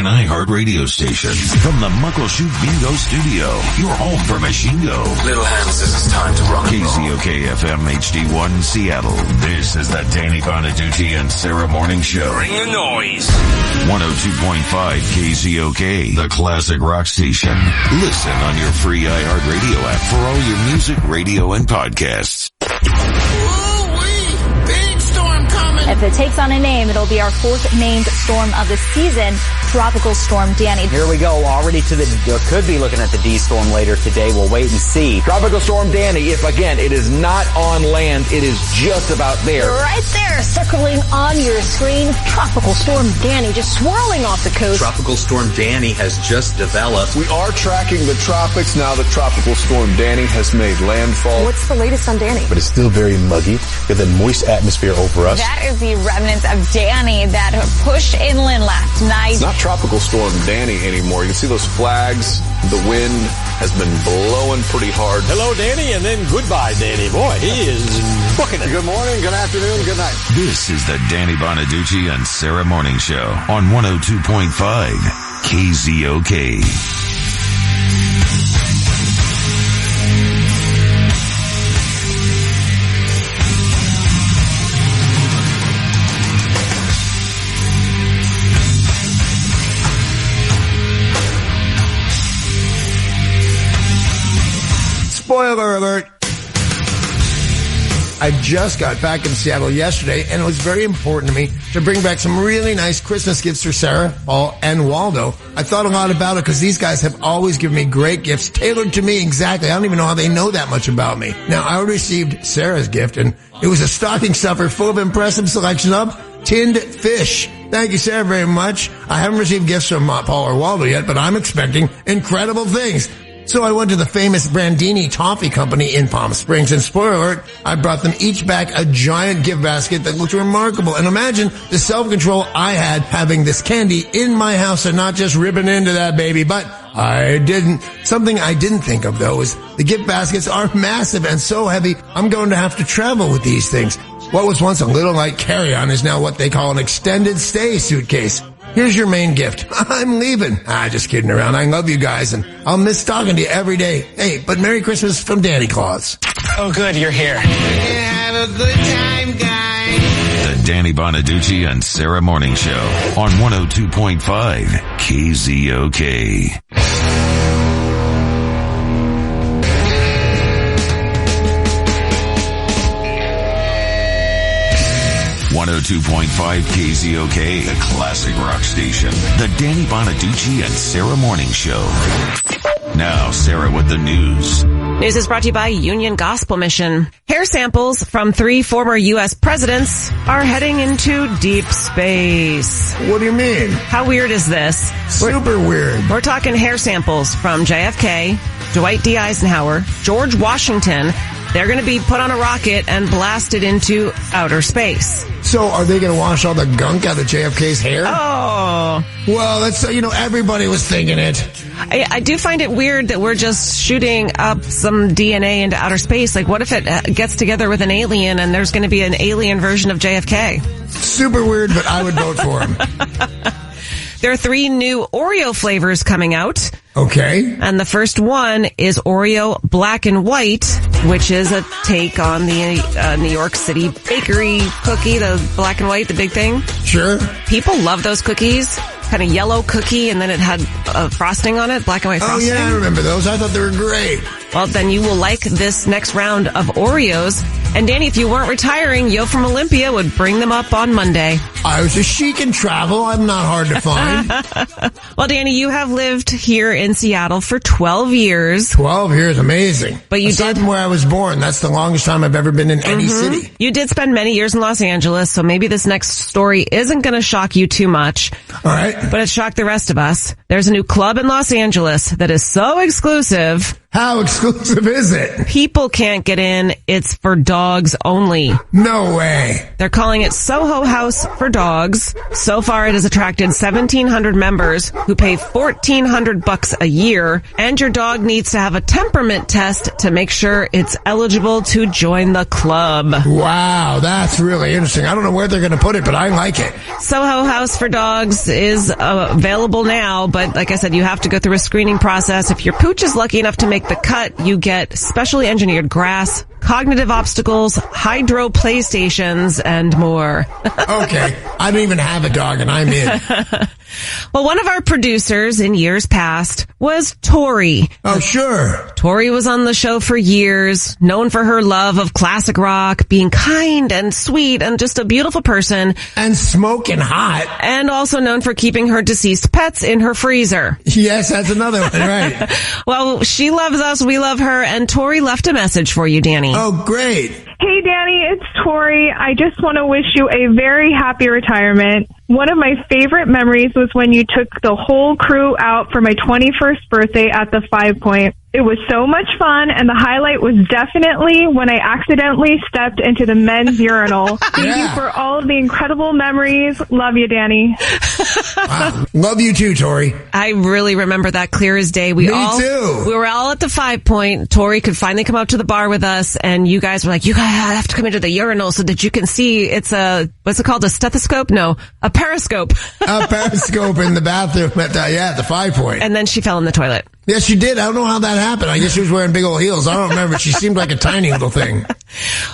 an iHeart radio station. From the Muckleshoot Bingo Studio, your home for Machine Go. Little Ham says it's time to rock and roll. KZOK FM HD1 Seattle. This is the Danny Bonaduce and Sarah Morning Show. Bring the noise. 102.5 KZOK, the classic rock station. Listen on your free iHeart radio app for all your music, radio, and podcasts. Big storm coming. If it takes on a name, it'll be our fourth named storm of the season, Tropical Storm Danny. Here we go, already could be looking at the D storm later today. We'll wait and see. Tropical Storm Danny, if again, it is not on land, it is just about there. Right there, circling on your screen, Tropical Storm Danny just swirling off the coast. Tropical Storm Danny has just developed. We are tracking the tropics now that Tropical Storm Danny has made landfall. What's the latest on Danny? But it's still very muggy with a moist atmosphere over us. That is the remnants of Danny that pushed inland last night. It's not Tropical Storm Danny anymore. You can see those flags. The wind has been blowing pretty hard. Hello, Danny, and then goodbye, Danny. Boy, he is booking it. Good morning, good afternoon, good night. This is the Danny Bonaduce and Sarah Morning Show on 102.5 KZOK. Spoiler alert. I just got back in Seattle yesterday, and it was very important to me to bring back some really nice Christmas gifts for Sarah, Paul, and Waldo. I thought a lot about it because these guys have always given me great gifts tailored to me exactly. I don't even know how they know that much about me. Now, I received Sarah's gift, and it was a stocking stuffer full of impressive selection of tinned fish. Thank you, Sarah, very much. I haven't received gifts from Paul or Waldo yet, but I'm expecting incredible things. So I went to the famous Brandini Toffee Company in Palm Springs, and spoiler alert, I brought them each back a giant gift basket that looked remarkable. And imagine the self-control I had having this candy in my house and not just ripping into that baby. But I didn't. Something I didn't think of, though, is the gift baskets are massive and so heavy, I'm going to have to travel with these things. What was once a little light carry-on is now what they call an extended stay suitcase. Here's your main gift. I'm leaving. Just kidding around. I love you guys, and I'll miss talking to you every day. Hey, but Merry Christmas from Danny Claus. Oh, good, you're here. Have a good time, guys. The Danny Bonaduce and Sarah Morning Show on 102.5 KZOK. 102.5 KZOK, the classic rock station. The Danny Bonaduce and Sarah Morning Show. Now, Sarah with the news. News is brought to you by Union Gospel Mission. Hair samples from 3 former U.S. presidents are heading into deep space. What do you mean? How weird is this? Super weird. We're talking hair samples from JFK, Dwight D. Eisenhower, George Washington. They're going to be put on a rocket and blasted into outer space. So are they going to wash all the gunk out of JFK's hair? Oh. Well, that's, everybody was thinking it. I do find it weird that we're just shooting up some DNA into outer space. Like, what if it gets together with an alien and there's going to be an alien version of JFK? Super weird, but I would vote for him. There are 3 new Oreo flavors coming out. Okay. And the first one is Oreo Black and White, which is a take on the New York City bakery cookie, the black and white, the big thing. Sure. People love those cookies. Kind of yellow cookie, and then it had frosting on it, black and white frosting. Oh, yeah, I remember those. I thought they were great. Well, then you will like this next round of Oreos. And Danny, if you weren't retiring, Yo from Olympia would bring them up on Monday. I was a chic in travel. I'm not hard to find. Well, Danny, you have lived here in Seattle for 12 years. 12 years, amazing. But you Aside from where I was born, that's the longest time I've ever been in any city. You did spend many years in Los Angeles, so maybe this next story isn't going to shock you too much. All right. But it shocked the rest of us. There's a new club in Los Angeles that is so exclusive. How exclusive is it? People can't get in. It's for dogs only. No way. They're calling it Soho House for Dogs. So far, it has attracted 1,700 members who pay $1,400 a year. And your dog needs to have a temperament test to make sure it's eligible to join the club. Wow, that's really interesting. I don't know where they're going to put it, but I like it. Soho House for Dogs is available now, but like I said, you have to go through a screening process. If your pooch is lucky enough to make the cut, you get specially engineered grass, cognitive obstacles, hydro playstations, and more. Okay, I don't even have a dog, and I'm in. Well, one of our producers in years past was Tori. Oh, sure. Tori was on the show for years, known for her love of classic rock, being kind and sweet and just a beautiful person. And smoking hot. And also known for keeping her deceased pets in her freezer. Yes, that's another one, right. Well, she loves us, we love her, and Tori left a message for you, Danny. Oh, great. Hey, Danny, it's Tori. I just want to wish you a very happy retirement. One of my favorite memories was when you took the whole crew out for my 21st birthday at the 5 Point. It was so much fun, and the highlight was definitely when I accidentally stepped into the men's urinal. Thank you for all of the incredible memories. Love you, Danny. Wow. Love you too, Tori. I really remember that clear as day. Me too. We were all at the 5 Point. Tori could finally come out to the bar with us, and you guys were like, you guys have to come into the urinal so that you can see. It's what's it called? A stethoscope? No, a periscope. A periscope in the bathroom at the 5 Point. And then she fell in the toilet. Yes, she did. I don't know how that happened. I guess she was wearing big old heels. I don't remember. She seemed like a tiny little thing.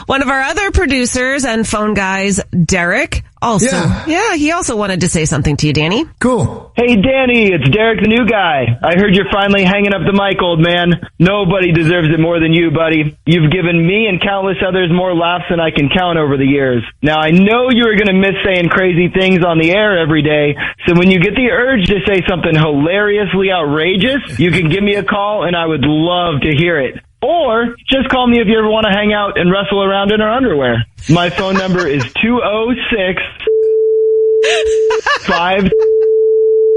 One of our other producers and phone guys, Derek, he also wanted to say something to you, Danny. Cool. Hey, Danny, it's Derek, the new guy. I heard you're finally hanging up the mic, old man. Nobody deserves it more than you, buddy. You've given me and countless others more laughs than I can count over the years. Now, I know you are going to miss saying crazy things on the air every day, so when you get the urge to say something hilariously outrageous, you can give me a call, and I would love to hear it. Or just call me if you ever want to hang out and wrestle around in our underwear. My phone number is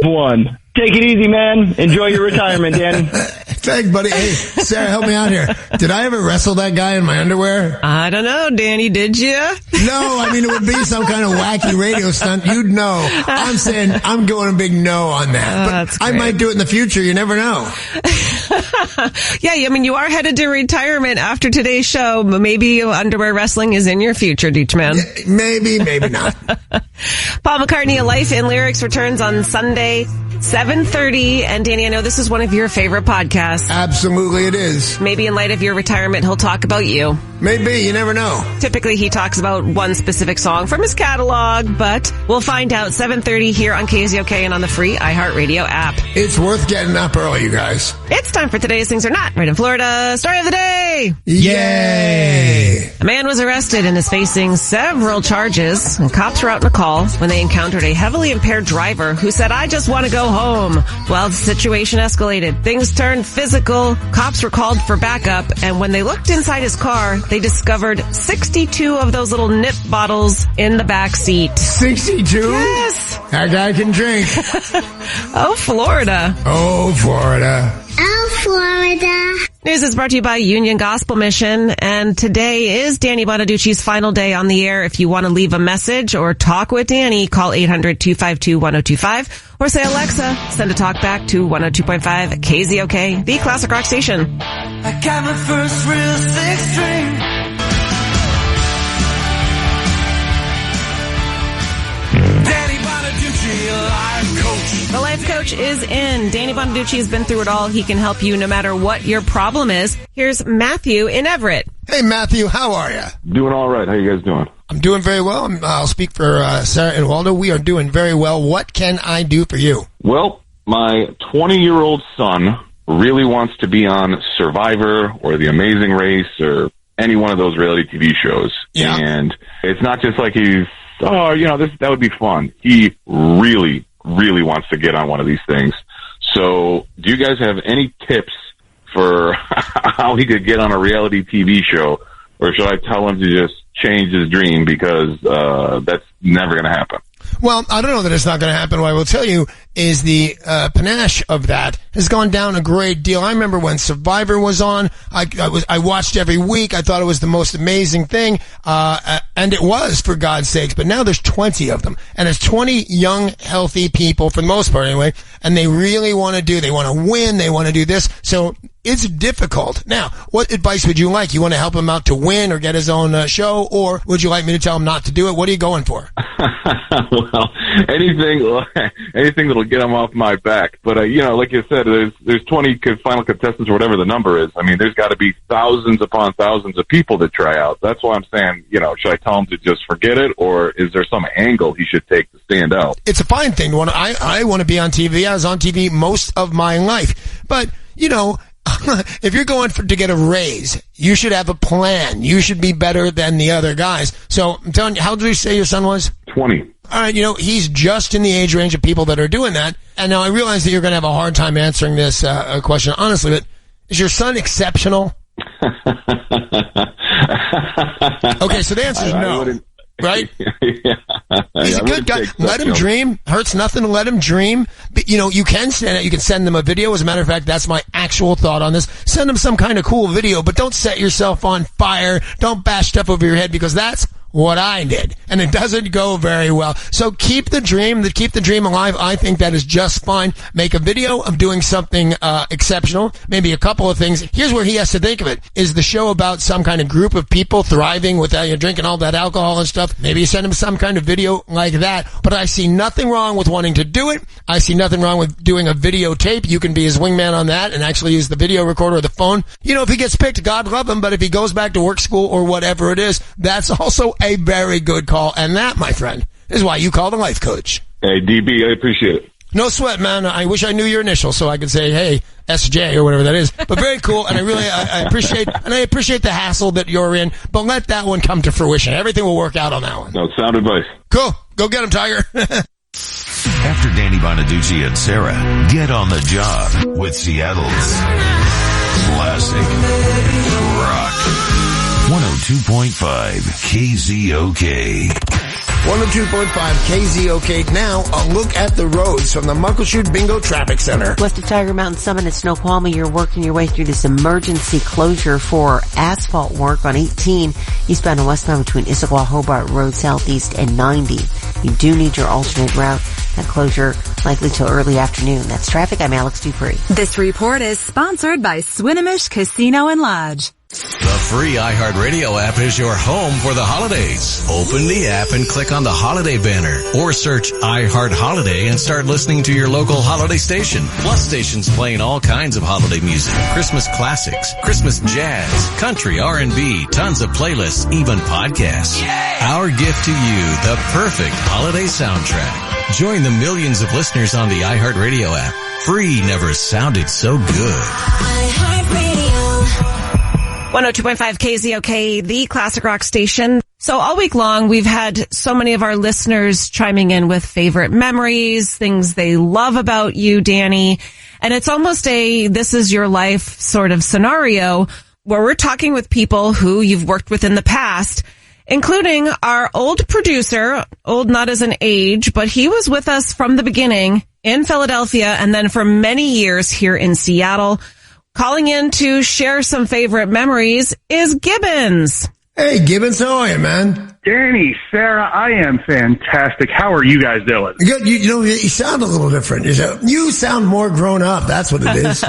206-51. Take it easy, man. Enjoy your retirement, Danny. Thanks, buddy. Hey, Sarah, help me out here. Did I ever wrestle that guy in my underwear? I don't know, Danny. Did you? No, I mean, it would be some kind of wacky radio stunt. You'd know. I'm saying I'm going a big no on that. But I might do it in the future. You never know. Yeah, I mean, you are headed to retirement after today's show. Maybe underwear wrestling is in your future, Deechman. Yeah, maybe not. Paul McCartney, A Life in Lyrics, returns on Sunday, 7:30. And Danny, I know this is one of your favorite podcasts. Absolutely it is. Maybe in light of your retirement, he'll talk about you. Maybe, you never know. Typically, he talks about one specific song from his catalog, but we'll find out 7:30 here on KZOK and on the free iHeartRadio app. It's worth getting up early, you guys. It's time for today's Things Are Not Right in Florida. Story of the day. Yay! A man was arrested and is facing several charges, and cops were out on a call when they encountered a heavily impaired driver who said, "I just want to go home." Well, the situation escalated. Things turned physical. Cops were called for backup, and when they looked inside his car, they discovered 62 of those little nip bottles in the back seat. 62? Yes. That guy can drink. Oh, Florida. Oh, Florida. Oh, Florida. News is brought to you by Union Gospel Mission, and today is Danny Bonaduce's final day on the air. If you want to leave a message or talk with Danny, call 800-252-1025 or say, Alexa, send a talk back to 102.5 KZOK, the classic rock station. I got my first real six string. Danny Bonaduce, life coach. The life coach is in. Danny Bonaduce has been through it all. He can help you no matter what your problem is. Here's Matthew in Everett. Hey, Matthew, how are you? Doing all right. How you guys doing? I'm doing very well. I'll speak for Sarah and Waldo. We are doing very well. What can I do for you? Well, my 20-year-old son really wants to be on Survivor or The Amazing Race or any one of those reality TV shows. Yeah. And it's not just like he's, that would be fun. He really, really wants to get on one of these things. So do you guys have any tips for how he could get on a reality TV show? Or should I tell him to just change his dream because that's never going to happen? Well, I don't know that it's not going to happen. What I will tell you is the panache of that has gone down a great deal. I remember when Survivor was on, I watched every week. I thought it was the most amazing thing, and it was, for God's sakes. But now there's 20 of them, and there's 20 young, healthy people, for the most part anyway, and they really want to win, they want to do this. So it's difficult. Now, what advice would you like? You want to help him out to win or get his own show, or would you like me to tell him not to do it? What are you going for? Well, anything that'll get him off my back. But like you said, there's 20 final contestants or whatever the number is. I mean, there's got to be thousands upon thousands of people to try out. That's why I'm saying, should I tell him to just forget it, or is there some angle he should take to stand out? It's a fine thing. I want to be on TV. I was on TV most of my life, but if you're going to get a raise, you should have a plan. You should be better than the other guys. So I'm telling you, how old did you say your son was? 20. All right, he's just in the age range of people that are doing that. And now I realize that you're going to have a hard time answering this question, honestly, but is your son exceptional? Okay, so the answer is no. Right? Yeah. He's a good guy. Let him dream. Hurts nothing to let him dream. But, you can stand it. You can send them a video. As a matter of fact, that's my actual thought on this. Send them some kind of cool video, but don't set yourself on fire. Don't bash stuff over your head, because that's what I did, and it doesn't go very well. So keep the dream alive. I think that is just fine. Make a video of doing something exceptional, maybe a couple of things. Here's where he has to think of it. Is the show about some kind of group of people thriving without drinking all that alcohol and stuff? Maybe you send him some kind of video like that. But I see nothing wrong with wanting to do it. I see nothing wrong with doing a videotape. You can be his wingman on that and actually use the video recorder or the phone. If he gets picked, God love him, but if he goes back to work, school, or whatever it is, that's also a very good call. And that, my friend, is why you call the life coach. Hey, DB, I appreciate it. No sweat, man. I wish I knew your initials so I could say, hey, SJ or whatever that is. But very cool, and I appreciate the hassle that you're in. But let that one come to fruition. Everything will work out on that one. No, sound advice. Cool. Go get him, Tiger. After Danny Bonaduce and Sarah get on the job with Seattle's classic rock. 102.5 KZOK. 102.5 KZOK. Now, a look at the roads from the Muckleshoot Bingo Traffic Center. West of Tiger Mountain Summit at Snoqualmie, you're working your way through this emergency closure for asphalt work on 18 eastbound and westbound between Issaquah Hobart Road Southeast and 90. You do need your alternate route. That closure likely till early afternoon. That's traffic. I'm Alex Dupree. This report is sponsored by Swinomish Casino and Lodge. The free iHeartRadio app is your home for the holidays. Open the app and click on the holiday banner, or search iHeart Holiday and start listening to your local holiday station. Plus stations playing all kinds of holiday music, Christmas classics, Christmas jazz, country, R&B, tons of playlists, even podcasts. Yay! Our gift to you, the perfect holiday soundtrack. Join the millions of listeners on the iHeartRadio app. Free never sounded so good. iHeartRadio. 102.5 KZOK, the classic rock station. So all week long, we've had so many of our listeners chiming in with favorite memories, things they love about you, Danny. And it's almost a this is your life sort of scenario where we're talking with people who you've worked with in the past, including our old producer, old not as an age, but he was with us from the beginning in Philadelphia and then for many years here in Seattle. Calling in to share some favorite memories is Gibbons. Hey, Gibbons, how are you, man? Danny, Sarah, I am fantastic. How are you guys doing? Good. You sound a little different. You sound more grown up. That's what it is.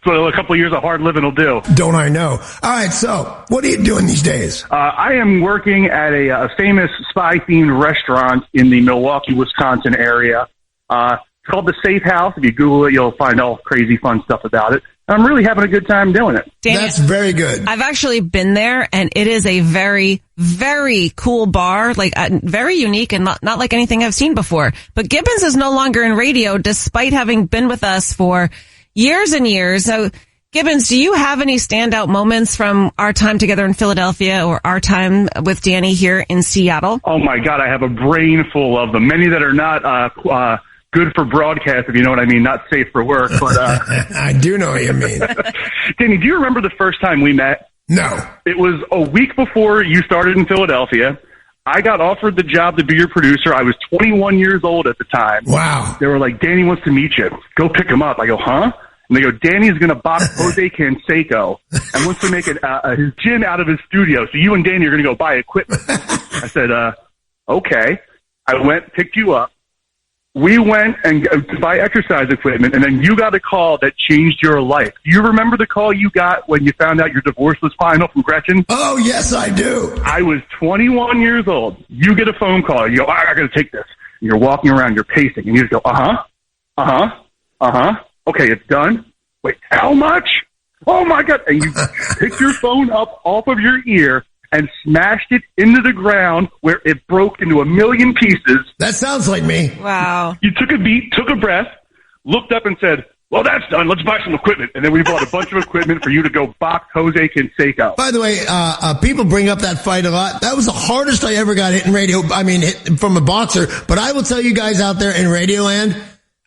So a couple of years of hard living will do. Don't I know? All right, so what are you doing these days? I am working at a famous spy-themed restaurant in the Milwaukee, Wisconsin area. It's called The Safe House. If you Google it, you'll find all crazy fun stuff about it. I'm really having a good time doing it. Danny, that's very good. I've actually been there, and it is a very, very cool bar, very unique and not like anything I've seen before. But Gibbons is no longer in radio, despite having been with us for years and years. So, Gibbons, do you have any standout moments from our time together in Philadelphia or our time with Danny here in Seattle? Oh, my God, I have a brain full of them. Many that are not good for broadcast, if you know what I mean, not safe for work. But I do know what you mean. Danny, do you remember the first time we met? No. It was a week before you started in Philadelphia. I got offered the job to be your producer. I was 21 years old at the time. Wow. They were like, Danny wants to meet you. Go pick him up. I go, huh? And they go, Danny's going to box Jose Canseco and wants to make his gym out of his studio. So you and Danny are going to go buy equipment. I said, okay. I went, picked you up. We went and to buy exercise equipment, and then you got a call that changed your life. Do you remember the call you got when you found out your divorce was final from Gretchen? Oh, yes, I do. I was 21 years old. You get a phone call. You go, I got to take this. And you're walking around, you're pacing, and you just go, okay, it's done. Wait, how much? Oh, my God. And you pick your phone up off of your ear and smashed it into the ground where it broke into a million pieces. That sounds like me. Wow. You took a beat, took a breath, looked up and said, well, that's done. Let's buy some equipment. And then we bought a bunch of equipment for you to go box Jose Canseco. By the way, people bring up that fight a lot. That was the hardest I ever got hit in radio. I mean, hit from a boxer. But I will tell you guys out there in radio land,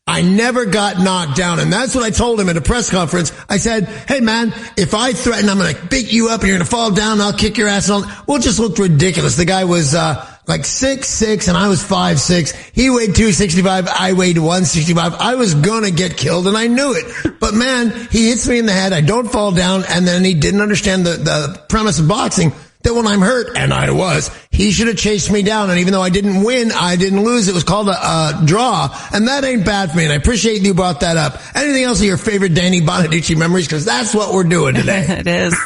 I never got knocked down. And that's what I told him at a press conference. I said, hey, man, if I threaten I'm going to beat you up and you're going to fall down, I'll kick your ass. And we'll just look ridiculous. The guy was like 6'6", and I was 5'6". He weighed 265. I weighed 165. I was going to get killed, and I knew it. But, man, he hits me in the head. I don't fall down. And then he didn't understand the premise of boxing. That when I'm hurt, and I was, he should have chased me down. And even though I didn't win, I didn't lose. It was called a draw. And that ain't bad for me. And I appreciate you brought that up. Anything else of your favorite Danny Bonaduce memories? Because that's what we're doing today. It is.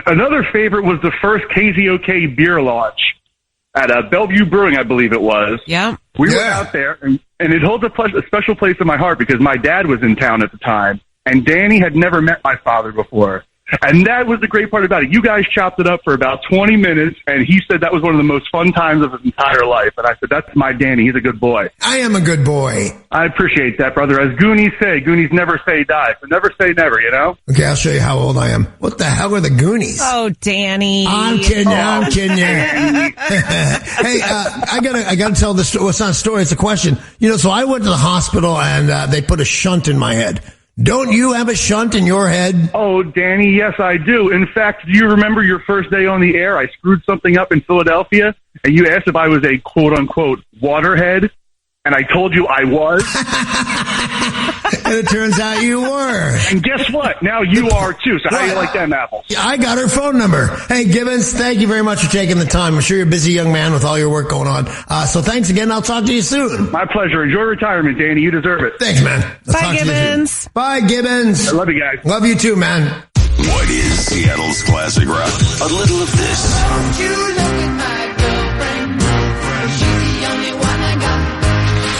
Another favorite was the first KZOK beer launch at Bellevue Brewing, I believe it was. Yeah. We were out there, and it holds a special place in my heart because my dad was in town at the time, and Danny had never met my father before. And that was the great part about it. You guys chopped it up for about 20 minutes, and he said that was one of the most fun times of his entire life. And I said, that's my Danny. He's a good boy. I am a good boy. I appreciate that, brother. As Goonies say, Goonies never say die. So never say never, you know? Okay, I'll show you how old I am. What the hell are the Goonies? Oh, Danny. I'm kidding you. Hey, I gotta tell this. Well, it's not a story. It's a question. You know, so I went to the hospital and they put a shunt in my head. Don't you have a shunt in your head? Oh, Danny, yes, I do. In fact, do you remember your first day on the air? I screwed something up in Philadelphia, and you asked if I was a quote-unquote waterhead, and I told you I was. And it turns out you were. And guess what? Now you are, too. So how do you like them apples? I got her phone number. Hey, Gibbons, thank you very much for taking the time. I'm sure you're a busy young man with all your work going on. So thanks again. I'll talk to you soon. My pleasure. Enjoy retirement, Danny. You deserve it. Thanks, man. Bye, Gibbons. Bye, Gibbons. I love you guys. Love you too, man. What is Seattle's classic rock? A little of this. Don't you look at my girlfriend. She's the only one I got.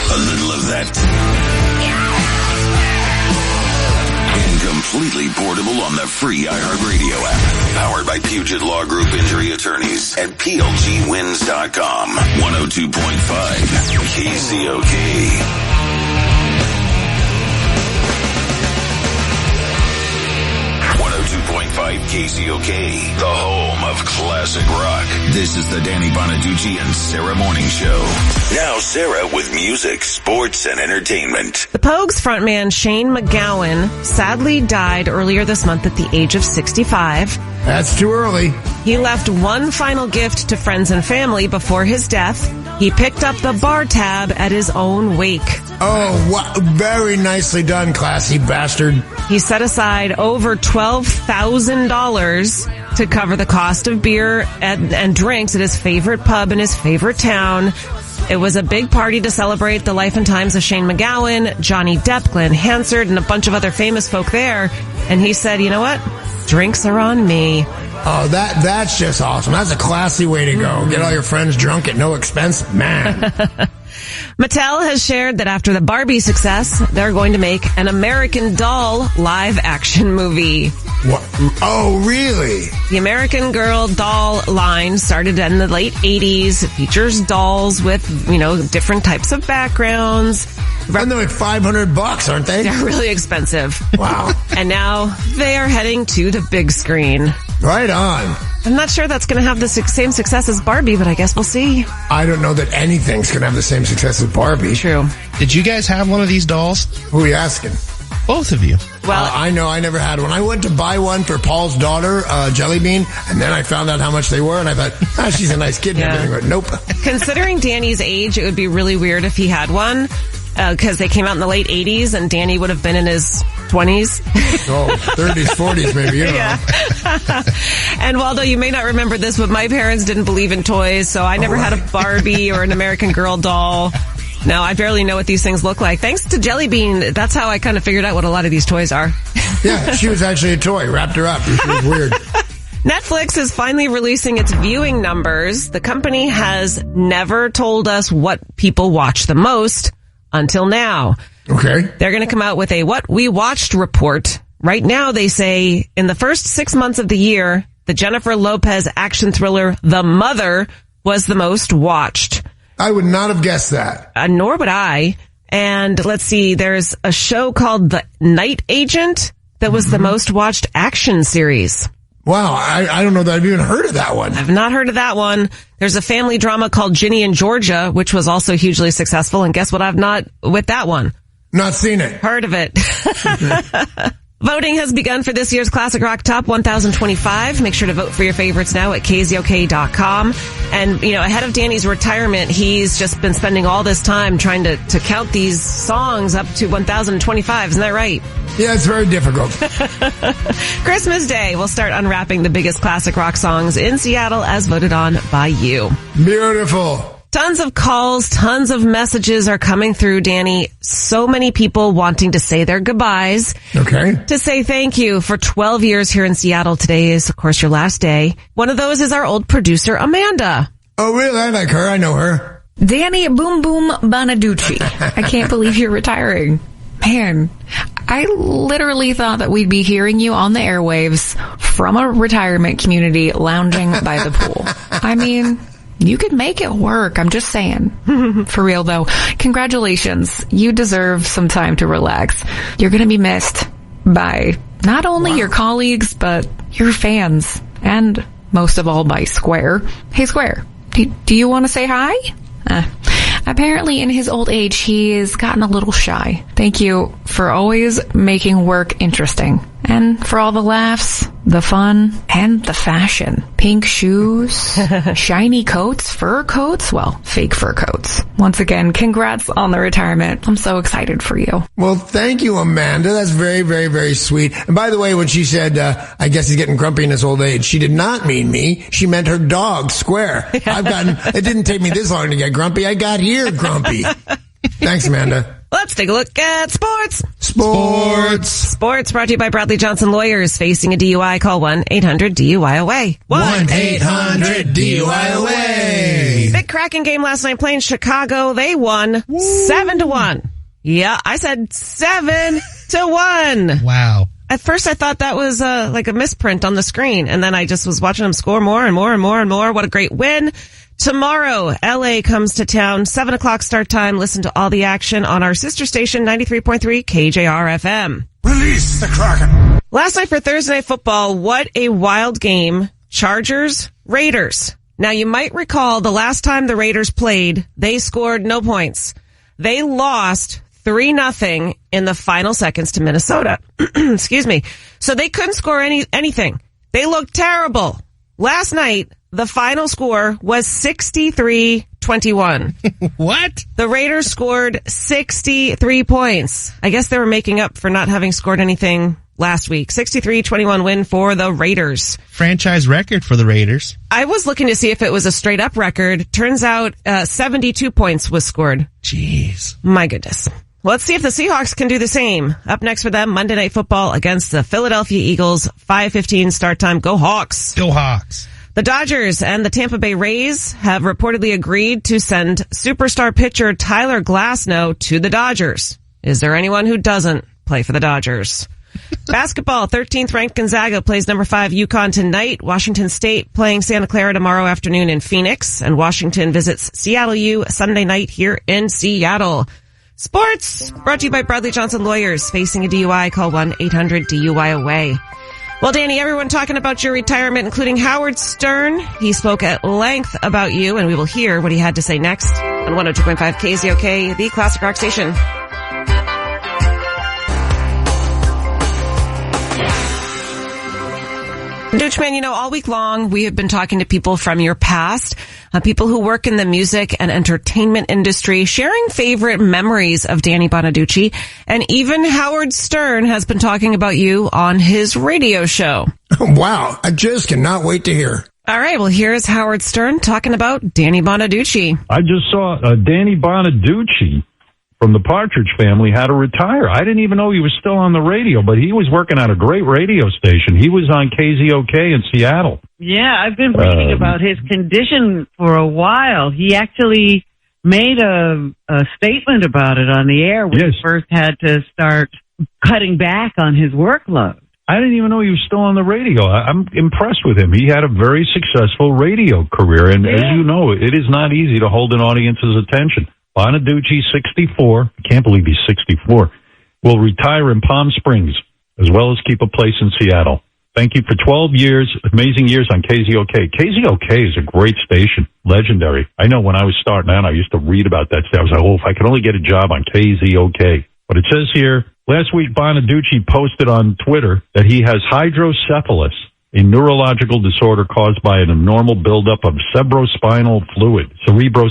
A little of that. And completely portable on the free iHeartRadio app. Powered by Puget Law Group Injury Attorneys at PLGWins.com. 102.5 KZOK. 102.5 KZOK, the home of classic rock. This is the Danny Bonaduce and Sarah Morning Show. Now Sarah with music, sports, and entertainment. The Pogues frontman Shane McGowan sadly died earlier this month at the age of 65. That's too early. He left one final gift to friends and family before his death. He picked up the bar tab at his own wake. Oh, very nicely done, classy bastard. He set aside over $12,000 to cover the cost of beer and drinks at his favorite pub in his favorite town. It was a big party to celebrate the life and times of Shane McGowan, Johnny Depp, Glenn Hansard, and a bunch of other famous folk there. And he said, you know what? Drinks are on me. Oh, that's just awesome. That's a classy way to go. Get all your friends drunk at no expense. Man. Mattel has shared that after the Barbie success, they're going to make an American Doll live-action movie. What? Oh, really? The American Girl doll line started in the late 80s. It features dolls with, different types of backgrounds. And they're like $500, aren't they? They're really expensive. Wow. And now they are heading to the big screen. Right on. I'm not sure that's going to have the same success as Barbie, but I guess we'll see. I don't know that anything's going to have the same success as Barbie. True. Did you guys have one of these dolls? Who are you asking? Both of you. Well, I know. I never had one. I went to buy one for Paul's daughter, Jelly Bean, and then I found out how much they were, and I thought, she's a nice kid. Yeah. And everything. Nope. Considering Danny's age, it would be really weird if he had one, because they came out in the late 80s, and Danny would have been in his 20s. Oh, 30s, 40s, maybe. You know. And Waldo, you may not remember this, but my parents didn't believe in toys, so I never had a Barbie or an American Girl doll. No, I barely know what these things look like. Thanks to Jelly Bean, that's how I kind of figured out what a lot of these toys are. Yeah, she was actually a toy. Wrapped her up. She was weird. Netflix is finally releasing its viewing numbers. The company has never told us what people watch the most until now. Okay. They're going to come out with a what we watched report. Right now, they say in the first 6 months of the year, the Jennifer Lopez action thriller The Mother was the most watched. I would not have guessed that. Nor would I. And let's see, there's a show called The Night Agent that was the most watched action series. Wow, I don't know that I've even heard of that one. I've not heard of that one. There's a family drama called Ginny and Georgia, which was also hugely successful. And guess what? I've not with that one. Not seen it. Heard of it. Voting has begun for this year's Classic Rock Top 1025. Make sure to vote for your favorites now at KZOK.com. And, ahead of Danny's retirement, he's just been spending all this time trying to count these songs up to 1025. Isn't that right? Yeah, it's very difficult. Christmas Day, we'll start unwrapping the biggest classic rock songs in Seattle as voted on by you. Beautiful. Tons of calls, tons of messages are coming through, Danny. So many people wanting to say their goodbyes. Okay. To say thank you for 12 years here in Seattle. Today is, of course, your last day. One of those is our old producer, Amanda. Oh, really? I like her. I know her. Danny Boom Boom Bonaduce. I can't believe you're retiring. Man, I literally thought that we'd be hearing you on the airwaves from a retirement community lounging by the pool. I mean, you could make it work. I'm just saying. For real, though. Congratulations. You deserve some time to relax. You're going to be missed by not only your colleagues, but your fans. And most of all, by Square. Hey, Square, do you want to say hi? Apparently, in his old age, he has gotten a little shy. Thank you for always making work interesting. And for all the laughs, the fun, and the fashion. Pink shoes, shiny coats, fur coats, well, fake fur coats. Once again, congrats on the retirement. I'm so excited for you. Well, thank you, Amanda. That's very, very, very sweet. And by the way, when she said, I guess he's getting grumpy in his old age, she did not mean me. She meant her dog, Square. It didn't take me this long to get grumpy. I got here grumpy. Thanks, Amanda. Let's take a look at sports. Sports brought to you by Bradley Johnson Lawyers. Facing a DUI, call 1-800-DUI-AWAY. 1-800-DUI-AWAY. Big cracking game last night playing Chicago. They won 7-1. Yeah, I said 7-1. Wow. At first I thought that was like a misprint on the screen. And then I just was watching them score more and more and more and more. What a great win. Tomorrow, LA comes to town, 7 o'clock start time. Listen to all the action on our sister station, 93.3 KJR-FM. Release the Kraken. Last night for Thursday Night Football, what a wild game. Chargers, Raiders. Now, you might recall the last time the Raiders played, they scored no points. They lost 3-0 in the final seconds to Minnesota. Excuse me. So they couldn't score anything. They looked terrible. Last night, the final score was 63-21. What? The Raiders scored 63 points. I guess they were making up for not having scored anything last week. 63-21 win for the Raiders. Franchise record for the Raiders. I was looking to see if it was a straight up record. Turns out 72 points was scored. Jeez. My goodness. Let's see if the Seahawks can do the same. Up next for them, Monday Night Football against the Philadelphia Eagles. 5:15 start time. Go Hawks. Go Hawks. The Dodgers and the Tampa Bay Rays have reportedly agreed to send superstar pitcher Tyler Glasnow to the Dodgers. Is there anyone who doesn't play for the Dodgers? Basketball, 13th ranked Gonzaga plays number 5 UConn tonight. Washington State playing Santa Clara tomorrow afternoon in Phoenix. And Washington visits Seattle U Sunday night here in Seattle. Sports brought to you by Bradley Johnson Lawyers. Facing a DUI, call 1-800-DUI-AWAY. Well, Danny, everyone talking about your retirement, including Howard Stern. He spoke at length about you, and we will hear what he had to say next on 102.5 KZOK, the Classic Rock Station. Dutchman, all week long we have been talking to people from your past, people who work in the music and entertainment industry, sharing favorite memories of Danny Bonaduce, and even Howard Stern has been talking about you on his radio show. Wow, I just cannot wait to hear. All right, well, here's Howard Stern talking about Danny Bonaduce. I just saw Danny Bonaduce from the Partridge Family had to retire. I didn't even know he was still on the radio, but he was working at a great radio station. He was on KZOK in Seattle. Yeah, I've been reading about his condition for a while. He actually made a statement about it on the air when he first had to start cutting back on his workload. I didn't even know he was still on the radio. I'm impressed with him. He had a very successful radio career, and as you know, it is not easy to hold an audience's attention. Bonaduce, 64, I can't believe he's 64, will retire in Palm Springs, as well as keep a place in Seattle. Thank you for 12 years, amazing years on KZOK. KZOK is a great station, legendary. I know when I was starting out, I used to read about that stuff. I was like, if I could only get a job on KZOK. But it says here, last week Bonaduce posted on Twitter that he has hydrocephalus, a neurological disorder caused by an abnormal buildup of cerebrospinal fluid. Cerebral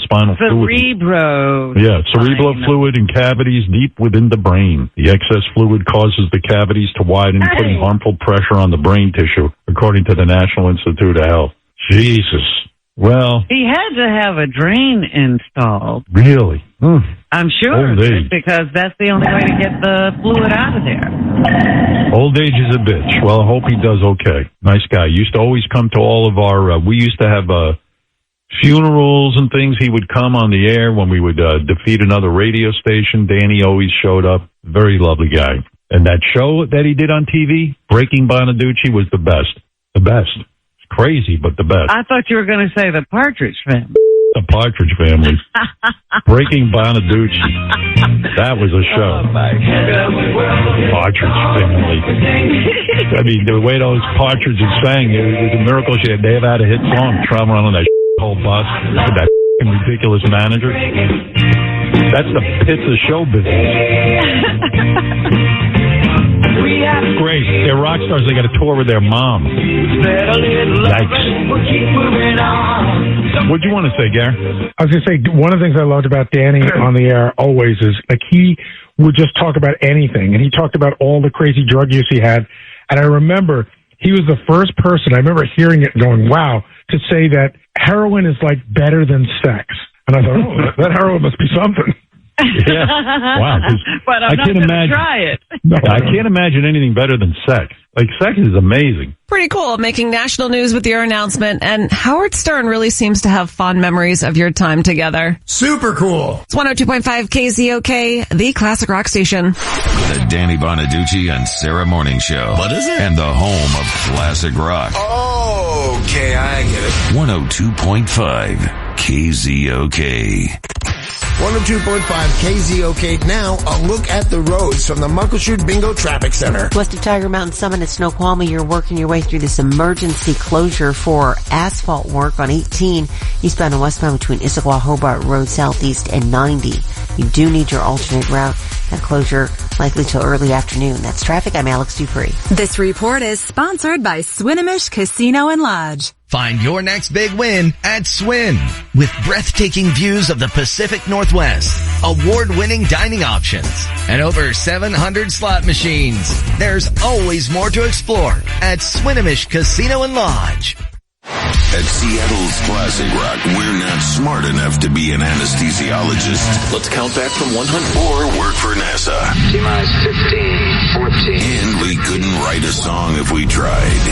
fluid in cavities deep within the brain. The excess fluid causes the cavities to widen, putting harmful pressure on the brain tissue, according to the National Institute of Health. Jesus. Well, he had to have a drain installed. Really? I'm sure, because that's the only way to get the fluid out of there. Old age is a bitch. Well, I hope he does okay. Nice guy. Used to always come to all of our, we used to have funerals and things. He would come on the air when we would defeat another radio station. Danny always showed up. Very lovely guy. And that show that he did on TV, Breaking Bonaduce, was the best. The best. It's crazy, but the best. I thought you were going to say the Partridge Family. The Partridge Family. Breaking Bonaduce. That was a show. Oh, my God. Partridge Family. I mean, the way those partridges sang, it was a miracle. They ever had a hit song, traveling around on that whole bus with that ridiculous manager. That's the pits of show business. Great. They're rock stars. They got a tour with their mom. Yikes. What'd you want to say, Gary? I was going to say, one of the things I loved about Danny on the air always is, like, he would just talk about anything. And he talked about all the crazy drug use he had. And I remember he was the first person, I remember hearing it going, wow, to say that heroin is, like, better than sex. And I thought, that heroin must be something. Yeah. Wow. But I'm not going to try it. No, I can't imagine anything better than sex. Like, sex is amazing. Pretty cool, making national news with your announcement. And Howard Stern really seems to have fond memories of your time together. Super cool. It's 102.5 KZOK, the classic rock station. The Danny Bonaduce and Sarah Morning Show. What is it? And the home of classic rock. Okay, I get it. 102.5 KZOK. 102.5 KZOK. Now, a look at the roads from the Muckleshoot Bingo Traffic Center. West of Tiger Mountain Summit at Snoqualmie, you're working your way through this emergency closure for asphalt work on 18 eastbound and westbound between Issaquah Hobart Road Southeast and 90. You do need your alternate route. That closure likely till early afternoon. That's traffic. I'm Alex Dupree. This report is sponsored by Swinomish Casino and Lodge. Find your next big win at Swin. With breathtaking views of the Pacific Northwest, award-winning dining options, and over 700 slot machines. There's always more to explore at Swinomish Casino and Lodge. At Seattle's Classic Rock, we're not smart enough to be an anesthesiologist. Let's count back from 100. Or work for NASA. T-minus 15, 14. And we couldn't write a song if we tried.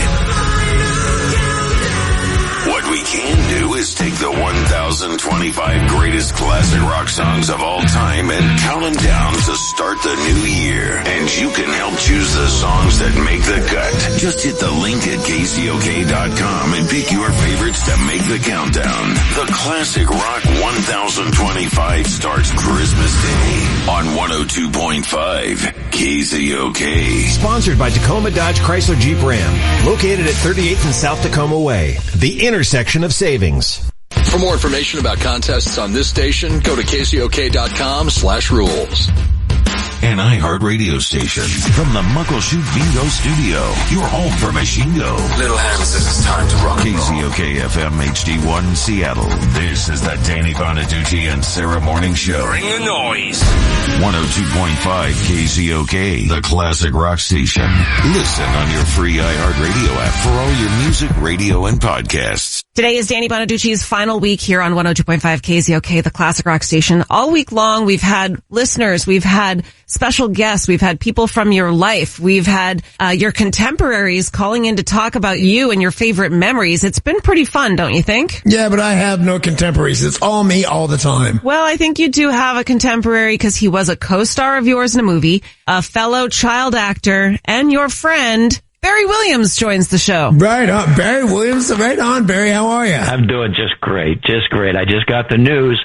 What we can do is take the 1,025 greatest classic rock songs of all time and count them down to start the new year. And you can help choose the songs that make the cut. Just hit the link at KZOK.com and pick your favorites to make the countdown. The Classic Rock 1025 starts Christmas Day on 102.5 KZOK. Sponsored by Tacoma Dodge Chrysler Jeep Ram. Located at 38th and South Tacoma Way. The intersection of savings. For more information about contests on this station, go to KZOK.com/rules. an iHeart radio station. From the Muckleshoot Bingo Studio, your home for Machine Go. Little Ham says it's time to rock and roll. KZOK FM HD1 Seattle. This is the Danny Bonaduce and Sarah Morning Show. Bring the noise. 102.5 KZOK, the classic rock station. Listen on your free iHeart radio app for all your music, radio, and podcasts. Today is Danny Bonaduce's final week here on 102.5 KZOK, the classic rock station. All week long, we've had listeners, we've had special guests, we've had people from your life, we've had your contemporaries calling in to talk about you and your favorite memories. It's been pretty fun, don't you think? Yeah, but I have no contemporaries. It's all me all the time. Well, I think you do have a contemporary because he was a co-star of yours in a movie, a fellow child actor, and your friend Barry Williams joins the show. Right on. Barry Williams. Right on, Barry. How are you? I'm doing just great. Just great. I just got the news.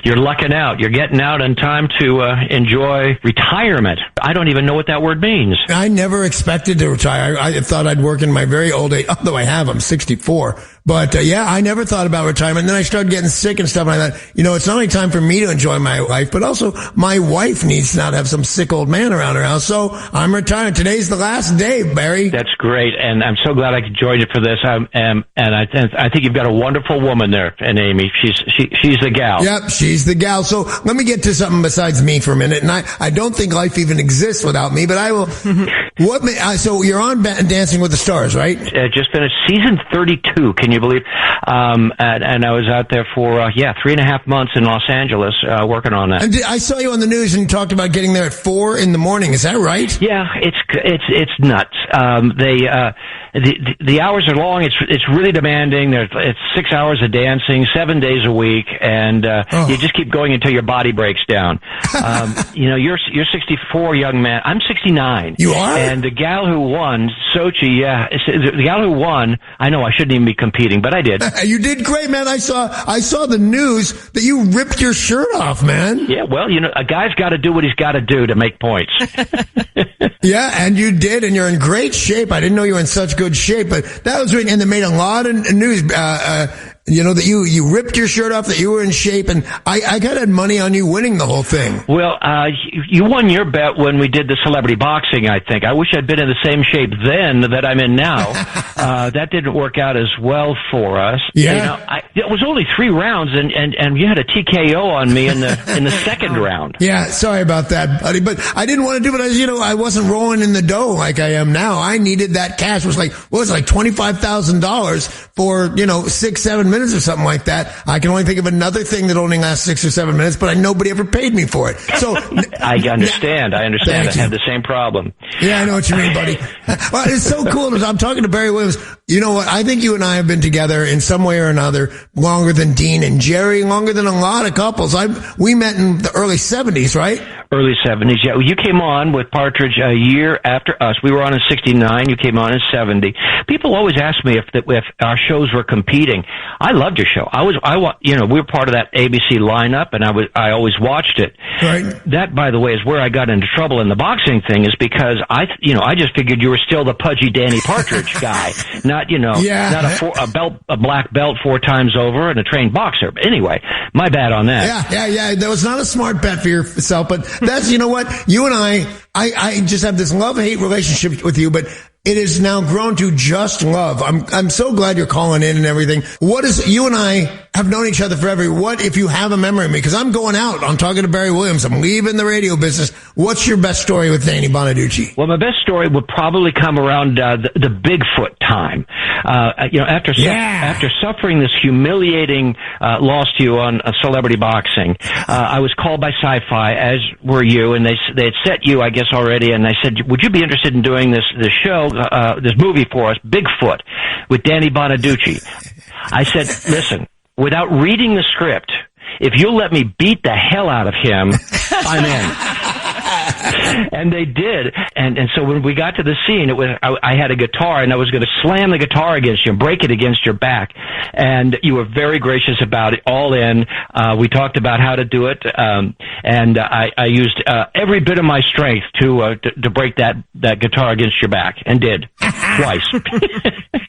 You're lucking out. You're getting out in time to enjoy retirement. I don't even know what that word means. I never expected to retire. I thought I'd work in my very old age, although I have. I'm 64. But, yeah, I never thought about retirement. And then I started getting sick and stuff, and I thought, it's not only time for me to enjoy my life, but also my wife needs to not have some sick old man around her house. So I'm retiring. Today's the last day, Barry. That's great, and I'm so glad I could join you for this. And I think you've got a wonderful woman there, and Amy. She's the gal. Yep, she's the gal. So let me get to something besides me for a minute. And I don't think life even exists without me, but I will. So you're on Dancing with the Stars, right? Just finished season 32. Can you believe? And I was out there for 3.5 months in Los Angeles working on that. And I saw you on the news and you talked about getting there at 4 a.m. Is that right? Yeah, it's nuts. The hours are long. It's really demanding. It's 6 hours of dancing, 7 days a week, and you just keep going until your body breaks down. You're 64, young man. I'm 69. You are? And the gal who won, Sochi, the gal who won, I know I shouldn't even be competing, but I did. You did great, man. I saw the news that you ripped your shirt off, man. Yeah, well, a guy's got to do what he's got to do to make points. Yeah, and you did, and you're in great shape. I didn't know you were in such good shape, but that was really, and they made a lot of news, that you ripped your shirt off, that you were in shape, and I got had money on you winning the whole thing. Well, you won your bet when we did the celebrity boxing, I think. I wish I'd been in the same shape then that I'm in now. That didn't work out as well for us. Yeah. It was only 3 rounds, and you had a TKO on me in the second round. Yeah, sorry about that, buddy, but I didn't want to do it. I wasn't rolling in the dough like I am now. I needed that cash. It was like $25,000 for, 6-7 minutes or something like that. I can only think of another thing that only lasts 6 or 7 minutes, but nobody ever paid me for it. So I understand. I had the same problem. Yeah, I know what you mean, buddy. Well, it's so cool. I'm talking to Barry Williams. You know what? I think you and I have been together in some way or another longer than Dean and Jerry, longer than a lot of couples. We met in the early 70s, right? Early 70s, yeah. You came on with Partridge a year after us. We were on in 69. You came on in 70. People always ask me if our shows were competing. I loved your show. We were part of that ABC lineup, and I always watched it. Right. That, by the way, is where I got into trouble in the boxing thing, is because I just figured you were still the pudgy Danny Partridge guy, not a black belt 4 times over and a trained boxer. But anyway, my bad on that. Yeah. That was not a smart bet for yourself, but that's, you know what? You and I just have this love-hate relationship with you, but it has now grown to just love. I'm so glad you're calling in and everything. You and I have known each other forever. What if you have a memory of me? Because I'm going out. I'm talking to Barry Williams. I'm leaving the radio business. What's your best story with Danny Bonaduce? Well, my best story would probably come around the Bigfoot time. After suffering this humiliating loss to you on Celebrity Boxing, I was called by Sci-Fi, as were you, and they had set you, I guess, already, and they said, would you be interested in doing this show, this movie for us, Bigfoot, with Danny Bonaduce? I said, listen, without reading the script, if you'll let me beat the hell out of him, I'm in. And they did. And so when we got to the scene, I had a guitar, and I was going to slam the guitar against you and break it against your back. And you were very gracious about it, all in. We talked about how to do it. And I used every bit of my strength to break that guitar against your back, and did. Twice.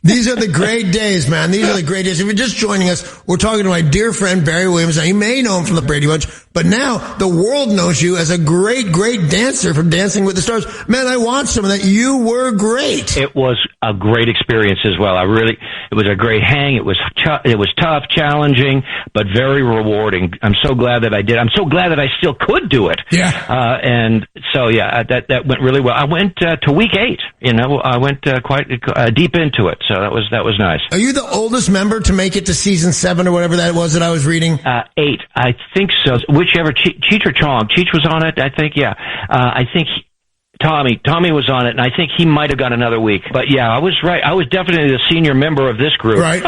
These are the great days, man. These are the great days. If you're just joining us, we're talking to my dear friend Barry Williams. Now, you may know him from the Brady Bunch, but now the world knows you as a great, great dancer. boxer from Dancing with the Stars. Man, I watched some of that. You were great. It was a great experience as well. It was a great hang. It was tough, challenging, but very rewarding. I'm so glad that I did. I'm so glad that I still could do it. Yeah. And so, yeah, that went really well. I went to week 8. I went quite deep into it. So that was nice. Are you the oldest member to make it to season 7 or whatever that was that I was reading? 8, I think so. Whichever, Cheech or Chong. Cheech was on it, I think, yeah. I think Tommy was on it, and I think he might have got another week. But yeah, I was right. I was definitely the senior member of this group. Right.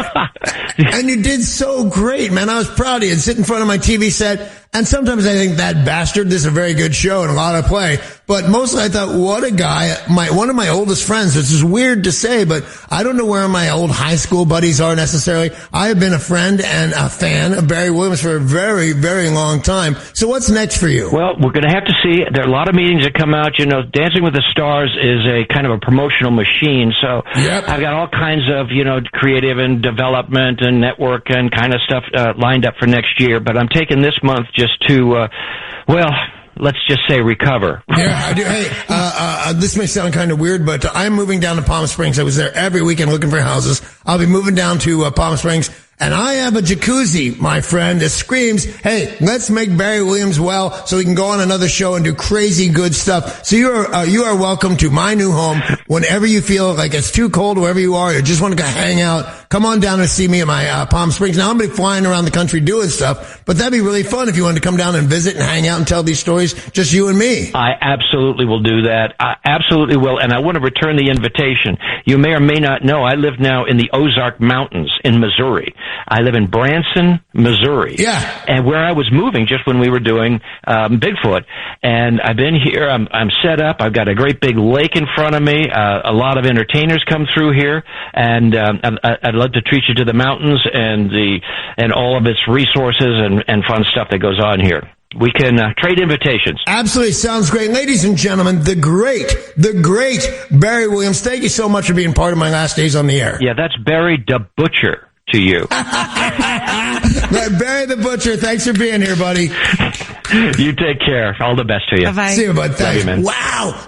And you did so great, man. I was proud of you. I'd sit in front of my TV set, and sometimes I think, that bastard, this is a very good show and a lot of play. But mostly I thought, what a guy. One of my oldest friends, which is weird to say, but I don't know where my old high school buddies are necessarily. I have been a friend and a fan of Barry Williams for a very, very long time. So what's next for you? Well, we're going to have to see. There are a lot of meetings that come out. Dancing with the Stars is a kind of a promotional machine. So I've got all kinds of, creative and development and network and kind of stuff lined up for next year. But I'm taking this month just to, let's just say recover. Yeah, I do. Hey, this may sound kind of weird, but I'm moving down to Palm Springs. I was there every weekend looking for houses. I'll be moving down to Palm Springs. And I have a jacuzzi, my friend, that screams, hey, let's make Barry Williams well so we can go on another show and do crazy good stuff. So you are welcome to my new home whenever you feel like it's too cold, wherever you are, or just want to go hang out. Come on down and see me at my Palm Springs. Now, I'm going to be flying around the country doing stuff, but that'd be really fun if you wanted to come down and visit and hang out and tell these stories, just you and me. I absolutely will do that. I absolutely will. And I want to return the invitation. You may or may not know, I live now in the Ozark Mountains in Missouri. I live in Branson, Missouri. Yeah. And where I was moving just when we were doing Bigfoot. And I've been here. I'm set up. I've got a great big lake in front of me. A lot of entertainers come through here. And I'd love to treat you to the mountains and all of its resources and fun stuff that goes on here. We can trade invitations. Absolutely. Sounds great. Ladies and gentlemen, the great Barry Williams. Thank you so much for being part of my last days on the air. Yeah, that's Barry the Butcher to you. Barry the Butcher, thanks for being here, buddy. You take care. All the best to you. Bye-bye. See you, bud. Thanks. Love you, man. Wow.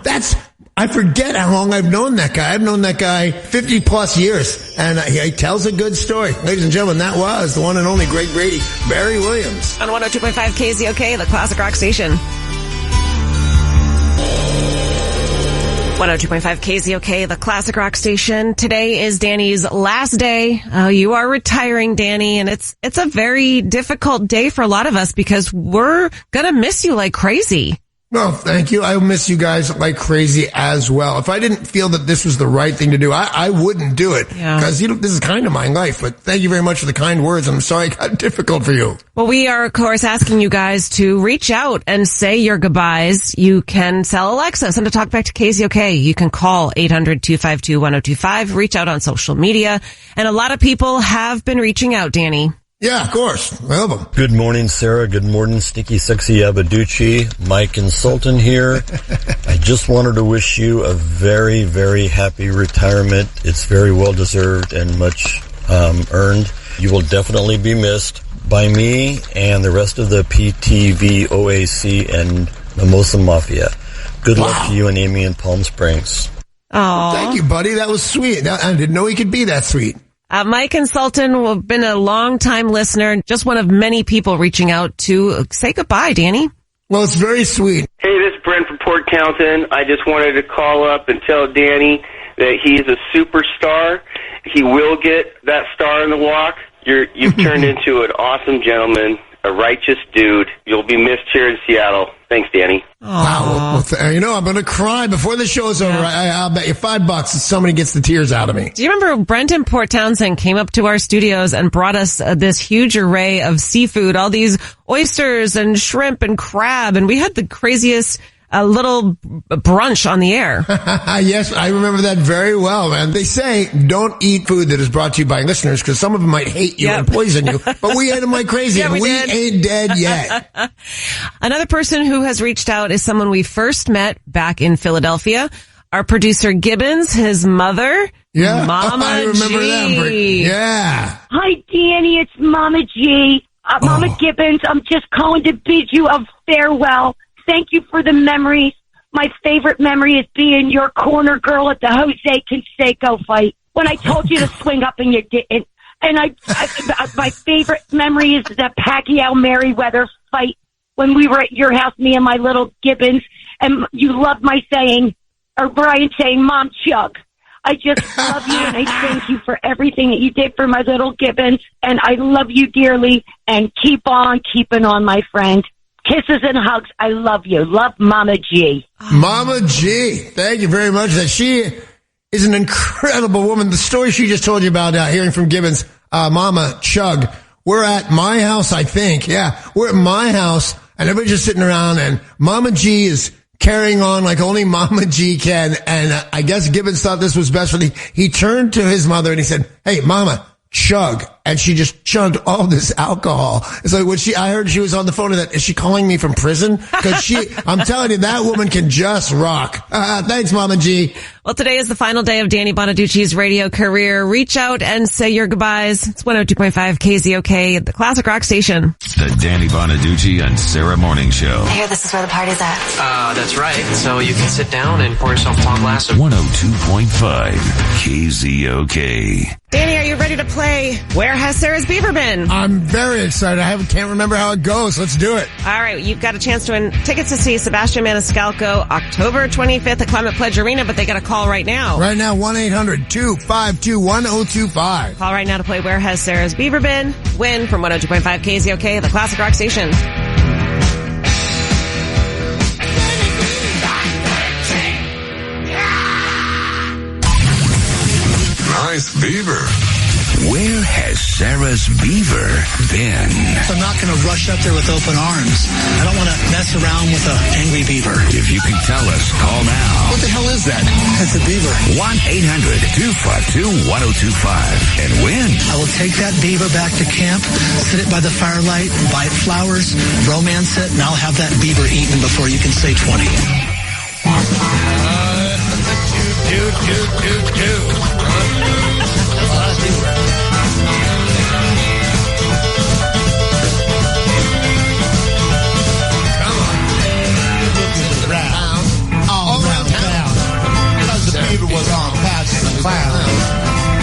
I forget how long I've known that guy. I've known that guy 50 plus years, and he tells a good story. Ladies and gentlemen, that was the one and only Greg Brady, Barry Williams. On 102.5 KZOK, the classic rock station. 102.5 KZOK, the classic rock station. Today is Danny's last day. You are retiring, Danny, and it's a very difficult day for a lot of us because we're gonna miss you like crazy. Well, thank you. I miss you guys like crazy as well. If I didn't feel that this was the right thing to do, I wouldn't do it. Because this is kind of my life. But thank you very much for the kind words. I'm sorry it got difficult for you. Well, we are, of course, asking you guys to reach out and say your goodbyes. You can tell Alexa, send a talk back to KZOK. You can call 800-252-1025. Reach out on social media. And a lot of people have been reaching out, Danny. Yeah, of course. I love them. Good morning, Sarah. Good morning, Stinky Sexy Bonaduce. Mike and Sultan here. I just wanted to wish you a very, very happy retirement. It's very well deserved and much earned. You will definitely be missed by me and the rest of the PTV, OAC, and Mimosa Mafia. Good luck to you and Amy in Palm Springs. Oh, thank you, buddy. That was sweet. I didn't know he could be that sweet. Mike and Sultan have been a long-time listener, just one of many people reaching out to say goodbye, Danny. Well, it's very sweet. Hey, this is Brent from Port Townsend. I just wanted to call up and tell Danny that he's a superstar. He will get that star in the walk. You've turned into an awesome gentleman, a righteous dude. You'll be missed here in Seattle. Thanks, Danny. Wow. Well, I'm going to cry before the show's over. I'll bet you $5 if somebody gets the tears out of me. Do you remember Brent in Port Townsend came up to our studios and brought us this huge array of seafood, all these oysters and shrimp and crab, and we had the craziest little brunch on the air. Yes, I remember that very well, man. They say don't eat food that is brought to you by listeners because some of them might hate you and poison you, but we ate them like crazy and we ain't dead yet. Another person who has reached out is someone we first met back in Philadelphia. Our producer Gibbons, his mother, Mama I remember G. them. Yeah. Hi, Danny. It's Mama G. Mama Gibbons. I'm just calling to bid you a farewell. Thank you for the memories. My favorite memory is being your corner girl at the Jose Canseco fight when I told you to swing up and you didn't. And my favorite memory is the Pacquiao Merriweather fight when we were at your house, me and my little Gibbons, and you loved my saying, or Brian saying, Mom, chug. I just love you, and I thank you for everything that you did for my little Gibbons, and I love you dearly, and keep on keeping on, my friend. Kisses and hugs. I love you. Love, Mama G. Mama G. Thank you very much. That she is an incredible woman. The story she just told you about hearing from Gibbons, Mama Chug. We're at my house, I think. Yeah, we're at my house, and everybody's just sitting around, and Mama G is carrying on like only Mama G can. And I guess Gibbons thought this was best for he turned to his mother and he said, hey, Mama, chug. And she just chugged all this alcohol. It's like I heard she was on the phone and that, is she calling me from prison? Cause I'm telling you, that woman can just rock. Thanks, Mama G. Well, today is the final day of Danny Bonaduce's radio career. Reach out and say your goodbyes. It's 102.5 KZOK, the classic rock station. The Danny Bonaduce and Sarah Morning Show. I hear this is where the party's at. That's right. So you can sit down and pour yourself a tall glass of 102.5 KZOK. Danny, are you ready to play Where Has Sarah's Beaver Been? I'm very excited. I can't remember how it goes. Let's do it. All right. You've got a chance to win tickets to see Sebastian Maniscalco October 25th at Climate Pledge Arena, but they got to call right now. Right now, 1-800-252-1025. Call right now to play Where Has Sarah's Beaver Been? Win from 102.5 KZOK, the classic rock station. Nice beaver. Where has Sarah's beaver been? I'm not going to rush up there with open arms. I don't want to mess around with an angry beaver. If you can tell us, call now. What the hell is that? That's a beaver. 1-800-252-1025 and win. I will take that beaver back to camp, sit it by the firelight, buy it flowers, romance it, and I'll have that beaver eaten before you can say 20. Beaver was on Patsy the Clown.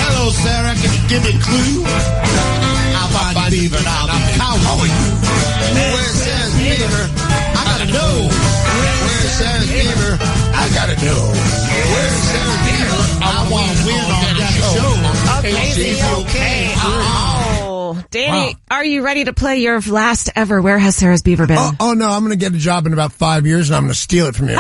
Hello, Sarah. Can you give me a clue? I'll find the beaver and I'll be cowboying you. Where's Sarah's beaver? I gotta know. Where's Sarah's beaver? I gotta know. Where's Sarah's beaver? I want to win on that show. Okay. Oh, Danny, Are you ready to play your last ever Where Has Sarah's Beaver Been? Oh no, I'm going to get a job in about 5 years and I'm going to steal it from you.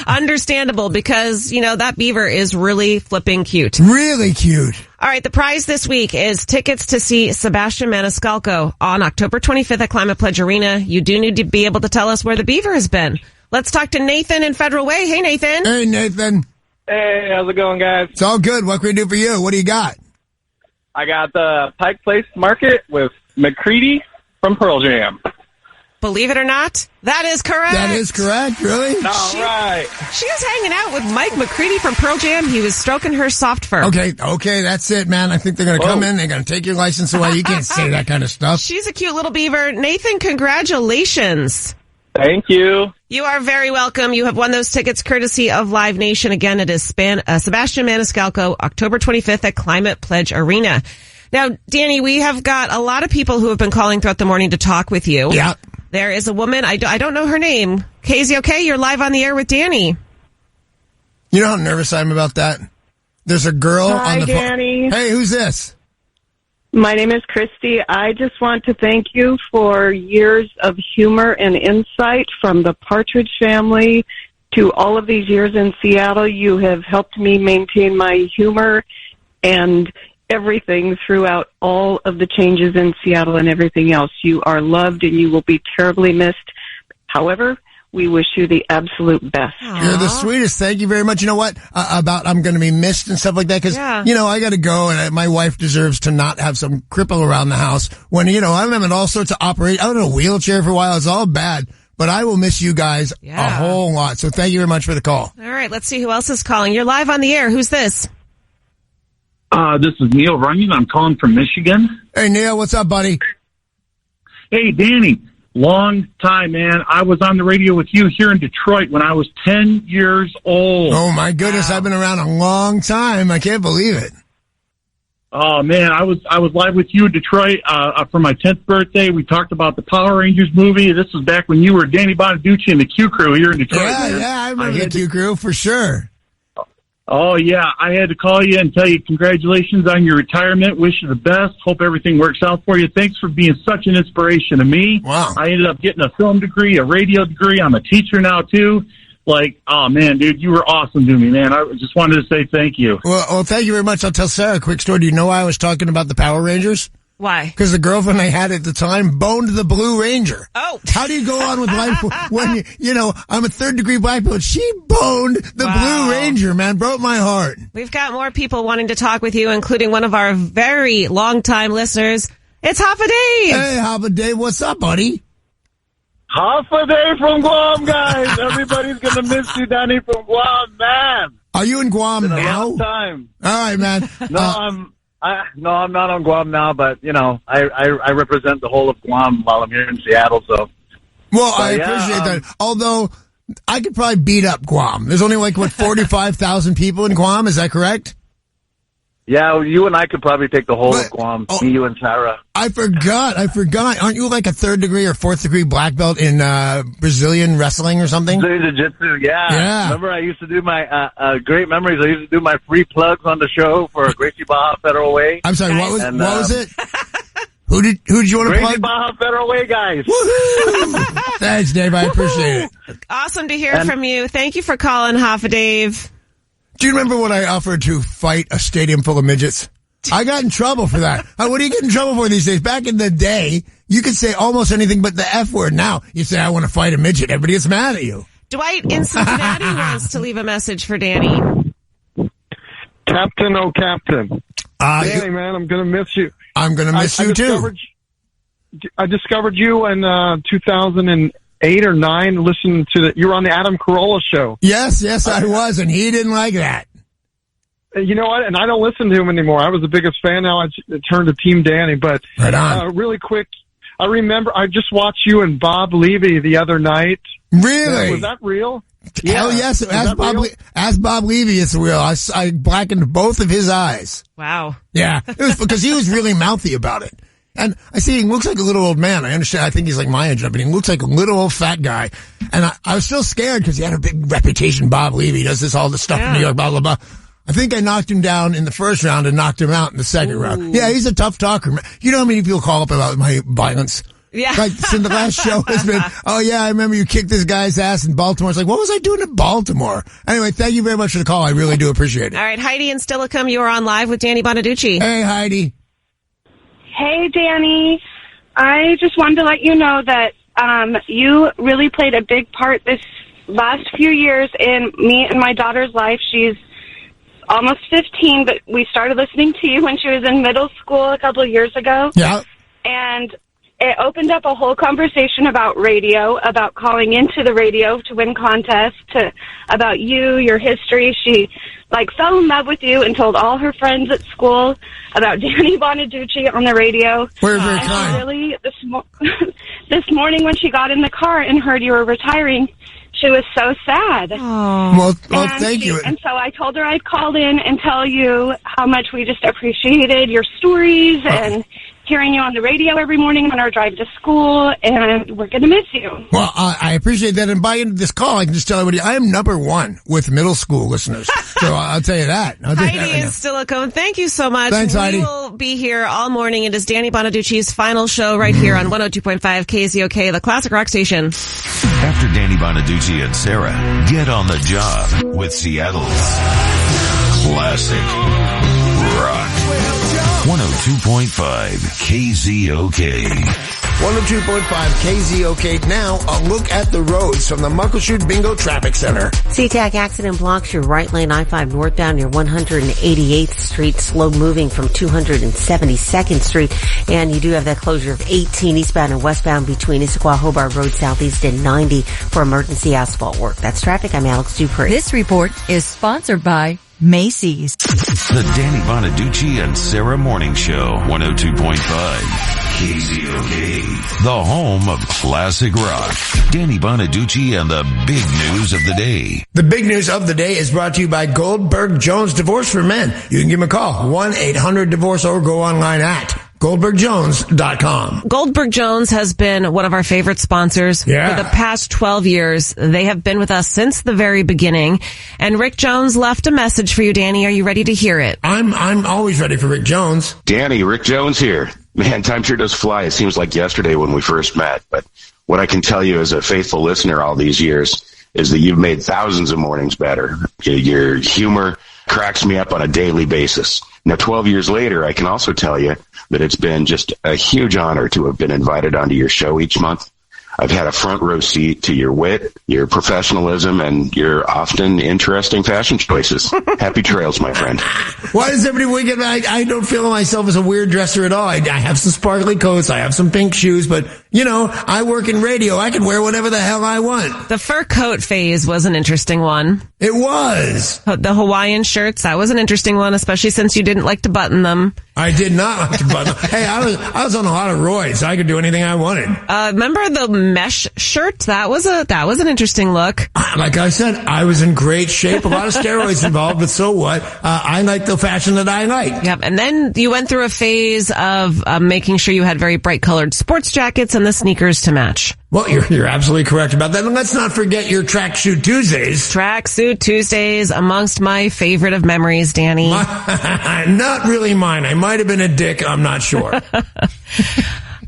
Understandable, because, that beaver is really flipping cute. Really cute. All right, the prize this week is tickets to see Sebastian Maniscalco on October 25th at Climate Pledge Arena. You do need to be able to tell us where the beaver has been. Let's talk to Nathan in Federal Way. Hey, Nathan. Hey, Nathan. Hey, how's it going, guys? It's all good. What can we do for you? What do you got? I got the Pike Place Market with McCready from Pearl Jam. Believe it or not, that is correct. That is correct, really? All right. She was hanging out with Mike McCready from Pearl Jam. He was stroking her soft fur. Okay, that's it, man. I think they're going to come in. They're going to take your license away. You can't say that kind of stuff. She's a cute little beaver. Nathan, congratulations. Thank you. You are very welcome. You have won those tickets courtesy of Live Nation. Again, it is Sebastian Maniscalco, October 25th at Climate Pledge Arena. Now, Danny, we have got a lot of people who have been calling throughout the morning to talk with you. Yeah. There is a woman, I don't know her name. KZOK, you're live on the air with Danny. You know how nervous I am about that? There's a girl on the phone. Hi, Danny. Hey, who's this? My name is Christy. I just want to thank you for years of humor and insight from the Partridge Family to all of these years in Seattle. You have helped me maintain my humor and everything throughout all of the changes in Seattle and everything else. You are loved and you will be terribly missed. However, we wish you the absolute best. You're the sweetest. Thank you very much. You know what? About I'm going to be missed and stuff like that. Cause, I got to go and my wife deserves to not have some cripple around the house when, I'm having all sorts of operate. I was in a wheelchair for a while. It's all bad, but I will miss you guys a whole lot. So thank you very much for the call. All right. Let's see who else is calling. You're live on the air. Who's this? This is Neil Runyon. I'm calling from Michigan. Hey, Neil. What's up, buddy? Hey, Danny. Long time, man. I was on the radio with you here in Detroit when I was 10 years old. Oh, my goodness. Wow. I've been around a long time. I can't believe it. Oh, man. I was live with you in Detroit for my 10th birthday. We talked about the Power Rangers movie. This was back when you were Danny Bonaduce and the Q Crew here in Detroit. Yeah, I remember the Q Crew for sure. Oh, yeah. I had to call you and tell you congratulations on your retirement. Wish you the best. Hope everything works out for you. Thanks for being such an inspiration to me. Wow. I ended up getting a film degree, a radio degree. I'm a teacher now, too. Like, oh, man, dude, you were awesome to me, man. I just wanted to say thank you. Well, thank you very much. I'll tell Sarah a quick story. Do you know why I was talking about the Power Rangers? Why? Because the girlfriend I had at the time boned the Blue Ranger. Oh. How do you go on with life when, I'm a third-degree black belt? She boned the Blue Ranger, man. Broke my heart. We've got more people wanting to talk with you, including one of our very long-time listeners. It's Hoffa Dave. Hey, Hoffa Dave. What's up, buddy? Hoffa Dave from Guam, guys. Everybody's going to miss you, Danny, from Guam, man. Are you in Guam now? It's been a long time. All right, man. I'm not on Guam now, but, I represent the whole of Guam while I'm here in Seattle, so. Well, I appreciate that. Although, I could probably beat up Guam. There's only 45,000 people in Guam, is that correct? Yeah, you and I could probably take the whole of Guam, me, you, and Sarah. I forgot. Aren't you like a third-degree or fourth-degree black belt in Brazilian wrestling or something? Brazilian Jiu-Jitsu, yeah. Remember I used to do my, great memories, I used to do my free plugs on the show for Gracie Baja Federal Way. I'm sorry, what was it? Who did you want to plug? Gracie Baja Federal Way, guys. Woohoo! Thanks, Dave, I appreciate it. Awesome to hear from you. Thank you for calling, Hoffa Dave. Do you remember when I offered to fight a stadium full of midgets? I got in trouble for that. What do you get in trouble for these days? Back in the day, you could say almost anything but the F word. Now, you say, I want to fight a midget. Everybody gets mad at you. Dwight in Cincinnati wants to leave a message for Danny. Captain, oh, Captain. Danny, man, I'm going to miss you. I'm going to miss you, too. I discovered you in 2008 or 9, listening to you were on the Adam Carolla show. Yes, I was, and he didn't like that. You know what? And I don't listen to him anymore. I was the biggest fan. Now I turned to Team Danny. But right on. Really quick, I remember I just watched you and Bob Levy the other night. Really? Was that real? Hell yes. Ask Bob Levy, it's real. I blackened both of his eyes. Wow. Yeah. It was because he was really mouthy about it. And I see he looks like a little old man. I understand. I think he's like my age, but he looks like a little old fat guy. And I was still scared because he had a big reputation. Bob Levy does all this stuff in New York, blah, blah, blah. I think I knocked him down in the first round and knocked him out in the second round. Yeah, he's a tough talker. You know how many people call up about my violence? Yeah. Like, since the last show has been, oh yeah, I remember you kicked this guy's ass in Baltimore. It's like, what was I doing in Baltimore? Anyway, thank you very much for the call. I really do appreciate it. All right, Heidi in Stillicum, you are on live with Danny Bonaduce. Hey, Heidi. Hey, Danny. I just wanted to let you know that you really played a big part this last few years in me and my daughter's life. She's almost 15, but we started listening to you when she was in middle school a couple of years ago. Yeah. And it opened up a whole conversation about radio, about calling into the radio to win contests, about you, your history. She, fell in love with you and told all her friends at school about Danny Bonaduce on the radio. Very, very kind. Really, this morning when she got in the car and heard you were retiring, she was so sad. Well, thank you. And so I told her I'd call in and tell you how much we just appreciated your stories and hearing you on the radio every morning on our drive to school, and we're going to miss you. Well, I appreciate that. And by this call, I can just tell everybody I am number one with middle school listeners. So I'll tell you that. Heidi is Stillicone. Thank you so much. Thanks, Heidi. We will be here all morning. It is Danny Bonaduce's final show right here on 102.5 KZOK, the classic rock station. After Danny Bonaduce and Sarah, get on the job with Seattle's classic rock. 102.5 KZOK. 102.5 KZOK. Now, a look at the roads from the Muckleshoot Bingo Traffic Center. SeaTac accident blocks your right lane I-5 northbound near 188th Street, slow moving from 272nd Street. And you do have that closure of 18 eastbound and westbound between Issaquah Hobart Road Southeast and 90 for emergency asphalt work. That's traffic. I'm Alex Dupree. This report is sponsored by Macy's. The Danny Bonaduce and Sarah Morning Show, 102.5 KZOK, the home of classic rock. Danny Bonaduce and the big news of the day. The big news of the day is brought to you by Goldberg Jones Divorce for Men. You can give them a call, 1-800-DIVORCE, or go online at GoldbergJones.com. Goldberg Jones has been one of our favorite sponsors for the past 12 years. They have been with us since the very beginning. And Rick Jones left a message for you, Danny. Are you ready to hear it? I'm always ready for Rick Jones. Danny, Rick Jones here. Man, time sure does fly. It seems like yesterday when we first met. But what I can tell you as a faithful listener all these years is that you've made thousands of mornings better. Your humor cracks me up on a daily basis. Now, 12 years later, I can also tell you that it's been just a huge honor to have been invited onto your show each month. I've had a front row seat to your wit, your professionalism, and your often interesting fashion choices. Happy trails, my friend. Why does everybody wink at me? I don't feel myself as a weird dresser at all. I have some sparkly coats. I have some pink shoes, but, you know, I work in radio. I can wear whatever the hell I want. The fur coat phase was an interesting one. It was. The Hawaiian shirts, that was an interesting one, especially since you didn't like to button them. I did not like to button them. Hey, I was on a lot of roids, so I could do anything I wanted. Remember the mesh shirt? That was an interesting look. Like I said, I was in great shape. A lot of steroids involved, but so what? I like the fashion that I like. Yep. And then you went through a phase of making sure you had very bright colored sports jackets and the sneakers to match. Well, you're absolutely correct about that. And let's not forget your Tracksuit Tuesdays. Tracksuit Tuesdays, amongst my favorite of memories, Danny. Not really mine. I might have been a dick. I'm not sure.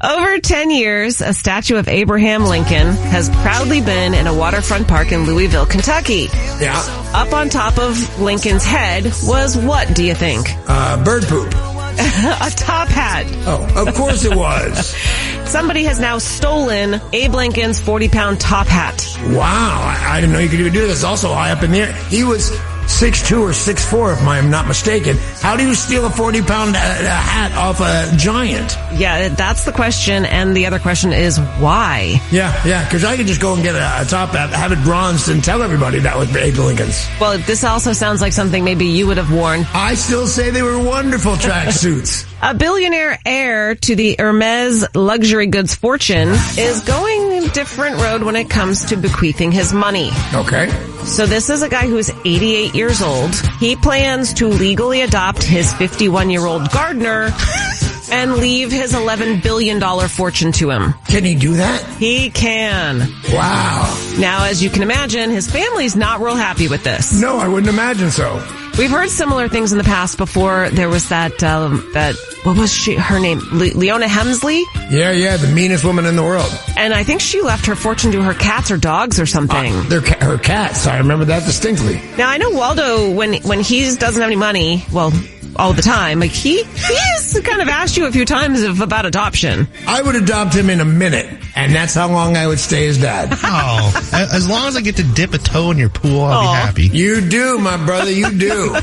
Over 10 years, a statue of Abraham Lincoln has proudly been in a waterfront park in Louisville, Kentucky. Yeah. Up on top of Lincoln's head was what, do you think? Bird poop. A top hat. Oh, of course it was. Somebody has now stolen Abe Lincoln's 40-pound top hat. Wow, I didn't know you could even do this. Also high up in the air. He was 6'2" or 6'4", if I'm not mistaken. How do you steal a 40-pound hat off a giant? Yeah, that's the question, and the other question is why? Yeah, because I could just go and get a top hat, have it bronzed, and tell everybody that was Abe Lincoln's. Well, this also sounds like something maybe you would have worn. I still say they were wonderful tracksuits. A billionaire heir to the Hermes luxury goods fortune is going a different road when it comes to bequeathing his money. Okay. So this is a guy who is 88 years old. He plans to legally adopt his 51-year-old gardener and leave his $11 billion fortune to him. Can he do that? He can. Wow. Now, as you can imagine, his family's not real happy with this. No, I wouldn't imagine so. We've heard similar things in the past before. There was that what was her name? Leona Hemsley? Yeah, the meanest woman in the world. And I think she left her fortune to her cats or dogs or something. Her cats. I remember that distinctly. Now, I know Waldo, when he doesn't have any money, well, all the time, like he's kind of asked you a few times about adoption. I would adopt him in a minute, and that's how long I would stay as dad. Oh, as long as I get to dip a toe in your pool, I'll be happy. You do, my brother, you do.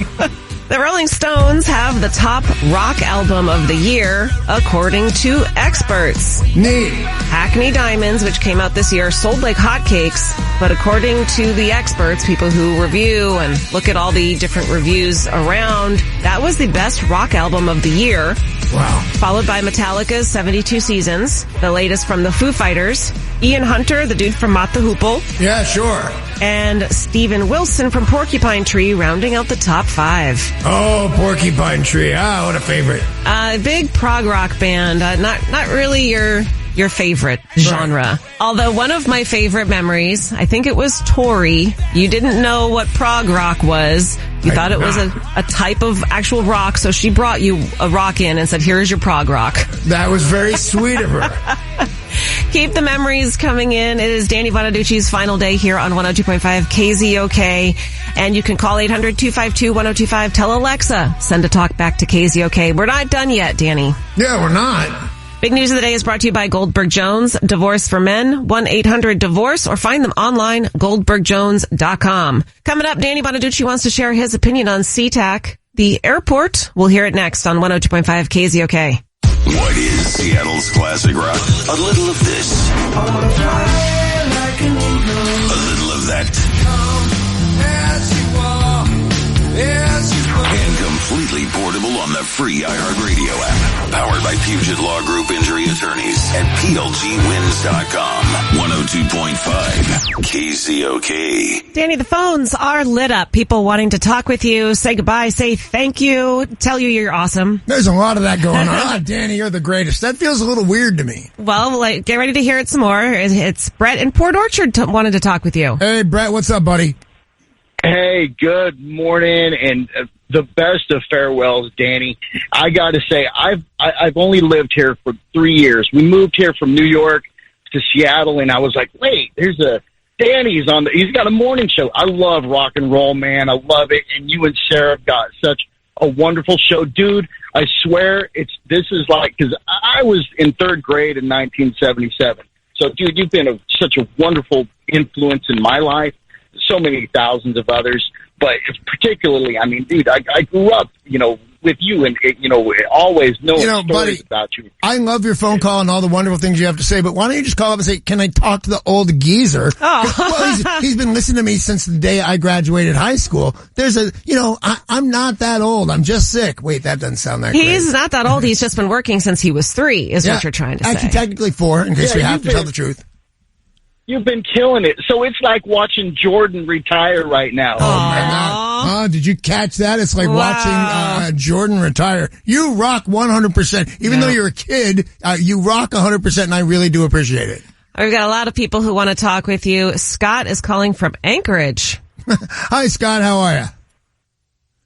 The Rolling Stones have the top rock album of the year, according to experts. Neat. Hackney Diamonds, which came out this year, sold like hotcakes, but according to the experts, people who review and look at all the different reviews around, that was the best rock album of the year. Wow. Followed by Metallica's 72 Seasons, the latest from the Foo Fighters, Ian Hunter, the dude from Mott the Hoople. Yeah, sure. And Steven Wilson from Porcupine Tree rounding out the top 5. Oh, Porcupine Tree. Ah, what a favorite. Big prog rock band. Not really your favorite genre. Right. Although one of my favorite memories, I think it was Tori. You didn't know what prog rock was. You thought it was a type of actual rock, so she brought you a rock in and said, here's your prog rock. That was very sweet of her. Keep the memories coming in. It is Danny Bonaduce's final day here on 102.5 KZOK. And you can call 800-252-1025. Tell Alexa, send a talk back to KZOK. We're not done yet, Danny. Yeah, we're not. Big news of the day is brought to you by Goldberg Jones. Divorce for Men, 1-800-DIVORCE, or find them online, goldbergjones.com. Coming up, Danny Bonaduce wants to share his opinion on SeaTac, the airport. We'll hear it next on 102.5 KZOK. What is Seattle's classic rock? A little of this. A little of that. on the free iHeartRadio app. Powered by Puget Law Group Injury Attorneys at PLGWins.com. 102.5 KZOK. Danny, the phones are lit up. People wanting to talk with you, say goodbye, say thank you, tell you you're awesome. There's a lot of that going on. Danny, you're the greatest. That feels a little weird to me. Well, get ready to hear it some more. It's Brett in Port Orchard wanted to talk with you. Hey, Brett, what's up, buddy? Hey, good morning, and the best of farewells, Danny. I got to say, I've only lived here for 3 years. We moved here from New York to Seattle, and I was like, wait, there's Danny's he's got a morning show. I love rock and roll, man. I love it, and you and Sarah have got such a wonderful show, dude. I swear, this is like, because I was in third grade in 1977. So, dude, you've been such a wonderful influence in my life. So many thousands of others, but it's particularly, I mean, dude, I grew up, with you and, always knowing stories buddy, about you. I love your phone call and all the wonderful things you have to say, but why don't you just call up and say, can I talk to the old geezer? Oh. Well, he's been listening to me since the day I graduated high school. There's I'm not that old. I'm just sick. Wait, that doesn't sound that great. He's not that old. He's just been working since he was 3, is what you're trying to say. Actually, technically 4, in case we have to tell the truth. You've been killing it. So it's like watching Jordan retire right now. Oh, my God. Oh, did you catch that? It's like watching Jordan retire. You rock 100%. Even though you're a kid, you rock 100%, and I really do appreciate it. We've got a lot of people who want to talk with you. Scott is calling from Anchorage. Hi, Scott. How are you?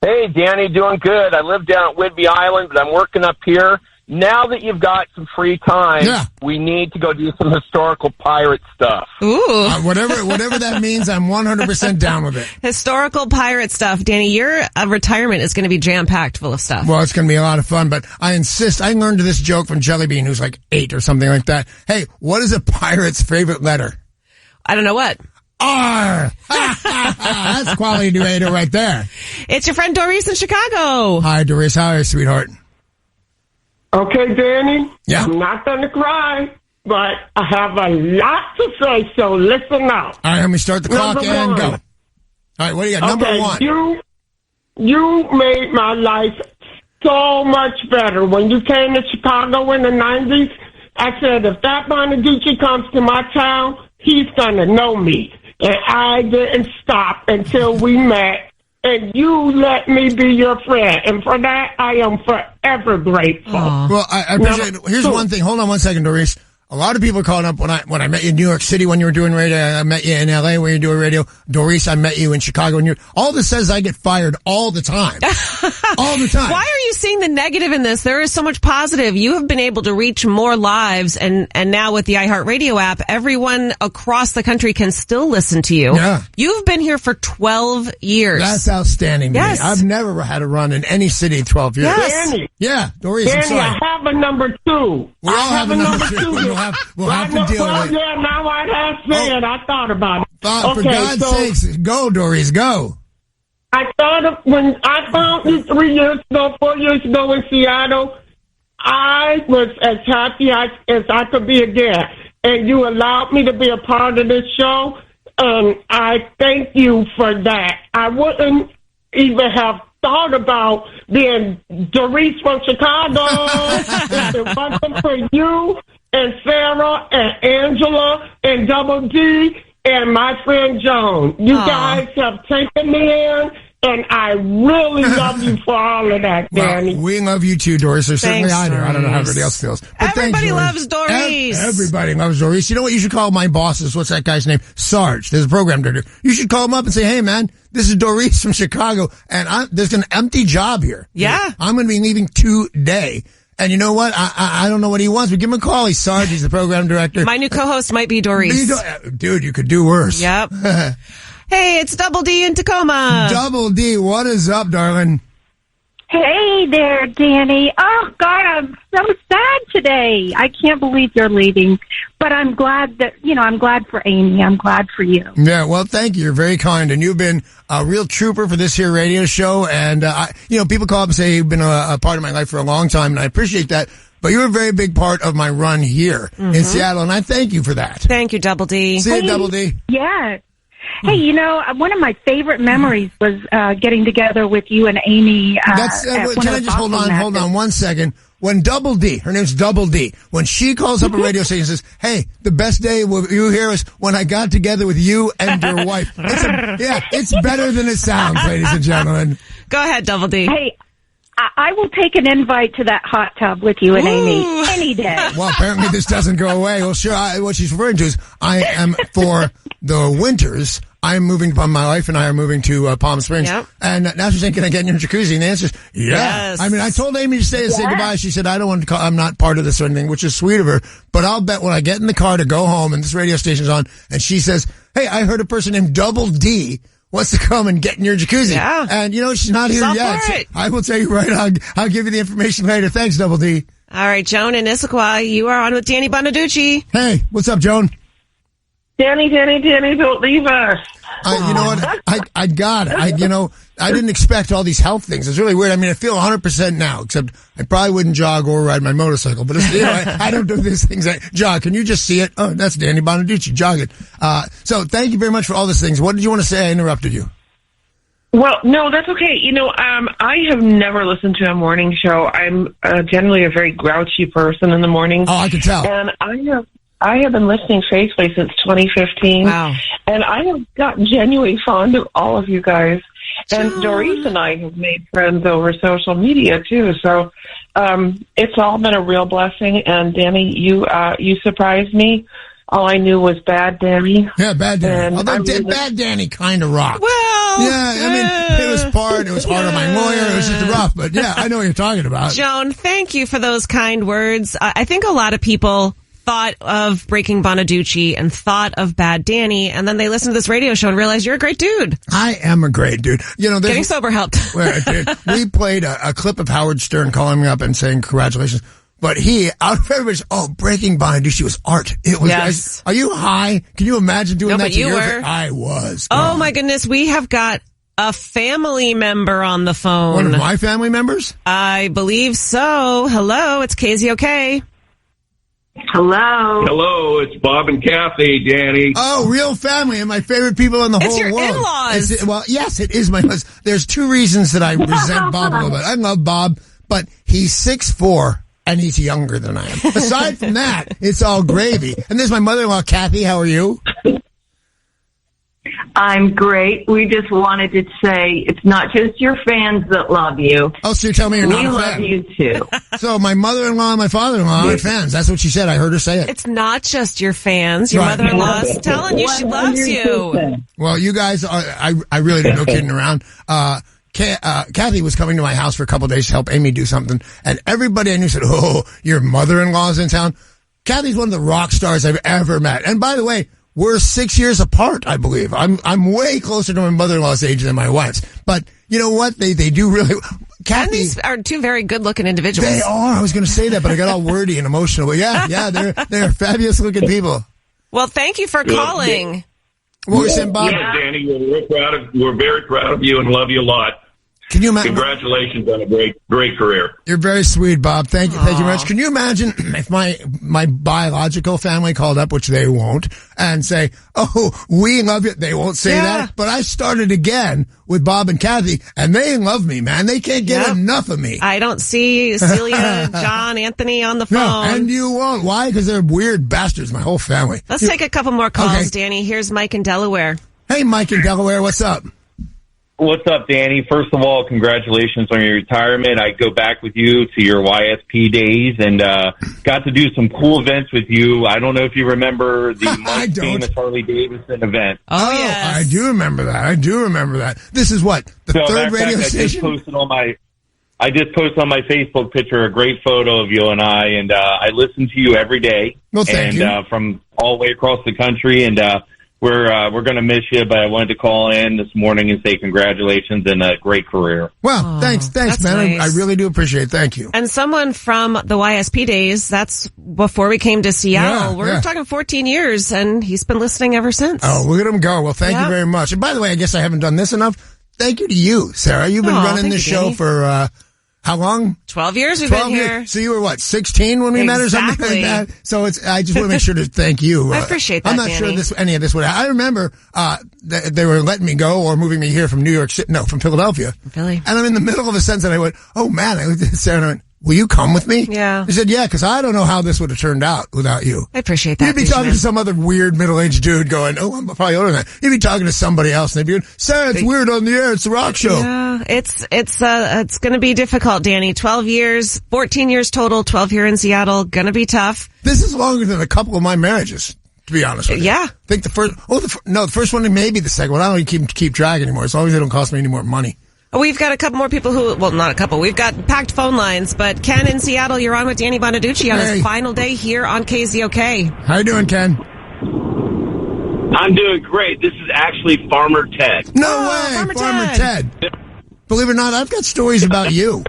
Hey, Danny. Doing good. I live down at Whidbey Island, but I'm working up here. Now that you've got some free time, we need to go do some historical pirate stuff. Ooh. Whatever that means, I'm 100% down with it. Historical pirate stuff. Danny, your retirement is going to be jam-packed full of stuff. Well, it's going to be a lot of fun, but I insist. I learned this joke from Jelly Bean, who's like 8 or something like that. Hey, what is a pirate's favorite letter? I don't know what. R. That's quality radio right there. It's your friend Doris in Chicago. Hi, Doris. How are you, sweetheart? Okay, Danny. Yeah. I'm not going to cry, but I have a lot to say, so listen up. All right, let me start the clock and go. All right, what do you got? Number 1. You made my life so much better. When you came to Chicago in the 90s, I said, if that Bonaduce comes to my town, he's going to know me. And I didn't stop until we met. And you let me be your friend. And for that, I am forever grateful. Well, I appreciate it. Here's one thing. Hold on one second, Doris. A lot of people are calling up when I met you in New York City when you were doing radio. I met you in LA when you were doing radio. Doris, I met you in Chicago. All this says I get fired all the time. All the time. Why are you seeing the negative in this? There is so much positive. You have been able to reach more lives, and now with the iHeartRadio app, everyone across the country can still listen to you. Yeah. You've been here for 12 years. That's outstanding to yes. me. I've never had a run in any city in 12 years. Yes. Danny. Yeah, Doris, I'm Danny, sorry. I have a number 2. We all have a number 2. We'll have to deal with it. Yeah, now I have said it. I thought about it. For God's sakes, go, Doris, go. I thought of when I found you 4 years ago in Seattle, I was as happy as I could be again. And you allowed me to be a part of this show. And I thank you for that. I wouldn't even have thought about being Doris from Chicago if it wasn't for you and Sarah and Angela and Double D and my friend Joan. You guys have taken me in, and I really love you for all of that, Danny. Well, we love you too, Doris. Or certainly I do. I don't know how everybody else feels. But everybody thanks, loves Doris. Everybody loves Doris. You know what? You should call my bosses. What's that guy's name? Sarge. There's a program director. You should call him up and say, hey, man, this is Doris from Chicago, and there's an empty job here. Yeah. I'm going to be leaving today. And you know what? I don't know what he wants, but give him a call. He's Sarge. He's the program director. My new co-host might be Doris. Dude, you could do worse. Yep. Hey, it's Double D in Tacoma. Double D, what is up, darling? Hey there, Danny. Oh, God, I'm so sad today. I can't believe you're leaving. But I'm glad that, I'm glad for Amy. I'm glad for you. Yeah, well, thank you. You're very kind. And you've been a real trooper for this here radio show. And, people call up and say you've been a part of my life for a long time, and I appreciate that. But you're a very big part of my run here in Seattle, and I thank you for that. Thank you, Double D. See you, Double D. Yeah. Hey, you know, one of my favorite memories was getting together with you and Amy. Can I just hold on 1 second? When Double D, her name's Double D, when she calls up a radio station and says, hey, the best day you hear is when I got together with you and your wife. It's better than it sounds, ladies and gentlemen. Go ahead, Double D. Hey, I will take an invite to that hot tub with you and Amy any day. Well, apparently this doesn't go away. Well, sure. What she's referring to is I am for the winters. I'm moving. My wife and I are moving to Palm Springs, and now she's saying, "Can I get in your jacuzzi?" And the answer is yes. I mean, I told Amy to stay and say goodbye. She said, "I don't want to call. I'm not part of this or anything," which is sweet of her. But I'll bet when I get in the car to go home and this radio station's on, and she says, "Hey, I heard a person named Double D wants to come and get in your jacuzzi." Yeah. And you know she's not here yet. So I will tell you right. I'll give you the information later. Thanks, Double D. All right, Joan and Issaquah, you are on with Danny Bonaduce. Hey, what's up, Joan? Danny, don't leave us. You know what? I got it. I didn't expect all these health things. It's really weird. I mean, I feel 100% now, except I probably wouldn't jog or ride my motorcycle. But I don't do these things. Jog. Can you just see it? Oh, that's Danny Bonaduce jogging. So thank you very much for all these things. What did you want to say? I interrupted you. Well, no, that's okay. You know, I have never listened to a morning show. I'm generally a very grouchy person in the morning. Oh, I can tell. And I have been listening faithfully since 2015. Wow. And I have gotten genuinely fond of all of you guys. And Doris and I have made friends over social media, too. So it's all been a real blessing. And, Danny, you surprised me. All I knew was Bad Danny. Yeah, Bad Danny. Although Bad Danny kind of rocked. Well, yeah, I mean, it was hard on my lawyer. It was just rough. But, yeah, I know what you're talking about. Joan, thank you for those kind words. I think a lot of people thought of Breaking Bonaduce and thought of Bad Danny, and then they listened to this radio show and realized you're a great dude. I am a great dude. You know, getting sober helped. We played a clip of Howard Stern calling me up and saying congratulations. But out of everybody's, Breaking Bonaduce was art. It was. Yes. Are you high? Can you imagine doing that? But you were. I was. Oh my goodness, we have got a family member on the phone. One of my family members? I believe so. Hello, it's KZOK. Hello, it's Bob and Kathy, Danny. Oh, real family and my favorite people in the whole world. It's your in-laws. Well, yes, it is my in-laws. There's two reasons that I resent Bob a little bit. I love Bob, but he's 6'4", and he's younger than I am. Aside from that, it's all gravy. And there's my mother-in-law, Kathy. How are you? I'm great. We just wanted to say it's not just your fans that love you. Oh, so you're telling me you're not a fan? We love you too. So my mother-in-law and my father-in-law aren't fans. That's what she said. I heard her say it. It's not just your fans. Your mother-in-law's telling you she loves you. Well, you guys are, I really don't know kidding around. Kathy was coming to my house for a couple of days to help Amy do something, and everybody I knew said, "Oh, your mother-in-law's in town." Kathy's one of the rock stars I've ever met. And by the way, we're 6 years apart, I believe. I'm way closer to my mother-in-law's age than my wife's. But you know what? They do really. Kathy, and these are two very good-looking individuals. They are. I was going to say that, but I got all wordy and emotional. But yeah, they're fabulous-looking people. Well, thank you for calling. What were you saying, Bob? Yeah, Danny, we're very proud of you and love you a lot. Can you imagine? Congratulations on a great career. You're very sweet, Bob. Thank you very much. Can you imagine if my biological family called up, which they won't, and say, "Oh, we love you"? They won't say that. But I started again with Bob and Kathy, and they love me, man. They can't get enough of me. I don't see Celia, John, Anthony on the phone. No, and you won't. Why? Because they're weird bastards, my whole family. Let's take a couple more calls, Danny. Here's Mike in Delaware. Hey, Mike in Delaware. What's up? What's up, Danny? First of all, congratulations on your retirement. I go back with you to your YSP days and got to do some cool events with you. I don't know if you remember the most famous Harley Davidson event. Oh, yes. I do remember that. This is what? The third radio station? I just posted on my Facebook picture a great photo of you and I listen to you every day. Well, thank you. From all the way across the country, and we're going to miss you, but I wanted to call in this morning and say congratulations and a great career. Well, thanks, man. Nice. I really do appreciate it. Thank you. And someone from the YSP days, that's before we came to Seattle. We're talking 14 years, and he's been listening ever since. Oh, look at him go. Well, thank you very much. And by the way, I guess I haven't done this enough. Thank you to you, Sarah. You've been running this show for How long? 12 years we've been here. So you were what, 16 when we met or something like that? So I just want to make sure to thank you. I appreciate that, I'm not Danny. sure any of this would happen. I remember, they were letting me go or moving me here from from Philadelphia. Philly. And I'm in the middle of a sentence and I went, oh man, I looked at Sarah and I went, will you come with me? Yeah. He said, yeah, because I don't know how this would have turned out without you. I appreciate that. You'd be talking to some other weird middle-aged dude going, oh, I'm probably older than that. You'd be talking to somebody else and they'd be going, Sarah, it's weird on the air. It's the rock show. Yeah, it's going to be difficult, Danny. 12 years, 14 years total, 12 here in Seattle. Going to be tough. This is longer than a couple of my marriages, to be honest with you. Yeah. I think the first one may be the second one. I don't even keep track anymore. As long as they don't cost me any more money. We've got a couple more people not a couple. We've got packed phone lines, but Ken in Seattle, you're on with Danny Bonaduce on his final day here on KZOK. How you doing, Ken? I'm doing great. This is actually Farmer Ted. No way, Farmer Ted. Believe it or not, I've got stories about you.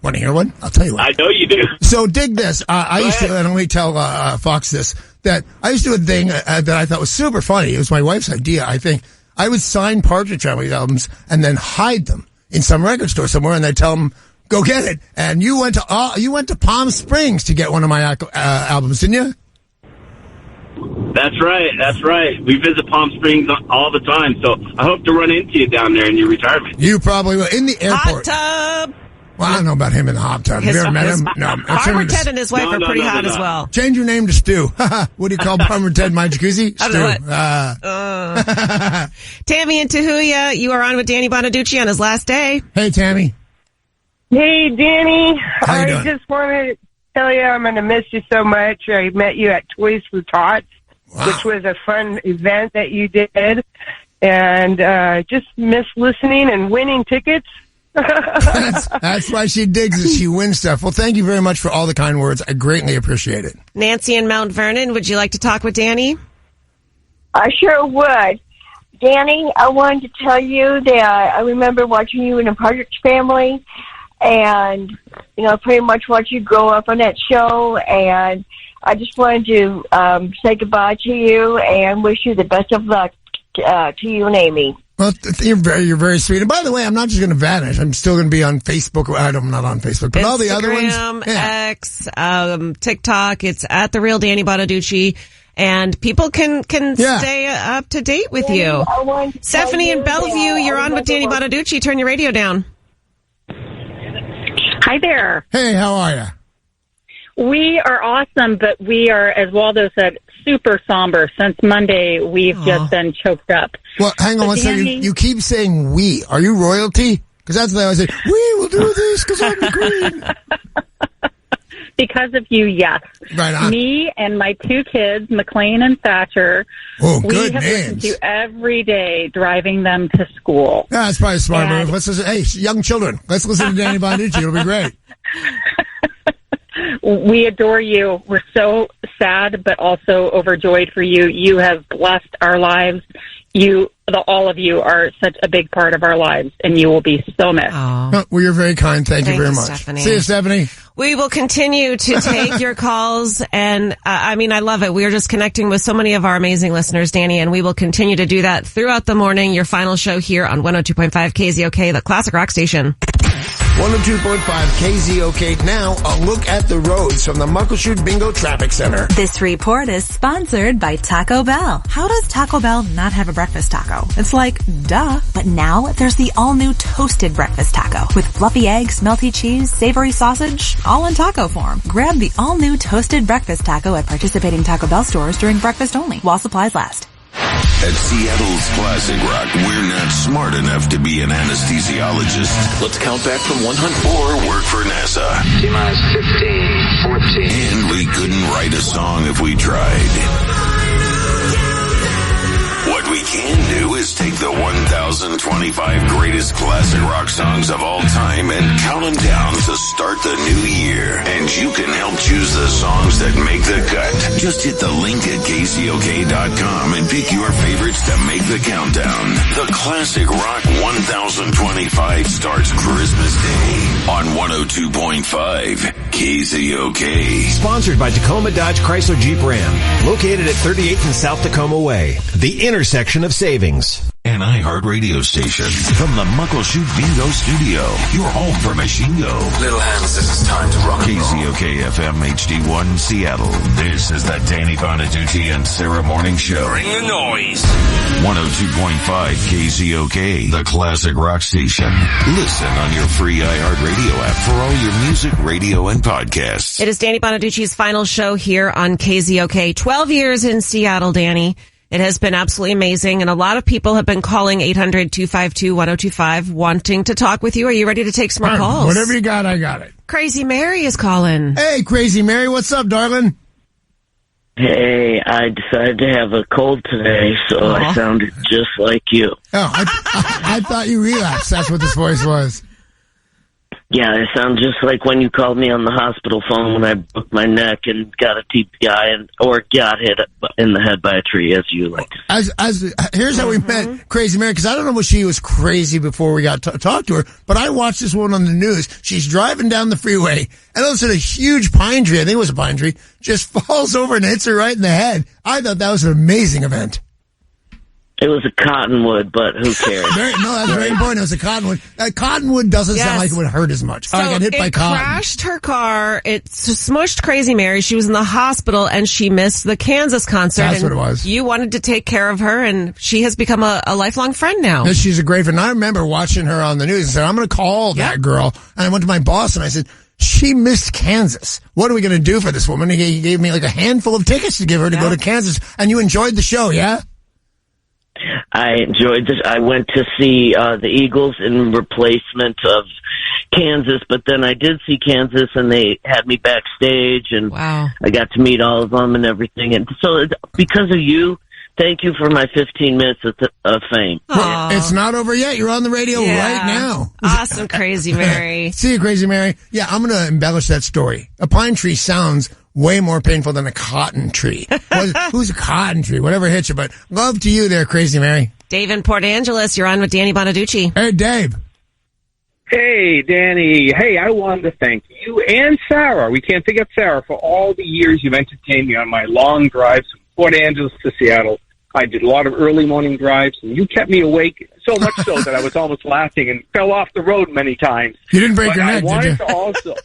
Want to hear one? I'll tell you one. I know you do. So dig this. I used to, and let me tell Fox this, that I used to do a thing that I thought was super funny. It was my wife's idea, I think. I would sign Partridge Family albums and then hide them in some record store somewhere, and they'd tell them, go get it. And you went to Palm Springs to get one of my albums, didn't you? That's right. We visit Palm Springs all the time, so I hope to run into you down there in your retirement. You probably will. In the airport. Hot tub! Well, I don't know about him in the hot tub. Have you ever met him? No. Farmer Ted and his wife are pretty hot as well. Change your name to Stu. What do you call Farmer Ted my jacuzzi? Stu. Tammy in Tahuya, you are on with Danny Bonaduce on his last day. Hey, Tammy. Hey, Danny. How you doing? I just wanted to tell you I'm going to miss you so much. I met you at Toys for Tots, which was a fun event that you did. And just miss listening and winning tickets. That's why she digs it. She wins stuff. Well, thank you very much for all the kind words. I greatly appreciate it. Nancy in Mount Vernon, would you like to talk with Danny? I sure would. Danny, I wanted to tell you that I remember watching you in the Partridge Family and, pretty much watch you grow up on that show. And I just wanted to say goodbye to you and wish you the best of luck to you and Amy. Well, you're very sweet. And by the way, I'm not just going to vanish. I'm still going to be on Facebook. I'm not on Facebook, but Instagram, all the other ones. Yeah. X, TikTok. It's at The Real Danny Bonaduce. And people can stay up to date with you. Stephanie in Bellevue, you're on with Danny Bonaduce. Turn your radio down. Hi there. Hey, how are you? We are awesome, but we are, as Waldo said, super somber. Since Monday, we've just been choked up. Well, hang on one second. You keep saying we. Are you royalty? Because that's what I always say. We will do this because I'm the queen. Because of you, yes. Right on. Me and my two kids, McLean and Thatcher, we have listened to every day driving them to school. Yeah, that's probably a smart move. Let's listen. Hey, young children, let's listen to Danny Bonaduce. It'll be great. We adore you. We're so sad, but also overjoyed for you. You have blessed our lives. All of you are such a big part of our lives, and you will be so missed. Well, you're very kind. Thank you very much. Stephanie. See you, Stephanie. We will continue to take your calls, and I love it. We are just connecting with so many of our amazing listeners, Danny, and we will continue to do that throughout the morning. Your final show here on 102.5 KZOK, the classic rock station. 102.5 KZOK. Now, a look at the roads from the Muckleshoot Bingo Traffic Center. This report is sponsored by Taco Bell. How does Taco Bell not have a breakfast taco? It's like, duh. But now there's the all-new toasted breakfast taco with fluffy eggs, melty cheese, savory sausage, all in taco form. Grab the all-new toasted breakfast taco at participating Taco Bell stores during breakfast only, while supplies last. At Seattle's Classic Rock, we're not smart enough to be an anesthesiologist. Let's count back from 100 or work for NASA. T-minus 15, 14. And we couldn't write a song if we tried. What we can do is take the 1,025 greatest classic rock songs of all time and count them down to start the new year. And you can help choose the songs that make the cut. Just hit the link at KZOK.com and pick your favorites to make the countdown. The Classic Rock 1025 starts Christmas Day on 102.5 KZOK. Sponsored by Tacoma Dodge Chrysler Jeep Ram. Located at 38th and South Tacoma Way. The intersection of savings. an iHeart radio station. From the Muckleshoot Bingo Studio, your home for Machine Go. Little hands, this is time to rock and roll. KZOK FM HD1 Seattle. This is the Danny Bonaduce and Sarah Morning Show. Bring the noise. 102.5 KZOK, the classic rock station. Listen on your free iHeart radio app for all your music, radio, and podcasts. It is Danny Bonaduce's final show here on KZOK. 12 years in Seattle, Danny. It has been absolutely amazing, and a lot of people have been calling 800-252-1025 wanting to talk with you. Are you ready to take some more calls? Whatever you got, I got it. Crazy Mary is calling. Hey, Crazy Mary, what's up, darling? Hey, I decided to have a cold today, so I sounded just like you. Oh, I thought you relapsed. That's what this voice was. Yeah, I sound just like when you called me on the hospital phone when I broke my neck and got a TPI or got hit in the head by a tree, as you like. Here's how we met Crazy Mary, because I don't know if she was crazy before we got to talk to her, but I watched this woman on the news. She's driving down the freeway, and all of a sudden a huge pine tree, I think it was a pine tree, just falls over and hits her right in the head. I thought that was an amazing event. It was a cottonwood, but who cares? That's very important. It was a cottonwood. Cottonwood doesn't sound like it would hurt as much. So I got hit by cotton. It crashed her car. It smushed Crazy Mary. She was in the hospital, and she missed the Kansas concert. That's what it was. You wanted to take care of her, and she has become a lifelong friend now. Yeah, she's a great friend. I remember watching her on the news and said, I'm going to call that girl. And I went to my boss, and I said, she missed Kansas. What are we going to do for this woman? He gave me like a handful of tickets to give her to go to Kansas. And you enjoyed the show, yeah? I enjoyed this. I went to see the Eagles in replacement of Kansas, but then I did see Kansas, and they had me backstage, and I got to meet all of them and everything. And so because of you, thank you for my 15 minutes of fame. Well, it's not over yet. You're on the radio right now. Awesome, Crazy Mary. See you, Crazy Mary. Yeah, I'm going to embellish that story. A pine tree sounds way more painful than a cotton tree. Who's a cotton tree? Whatever hits you. But love to you there, Crazy Mary. Dave in Port Angeles, you're on with Danny Bonaduce. Hey, Dave. Hey, Danny. Hey, I wanted to thank you and Sarah. We can't forget Sarah for all the years you've entertained me on my long drives from Port Angeles to Seattle. I did a lot of early morning drives, and you kept me awake so much so that I was almost laughing and fell off the road many times. You didn't break your neck, did you? I wanted to also...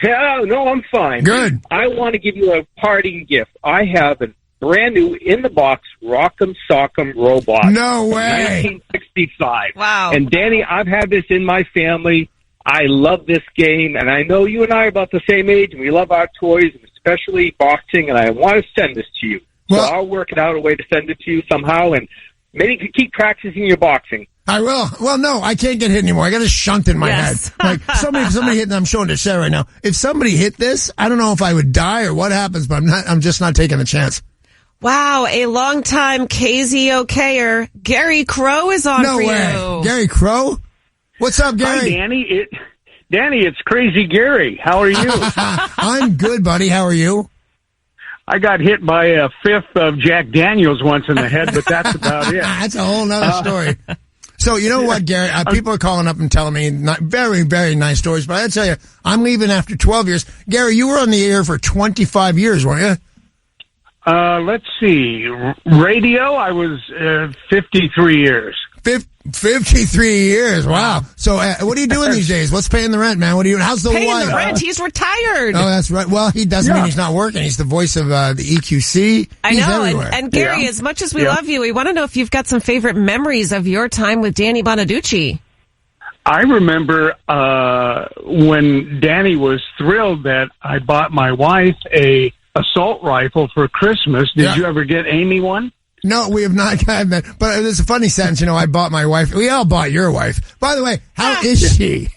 No, I'm fine. Good. I want to give you a parting gift. I have a brand new in-the-box Rock'em Sock'em robot. No way. 1965. Wow. And, Danny, I've had this in my family. I love this game, and I know you and I are about the same age, and we love our toys, and especially boxing, and I want to send this to you. So I'll work it out a way to send it to you somehow, and maybe you can keep practicing your boxing. I will. Well, no, I can't get hit anymore. I got a shunt in my head. Like somebody hit, and I'm showing to Sarah right now. If somebody hit this, I don't know if I would die or what happens, but I'm just not taking the chance. Wow, a longtime KZOKer, Gary Crow is on for you. Gary Crow? What's up, Gary? Hi, Danny. Danny, it's Crazy Gary. How are you? I'm good, buddy. How are you? I got hit by a fifth of Jack Daniels once in the head, but that's about it. That's a whole nother story. So, you know what, Gary? People are calling up and telling me very, very nice stories, but I tell you, I'm leaving after 12 years. Gary, you were on the air for 25 years, weren't you? Let's see. Radio, I was 53 years. 53 years. Wow. So, what are you doing these days? What's paying the rent, man? What are you doing? How's the paying wife? the rent? He's retired. Oh, that's right. Well, he doesn't mean he's not working. He's the voice of the EQC. I know. Everywhere. And Gary, as much as we love you, we want to know if you've got some favorite memories of your time with Danny Bonaduce. I remember when Danny was thrilled that I bought my wife a assault rifle for Christmas. Did you ever get Amy one? No, we have not gotten that. But it's a funny sentence. You know, I bought my wife. We all bought your wife. By the way, how is she?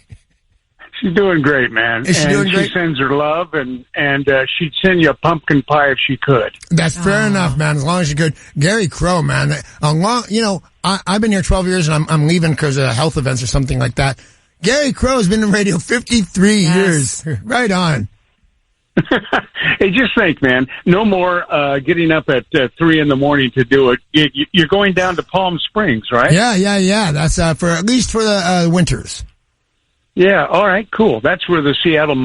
She's doing great, man. Is she doing great? She sends her love, and she'd send you a pumpkin pie if she could. That's fair enough, man, as long as you could. Gary Crow, man. I've been here 12 years, and I'm leaving because of health events or something like that. Gary Crow has been in radio 53 years. Right on. Hey, just think, man. No more getting up at 3 a.m. to do it. You're going down to Palm Springs, right? Yeah. That's for at least for the winters. Yeah. All right. Cool. That's where the Seattle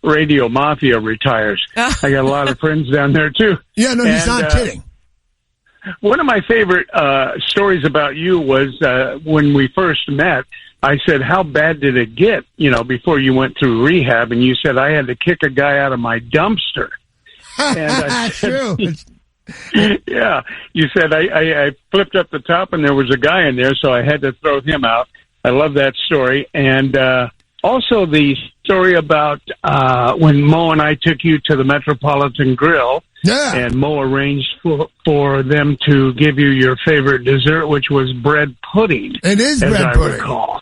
Radio Mafia retires. I got a lot of friends down there too. Yeah. No, he's not kidding. one of my favorite stories about you was when we first met. I said, how bad did it get, before you went through rehab? And you said, I had to kick a guy out of my dumpster. And I said, true. Yeah. You said, I flipped up the top and there was a guy in there, so I had to throw him out. I love that story. And also the story about when Mo and I took you to the Metropolitan Grill. Yeah. And Mo arranged for them to give you your favorite dessert, which was bread pudding. It is bread pudding. Recall.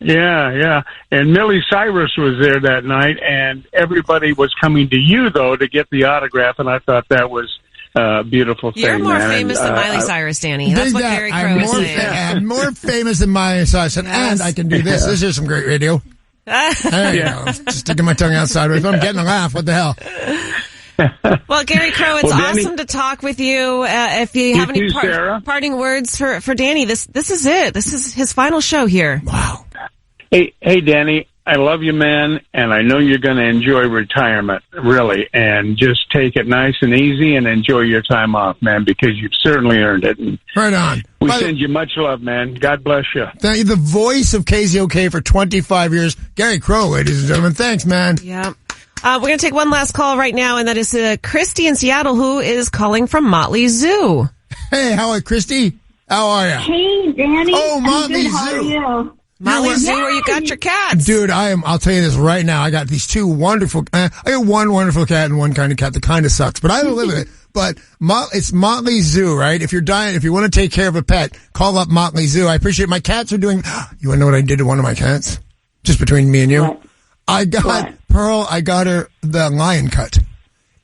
Yeah. And Miley Cyrus was there that night, and everybody was coming to you, though, to get the autograph, and I thought that was a beautiful thing. You're more man. famous than Miley Cyrus, Danny. That's what Gary Crow is saying. I'm more famous than Miley Cyrus, and I can do this. This is some great radio. There you go. Just sticking my tongue out sideways. I'm getting a laugh. What the hell? Well, Gary Crow, it's awesome to talk with you. If you have any parting words for Danny, this is it. This is his final show here. Wow. Hey, Danny, I love you, man, and I know you're going to enjoy retirement, really, and just take it nice and easy and enjoy your time off, man, because you've certainly earned it. And right on. We send you much love, man. God bless you. Thank you. The voice of KZOK for 25 years, Gary Crow, ladies and gentlemen. Thanks, man. Yeah. We're going to take one last call right now, and that is Christy in Seattle, who is calling from Motley Zoo. Hey, how are you, Christy? How are you? Hey, Danny. Oh, Motley Zoo. How are you? Motley Zoo, where you got your cats. Dude, I'll tell you this right now. I got these two wonderful, I got one wonderful cat and one kind of cat that kind of sucks, but I don't live with it. But it's Motley Zoo, right? If you want to take care of a pet, call up Motley Zoo. I appreciate my cats are doing, you want to know what I did to one of my cats? Just between me and you? What? Pearl, I got her the lion cut.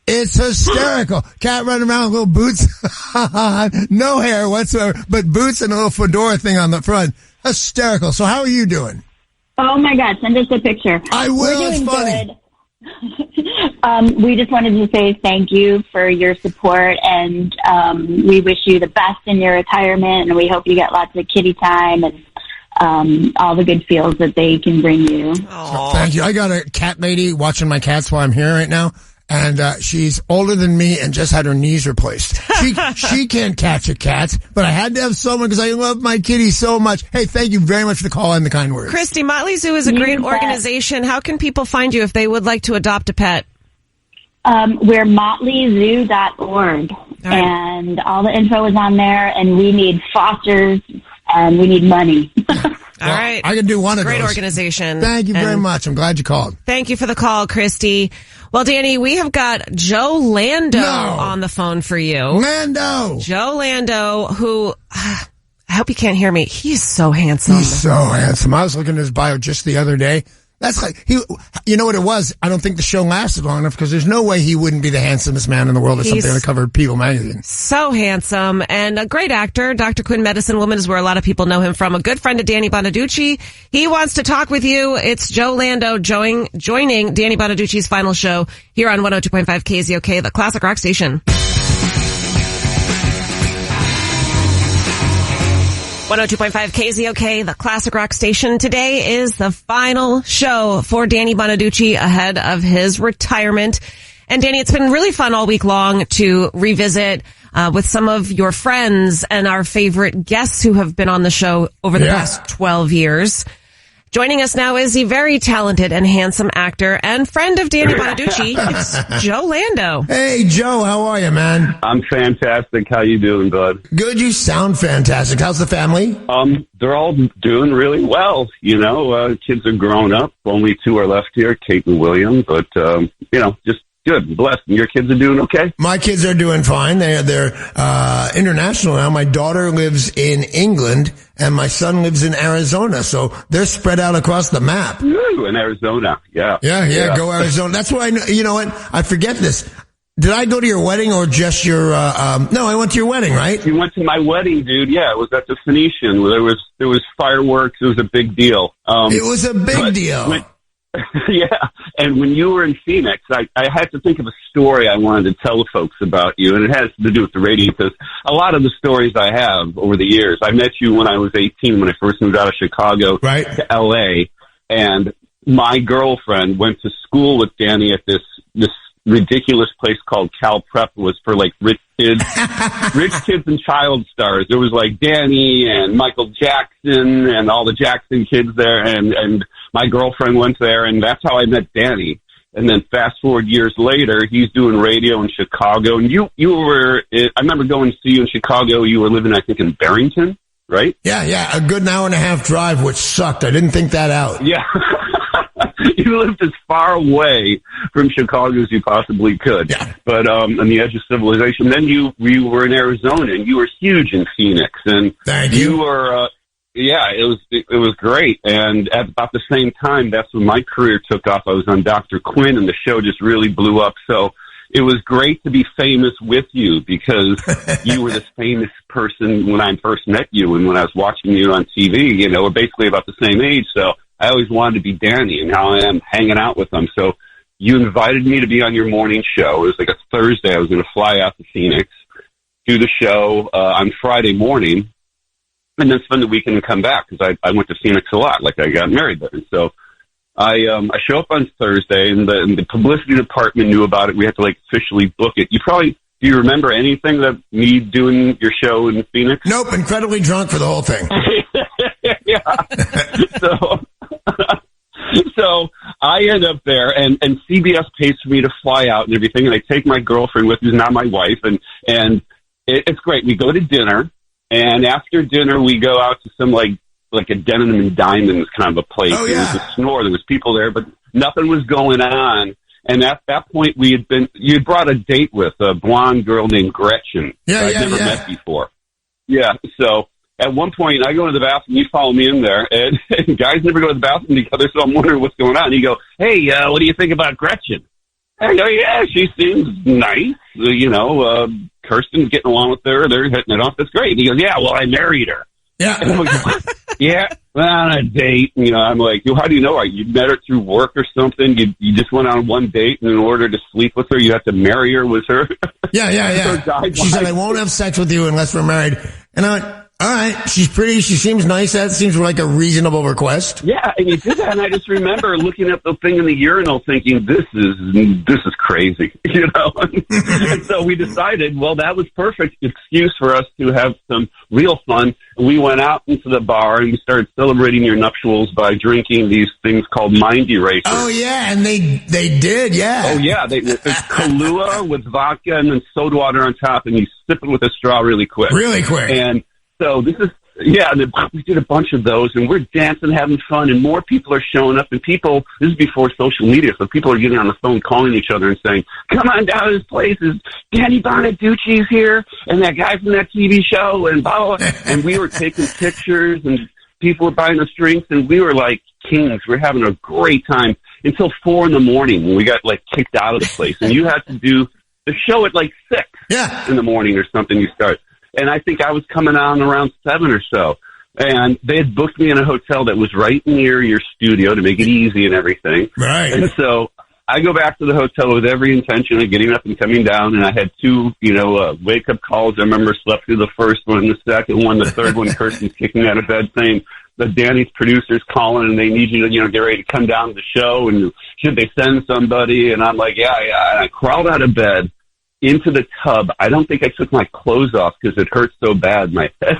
It's hysterical. Cat running around with little boots. No hair whatsoever, but boots and a little fedora thing on the front. Hysterical. So how are you doing? Oh, my God. Send us a picture. I will. We're doing it's funny. Good. We just wanted to say thank you for your support, and we wish you the best in your retirement, and we hope you get lots of kitty time and all the good feels that they can bring you. Oh, thank you. I got a cat lady watching my cats while I'm here right now, and she's older than me and just had her knees replaced. She can't catch a cat, but I had to have someone because I love my kitty so much. Hey, thank you very much for the call and the kind words. Christy, Motley Zoo is a great organization. How can people find you if they would like to adopt a pet? We're motleyzoo.org, and all the info is on there, and we need fosters, and we need money. All right. I can do one of those. Great organization. Thank you very much. I'm glad you called. Thank you for the call, Christy. Well, Danny, we have got Joe Lando on the phone for you. Lando! Joe Lando, who, I hope you can't hear me. He's so handsome. He's so handsome. I was looking at his bio just the other day. That's like, you know what it was? I don't think the show lasted long enough because there's no way he wouldn't be the handsomest man in the world or something on the cover of People magazine. So handsome and a great actor. Dr. Quinn Medicine Woman is where a lot of people know him from. A good friend of Danny Bonaduce. He wants to talk with you. It's Joe Lando joining Danny Bonaduce's final show here on 102.5 KZOK, the classic rock station. 102.5 KZOK, the classic rock station. Today is the final show for Danny Bonaduce ahead of his retirement. And Danny, it's been really fun all week long to revisit with some of your friends and our favorite guests who have been on the show over the past 12 years. Joining us now is a very talented and handsome actor and friend of Danny Bonaduce. It's Joe Lando. Hey, Joe, how are you, man? I'm fantastic. How you doing, bud? Good. You sound fantastic. How's the family? They're all doing really well. You know, kids are grown up. Only two are left here, Kate and William. But, just good. Blessed. And your kids are doing okay? My kids are doing fine. They're international now. My daughter lives in England and my son lives in Arizona. So they're spread out across the map. Ooh, in Arizona. Yeah. Yeah. Go Arizona. That's why you know what? I forget this. Did I go to your wedding or just your, no, I went to your wedding, right? You went to my wedding, dude. Yeah. It was at the Phoenician. There was fireworks. It was a big deal. It was a big deal. Yeah, and when you were in Phoenix, I had to think of a story I wanted to tell the folks about you, and it has to do with the radio because a lot of the stories I have over the years, I met you when I was 18 when I first moved out of Chicago to L.A., and my girlfriend went to school with Danny at this ridiculous place called Cal Prep was for like rich kids, rich kids and child stars. There was like Danny and Michael Jackson and all the Jackson kids there, and my girlfriend went there, and that's how I met Danny. And then fast forward years later, he's doing radio in Chicago, and you were. I remember going to see you in Chicago. You were living, I think, in Barrington, right? Yeah, a good hour and a half drive, which sucked. I didn't think that out. Yeah. You lived as far away from Chicago as you possibly could. Yeah. But on the edge of civilization. Then you were in Arizona, and you were huge in Phoenix. And Thank you. Were, it was great. And at about the same time, that's when my career took off. I was on Dr. Quinn, and the show just really blew up. So it was great to be famous with you, because you were this famous person when I first met you, and when I was watching you on TV, we're basically about the same age. So I always wanted to be Danny, and now I am hanging out with them. So you invited me to be on your morning show. It was like a Thursday. I was going to fly out to Phoenix, do the show on Friday morning, and then spend the weekend and come back, because I went to Phoenix a lot. Like, I got married there. And so I show up on Thursday, and the publicity department knew about it. We had to like officially book it. Do you remember anything that me doing your show in Phoenix? Nope, incredibly drunk for the whole thing. Yeah. So I end up there, and CBS pays for me to fly out and everything, and I take my girlfriend with me, who's not my wife, and it's great. We go to dinner, and after dinner we go out to some like a Denim and Diamonds kind of a place. Oh, yeah. It was a snore. There was people there, but nothing was going on. And at that point, you had brought a date with a blonde girl named Gretchen. I'd never met before. Yeah, so at one point, I go into the bathroom, you follow me in there, and guys never go to the bathroom together, so I'm wondering what's going on. And you go, hey, what do you think about Gretchen? I go, yeah, she seems nice. Kirsten's getting along with her. They're hitting it off. That's great. And he goes, yeah, well, I married her. Yeah. And I'm like, yeah, on a date. I'm like, how do you know her? You met her through work or something? You just went on one date, and in order to sleep with her, you have to marry her with her? Yeah. She said, I won't have sex with you unless we're married. And I went, all right, she's pretty, she seems nice. That seems like a reasonable request. Yeah, and you did that, and I just remember looking at the thing in the urinal thinking, this is crazy, And so we decided, well, that was perfect excuse for us to have some real fun. We went out into the bar, and we started celebrating your nuptials by drinking these things called Mind Erasers. Oh, yeah, and they did, yeah. Oh, yeah, it's Kahlua with vodka and then soda water on top, and you sip it with a straw really quick. Really quick. And so we did a bunch of those, and we're dancing, having fun, and more people are showing up, and this is before social media, so people are getting on the phone calling each other and saying, come on down to this place, Danny Bonaduce's here, and that guy from that TV show, and blah, blah, blah. And we were taking pictures, and people were buying us drinks, and we were like kings. We were having a great time until 4 a.m. when we got like kicked out of the place, and you had to do the show at like 6 in the morning or something you start. And I think I was coming on around 7 or so. And they had booked me in a hotel that was right near your studio to make it easy and everything. Right. And so I go back to the hotel with every intention of getting up and coming down. And I had 2, wake-up calls. I remember slept through the first one and the second one. The third one, Kirsten's kicking out of bed saying, the Danny's producers calling and they need you to, get ready to come down to the show. And should they send somebody? And I'm like, yeah. And I crawled out of bed into the tub. I don't think I took my clothes off because it hurt so bad, my head.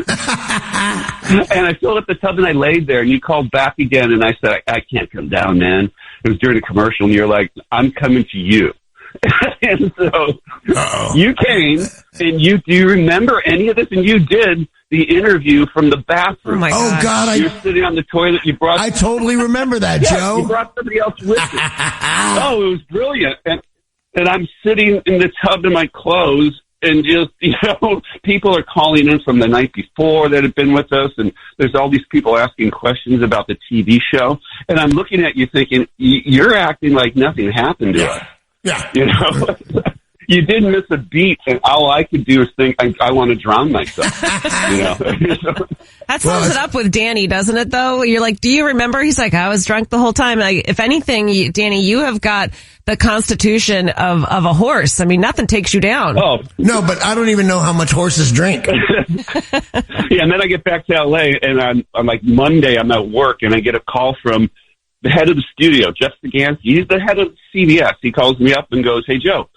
And I filled up the tub and I laid there, and you called back again, and I said, I can't come down, man. It was during a commercial, and you're like, I'm coming to you. And so you came, and do you remember any of this? And you did the interview from the bathroom. Oh, God. You were sitting on the toilet. I totally remember that, Joe. You brought somebody else with you. Oh, it was brilliant. And I'm sitting in the tub in my clothes, and just, people are calling in from the night before that have been with us, and there's all these people asking questions about the TV show. And I'm looking at you thinking, you're acting like nothing happened to us. Yeah. You didn't miss a beat, and all I could do is think, I want to drown myself. That sums it up with Danny, doesn't it, though? You're like, do you remember? He's like, I was drunk the whole time. If anything, Danny, you have got the constitution of a horse. I mean, nothing takes you down. Oh. No, but I don't even know how much horses drink. Yeah, and then I get back to L.A., and I'm like, Monday, I'm at work, and I get a call from head of the studio, Jeff Sagansky. He's the head of CBS. He calls me up and goes, "Hey, Joe,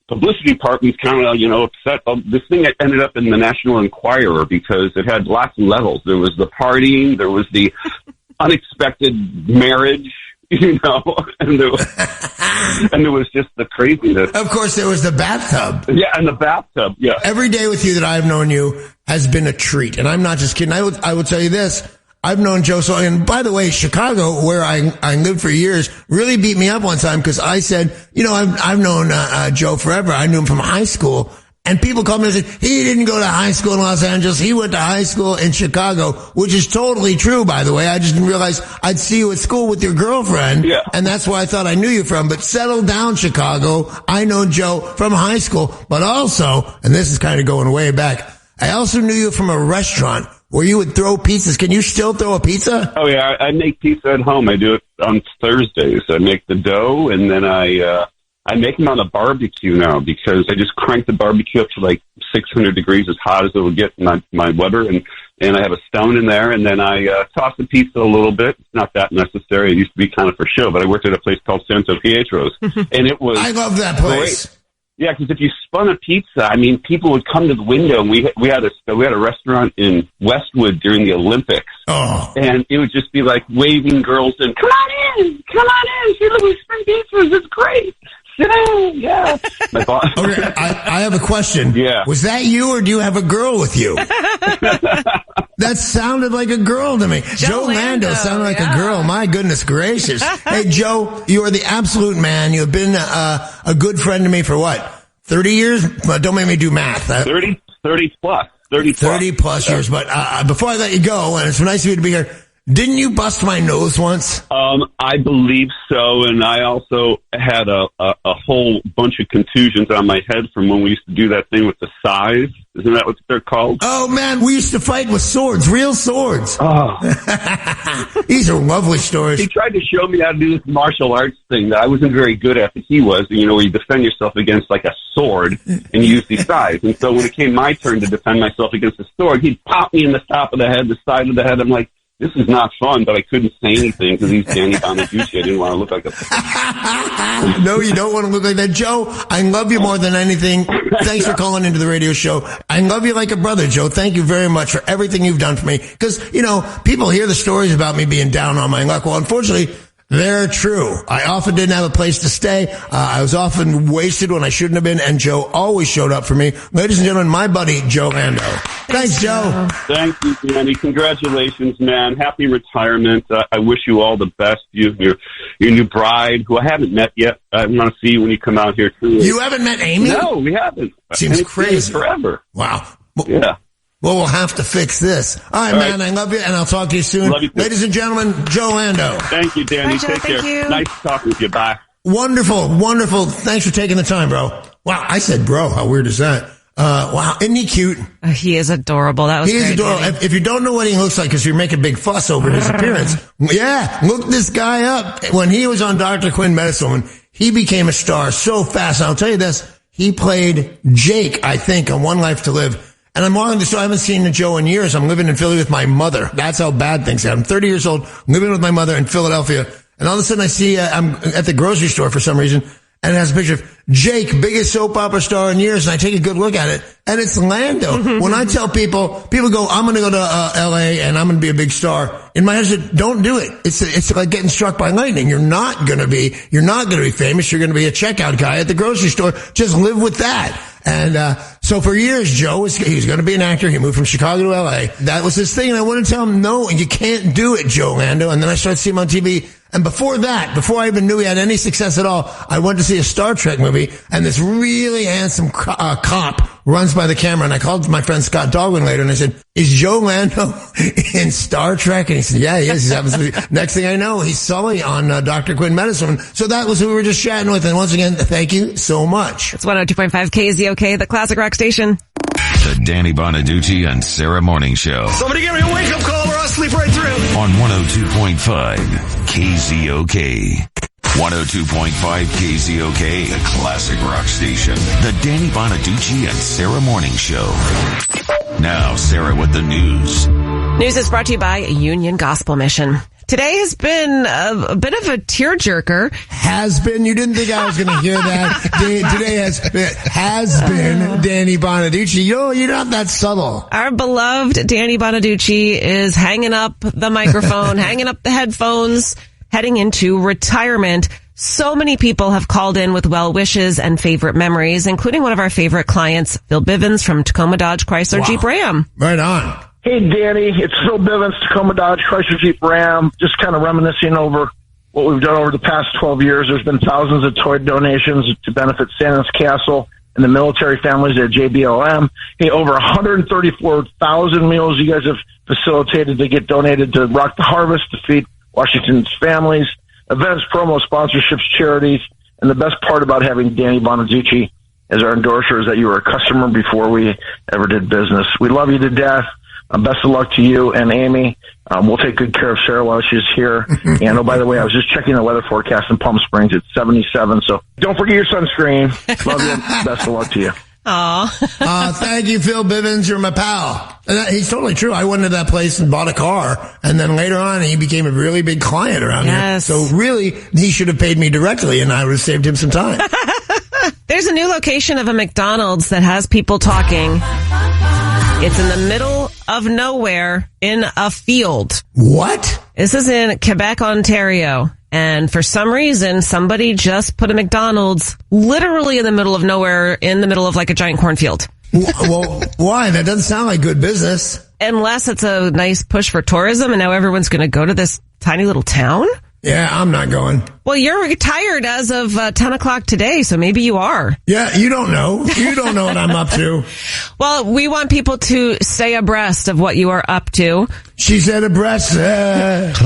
publicity department's kind of, upset. This thing ended up in the National Enquirer because it had lots of levels. There was the partying, there was the unexpected marriage, and there was just the craziness. Of course, there was the bathtub. Yeah, and the bathtub, yeah. Every day with you that I've known you has been a treat, and I'm not just kidding. I would tell you this. I've known Joe so, and by the way, Chicago, where I lived for years, really beat me up one time because I said, I've known Joe forever. I knew him from high school, and people called me and said, he didn't go to high school in Los Angeles. He went to high school in Chicago, which is totally true, by the way. I just didn't realize I'd see you at school with your girlfriend, and that's where I thought I knew you from. But settle down, Chicago. I know Joe from high school, but also, and this is kind of going way back, I also knew you from a restaurant where you would throw pizzas. Can you still throw a pizza? Oh, yeah. I make pizza at home. I do it on Thursdays. I make the dough, and then I make them on a barbecue now because I just crank the barbecue up to like 600 degrees, as hot as it will get in my Weber, and I have a stone in there, and then I toss the pizza a little bit. It's not that necessary. It used to be kind of for show, but I worked at a place called Santo Pietro's, and it was I love that place. Great. Yeah, because if you spun a pizza, people would come to the window, and we had a restaurant in Westwood during the Olympics, and it would just be like waving girls in, come on in, see, look, we spin pizzas, it's great, sit down, yeah. My boss. Okay, I have a question. Yeah. Was that you, or do you have a girl with you? That sounded like a girl to me. Joe Lando sounded like a girl. My goodness gracious. Hey, Joe, you are the absolute man. You have been a good friend to me for what? 30 years? Don't make me do math. 30 plus. 30 plus years. But before I let you go, and it's nice of you to be here, didn't you bust my nose once? I believe so, and I also had a whole bunch of contusions on my head from when we used to do that thing with the sais. Isn't that what they're called? Oh, man, we used to fight with swords, real swords. Oh. These are lovely stories. He tried to show me how to do this martial arts thing that I wasn't very good at, but he was, where you defend yourself against like a sword and you use these sais. And so when it came my turn to defend myself against a sword, he'd pop me in the top of the head, the side of the head. I'm like, this is not fun, but I couldn't say anything because he's Danny Bonaduce. I didn't want to look like a... No, you don't want to look like that. Joe, I love you more than anything. Thanks for calling into the radio show. I love you like a brother, Joe. Thank you very much for everything you've done for me. Because, people hear the stories about me being down on my luck. Well, unfortunately, they're true. I often didn't have a place to stay. I was often wasted when I shouldn't have been, and Joe always showed up for me. Ladies and gentlemen, my buddy, Joe Lando. Thanks, Joe. Thank you, Danny. Congratulations, man. Happy retirement. I wish you all the best. Your new bride, who I haven't met yet. I want to see you when you come out here, too. You haven't met Amy? No, we haven't. Seems crazy. Forever. Wow. Yeah. Well, we'll have to fix this. All right, man. I love you, and I'll talk to you soon. Love you too. Ladies and gentlemen, Joe Lando. Thank you, Danny. Bye, Joe. Take care. You. Nice talking with you. Bye. Wonderful, wonderful. Thanks for taking the time, bro. Wow, I said bro. How weird is that? Wow, isn't he cute? He is adorable. That was He is great, adorable. Danny. If you don't know what he looks like because you're making a big fuss over his appearance, yeah, look this guy up. When he was on Dr. Quinn Medicine, he became a star so fast. And I'll tell you this, he played Jake, I think, on One Life to Live. And I'm walking the show. I haven't seen Joe in years. I'm living in Philly with my mother. That's how bad things are. I'm 30 years old, living with my mother in Philadelphia. And all of a sudden I see, I'm at the grocery store for some reason, and it has a picture of Jake, biggest soap opera star in years. And I take a good look at it, and it's Lando. When I tell people go, I'm going to go to LA and I'm going to be a big star. In my head, I said, don't do it. It's like getting struck by lightning. You're not going to be famous. You're going to be a checkout guy at the grocery store. Just live with that. And so for years, Joe he was going to be an actor. He moved from Chicago to LA. That was his thing. And I wanted to tell him, no, you can't do it, Joe Lando. And then I started seeing him on TV. And before I even knew he had any success at all, I went to see a Star Trek movie, and this really handsome cop runs by the camera. And I called my friend Scott Dogwin later, and I said, is Joe Lando in Star Trek? And he said, yeah, he is. He's absolutely. Next thing I know, he's Sully on Dr. Quinn Medicine. So that was who we were just chatting with. And once again, thank you so much. It's 102.5 KZOK, the classic rock station. The Danny Bonaduce and Sarah Morning Show. Somebody give me a wake-up call or I'll sleep right through. On 102.5 KZOK. 102.5 KZOK, the classic rock station. The Danny Bonaduce and Sarah Morning Show. Now, Sarah with the news. News is brought to you by Union Gospel Mission. Today has been a bit of a tearjerker. Has been? You didn't think I was going to hear that? Today has been Danny Bonaduce. You're not that subtle. Our beloved Danny Bonaduce is hanging up the microphone, hanging up the headphones, heading into retirement. So many people have called in with well wishes and favorite memories, including one of our favorite clients, Phil Bivens from Tacoma Dodge Chrysler Jeep Ram. Right on. Hey, Danny, it's Phil Bivens, Tacoma Dodge Chrysler Jeep Ram. Just kind of reminiscing over what we've done over the past 12 years. There's been thousands of toy donations to benefit Santa's Castle and the military families at JBLM. Hey, over 134,000 meals you guys have facilitated to get donated to Rock the Harvest to feed Washington's families. Events, promo, sponsorships, charities, and the best part about having Danny Bonaduce as our endorser is that you were a customer before we ever did business. We love you to death. Best of luck to you and Amy. We'll take good care of Sarah while she's here. And oh, by the way, I was just checking the weather forecast in Palm Springs. It's 77, so don't forget your sunscreen. Love you. Best of luck to you. Aw. Thank you, Phil Bivens. You're my pal. And he's totally true. I went to that place and bought a car, and then later on he became a really big client around here. So really, he should have paid me directly, and I would have saved him some time. There's a new location of a McDonald's that has people talking. It's in the middle of nowhere in a field. What? This is in Quebec, Ontario. And for some reason, somebody just put a McDonald's literally in the middle of nowhere, in the middle of like a giant cornfield. Well, why? That doesn't sound like good business. Unless it's a nice push for tourism and now everyone's going to go to this tiny little town. Yeah, I'm not going. Well, you're retired as of 10 o'clock today, so maybe you are. Yeah, you don't know. You don't know what I'm up to. Well, we want people to stay abreast of what you are up to. She said abreast.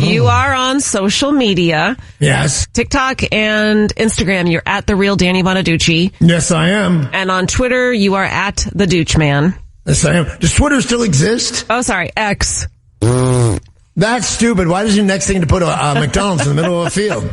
You are on social media. Yes. TikTok and Instagram, you're at The Real Danny Bonaduce. Yes, I am. And on Twitter, you are at The Dooch Man. Yes, I am. Does Twitter still exist? Oh, sorry, X. That's stupid. Why is your next thing to put a McDonald's in the middle of a field?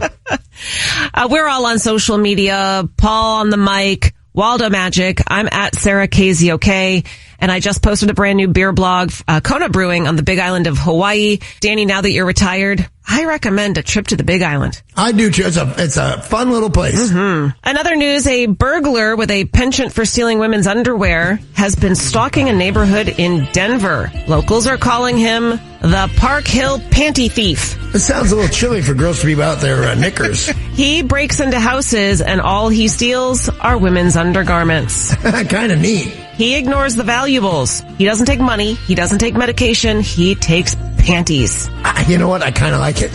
We're all on social media. Paul on the mic, Waldo Magic. I'm at Sarah KZOK. And I just posted a brand new beer blog, Kona Brewing on the Big Island of Hawaii. Danny, now that you're retired, I recommend a trip to the Big Island. I do too. It's a fun little place. Mm-hmm. Another news, a burglar with a penchant for stealing women's underwear has been stalking a neighborhood in Denver. Locals are calling him the Park Hill Panty Thief. It sounds a little chilly for girls to be out there knickers. He breaks into houses and all he steals are women's undergarments. Kind of neat. He ignores the valuables. He doesn't take money. He doesn't take medication. He takes panties. You know what? I kind of like it.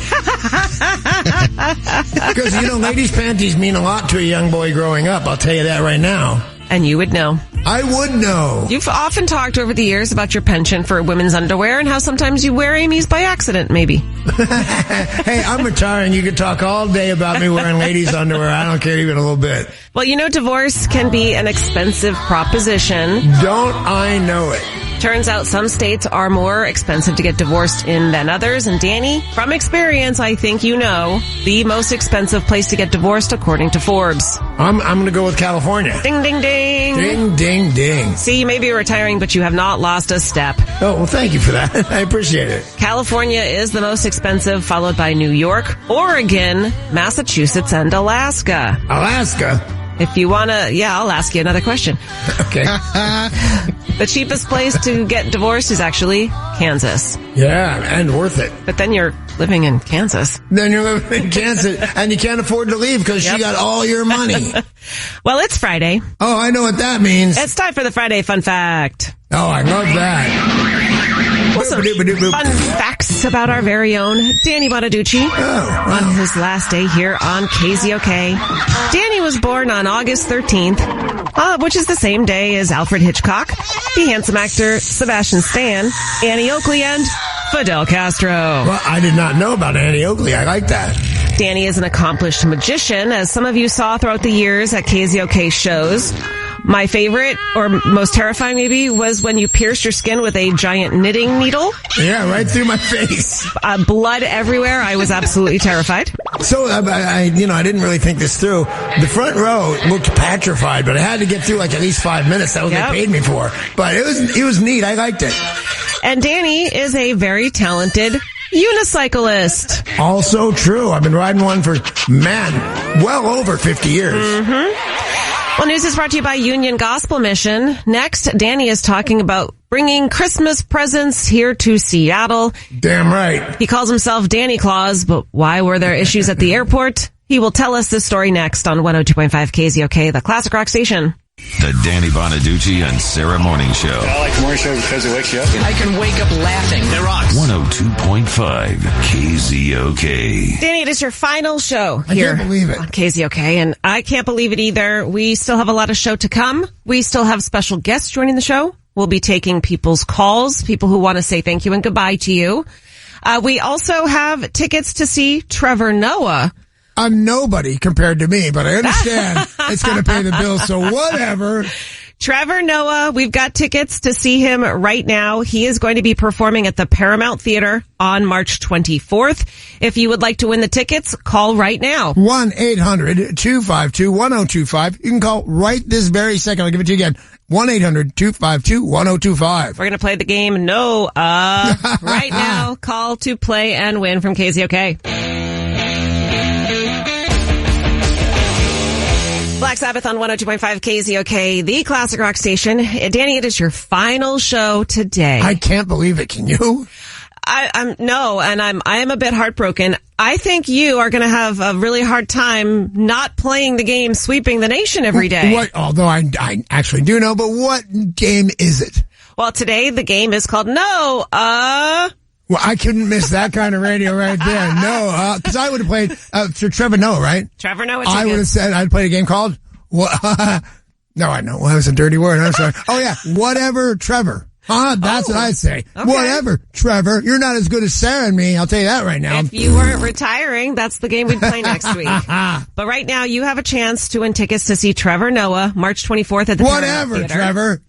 Because, ladies' panties mean a lot to a young boy growing up. I'll tell you that right now. And you would know. I would know. You've often talked over the years about your penchant for women's underwear and how sometimes you wear Amy's by accident, maybe. Hey, I'm retiring. You could talk all day about me wearing ladies' underwear. I don't care even a little bit. Well, divorce can be an expensive proposition. Don't I know it? Turns out some states are more expensive to get divorced in than others. And Danny, from experience, I think the most expensive place to get divorced according to Forbes. I'm going to go with California. Ding, ding, ding. Ding, ding, ding. See, you may be retiring, but you have not lost a step. Oh, well, thank you for that. I appreciate it. California is the most expensive, followed by New York, Oregon, Massachusetts, and Alaska. Alaska? If you want to, I'll ask you another question. Okay. The cheapest place to get divorced is actually Kansas. Yeah, and worth it. But then you're living in Kansas. Then you're living in Kansas, and you can't afford to leave because she got all your money. Well, it's Friday. Oh, I know what that means. It's time for the Friday Fun Fact. Oh, I love that. Some fun facts about our very own Danny Bonaduce on his last day here on KZOK. Danny was born on August 13th, which is the same day as Alfred Hitchcock, the handsome actor Sebastian Stan, Annie Oakley, and Fidel Castro. Well, I did not know about Annie Oakley. I like that. Danny is an accomplished magician, as some of you saw throughout the years at KZOK shows. My favorite, or most terrifying maybe, was when you pierced your skin with a giant knitting needle. Yeah, right through my face. Blood everywhere. I was absolutely terrified. So, I didn't really think this through. The front row looked petrified, but I had to get through at least 5 minutes. That was what they paid me for. But it was neat. I liked it. And Danny is a very talented unicyclist. Also true. I've been riding one for, well over 50 years. Mm-hmm. Well, news is brought to you by Union Gospel Mission. Next, Danny is talking about bringing Christmas presents here to Seattle. Damn right. He calls himself Danny Claus, but why were there issues at the airport? He will tell us this story next on 102.5 KZOK, the classic rock station. The Danny Bonaduce and Sarah Morning Show. I like the morning show because it wakes you up. I can wake up laughing. It rocks. 102.5 KZOK. Danny, it is your final show here. I can't believe it. On KZOK, and I can't believe it either. We still have a lot of show to come. We still have special guests joining the show. We'll be taking people's calls, people who want to say thank you and goodbye to you. We also have tickets to see Trevor Noah. I'm nobody compared to me, but I understand it's going to pay the bills, so whatever. Trevor Noah, we've got tickets to see him right now. He is going to be performing at the Paramount Theater on March 24th. If you would like to win the tickets, call right now. 1-800-252-1025. You can call right this very second. I'll give it to you again. 1-800-252-1025. We're going to play the game No, right now. Call to play and win from KZOK. Black Sabbath on 102.5 KZOK, the classic rock station. Danny, it is your final show today. I can't believe it. Can you? I am a bit heartbroken. I think you are going to have a really hard time not playing the game Sweeping the Nation every day. What? Although I actually do know, but what game is it? Well, today the game is called No, Well, I couldn't miss that kind of radio right there. No, because I would have played for Trevor Noah, right? Trevor Noah. I would have said I'd play a game called what? No, I know. Well, that was a dirty word. I'm sorry. Oh yeah, whatever, Trevor. That's what I'd say. Okay. Whatever, Trevor. You're not as good as Sarah and me. I'll tell you that right now. If you weren't retiring, that's the game we'd play next week. But right now, you have a chance to win tickets to see Trevor Noah March 24th at the Paramount Theater. Trevor.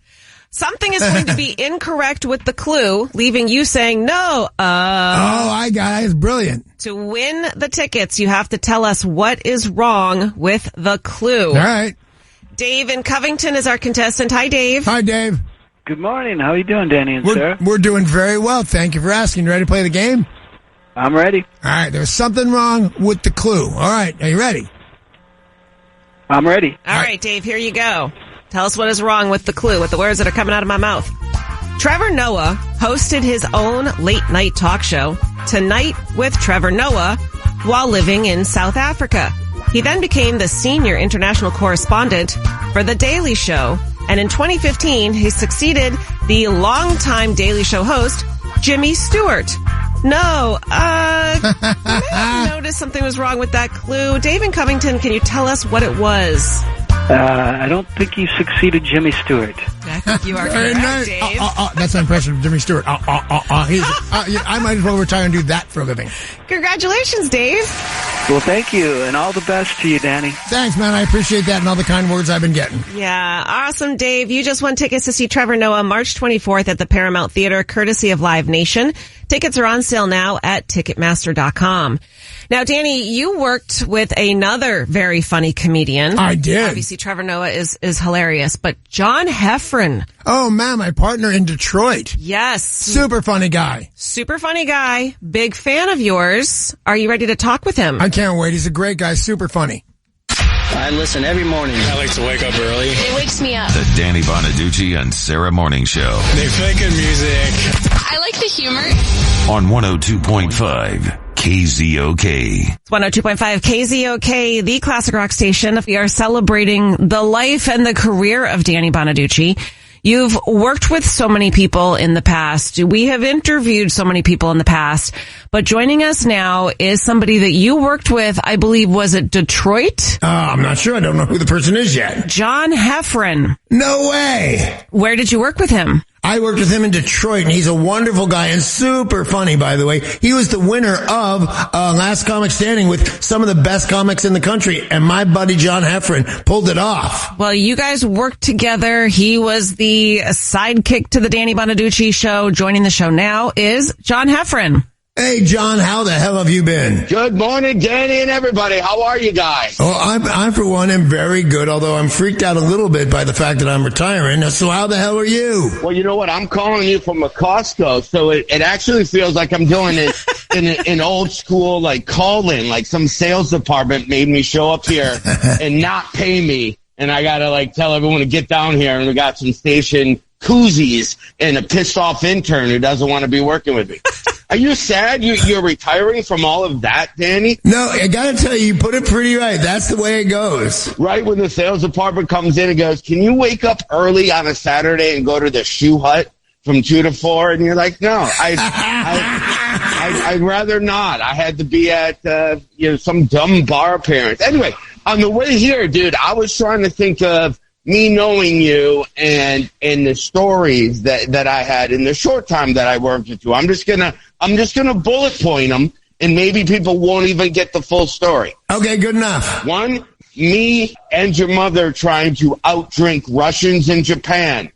Something is going to be incorrect with the clue, leaving you saying no. I got it. It's brilliant. To win the tickets, you have to tell us what is wrong with the clue. All right. Dave in Covington is our contestant. Hi, Dave. Hi, Dave. Good morning. How are you doing, Danny and Sarah? We're doing very well. Thank you for asking. You ready to play the game? I'm ready. All right. There's something wrong with the clue. All right. Are you ready? I'm ready. All right, Dave, here you go. Tell us what is wrong with the clue, with the words that are coming out of my mouth. Trevor Noah hosted his own late-night talk show, Tonight with Trevor Noah, while living in South Africa. He then became the senior international correspondent for The Daily Show, and in 2015, he succeeded the longtime Daily Show host, Jimmy Stewart. No, I noticed something was wrong with that clue. Dave in Covington, can you tell us what it was? I don't think he succeeded Jimmy Stewart. I think you are correct, Dave. That's an impression of Jimmy Stewart. I might as well retire and do that for a living. Congratulations, Dave. Well, thank you, and all the best to you, Danny. Thanks, man. I appreciate that and all the kind words I've been getting. Yeah, awesome, Dave. You just won tickets to see Trevor Noah March 24th at the Paramount Theater, courtesy of Live Nation. Tickets are on sale now at Ticketmaster.com. Now, Danny, you worked with another very funny comedian. I did. Obviously, Trevor Noah is hilarious, but John Heffron. Oh, man, my partner in Detroit. Yes. Super funny guy. Super funny guy. Big fan of yours. Are you ready to talk with him? I can't wait. He's a great guy. Super funny. I listen every morning. I like to wake up early. It wakes me up. The Danny Bonaduce and Sarah Morning Show. They play good music. I like the humor. On 102.5 KZOK. It's 102.5 KZOK, the classic rock station. We are celebrating the life and the career of Danny Bonaduce. You've worked with so many people in the past. We have interviewed so many people in the past. But joining us now is somebody that you worked with, I believe, was it Detroit? I'm not sure. I don't know who the person is yet. John Heffron. No way. Where did you work with him? I worked with him in Detroit, and he's a wonderful guy and super funny, by the way. He was the winner of Last Comic Standing with some of the best comics in the country, and my buddy John Heffron pulled it off. Well, you guys worked together. He was the sidekick to the Danny Bonaduce show. Joining the show now is John Heffron. Hey, John, how the hell have you been? Good morning, Danny and everybody. How are you guys? Oh, I for one, am very good, although I'm freaked out a little bit by the fact that I'm retiring. So how the hell are you? Well, you know what? I'm calling you from a Costco, so it actually feels like I'm doing it in an old school, like, call-in, like some sales department made me show up here and not pay me, and I gotta, like, tell everyone to get down here, and we got some station koozies and a pissed-off intern who doesn't want to be working with me. Are you sad you're retiring from all of that, Danny? No, I got to tell you put it pretty right. That's the way it goes. Right when the sales department comes in and goes, can you wake up early on a Saturday and go to the shoe hut from 2 to 4? And you're like, no, I'd rather not. I had to be at some dumb bar appearance. Anyway, on the way here, dude, I was trying to think of me knowing you and the stories that I had in the short time that I worked with you. I'm just gonna bullet point them, and maybe people won't even get the full story. Okay, good enough. One, me and your mother trying to outdrink Russians in Japan.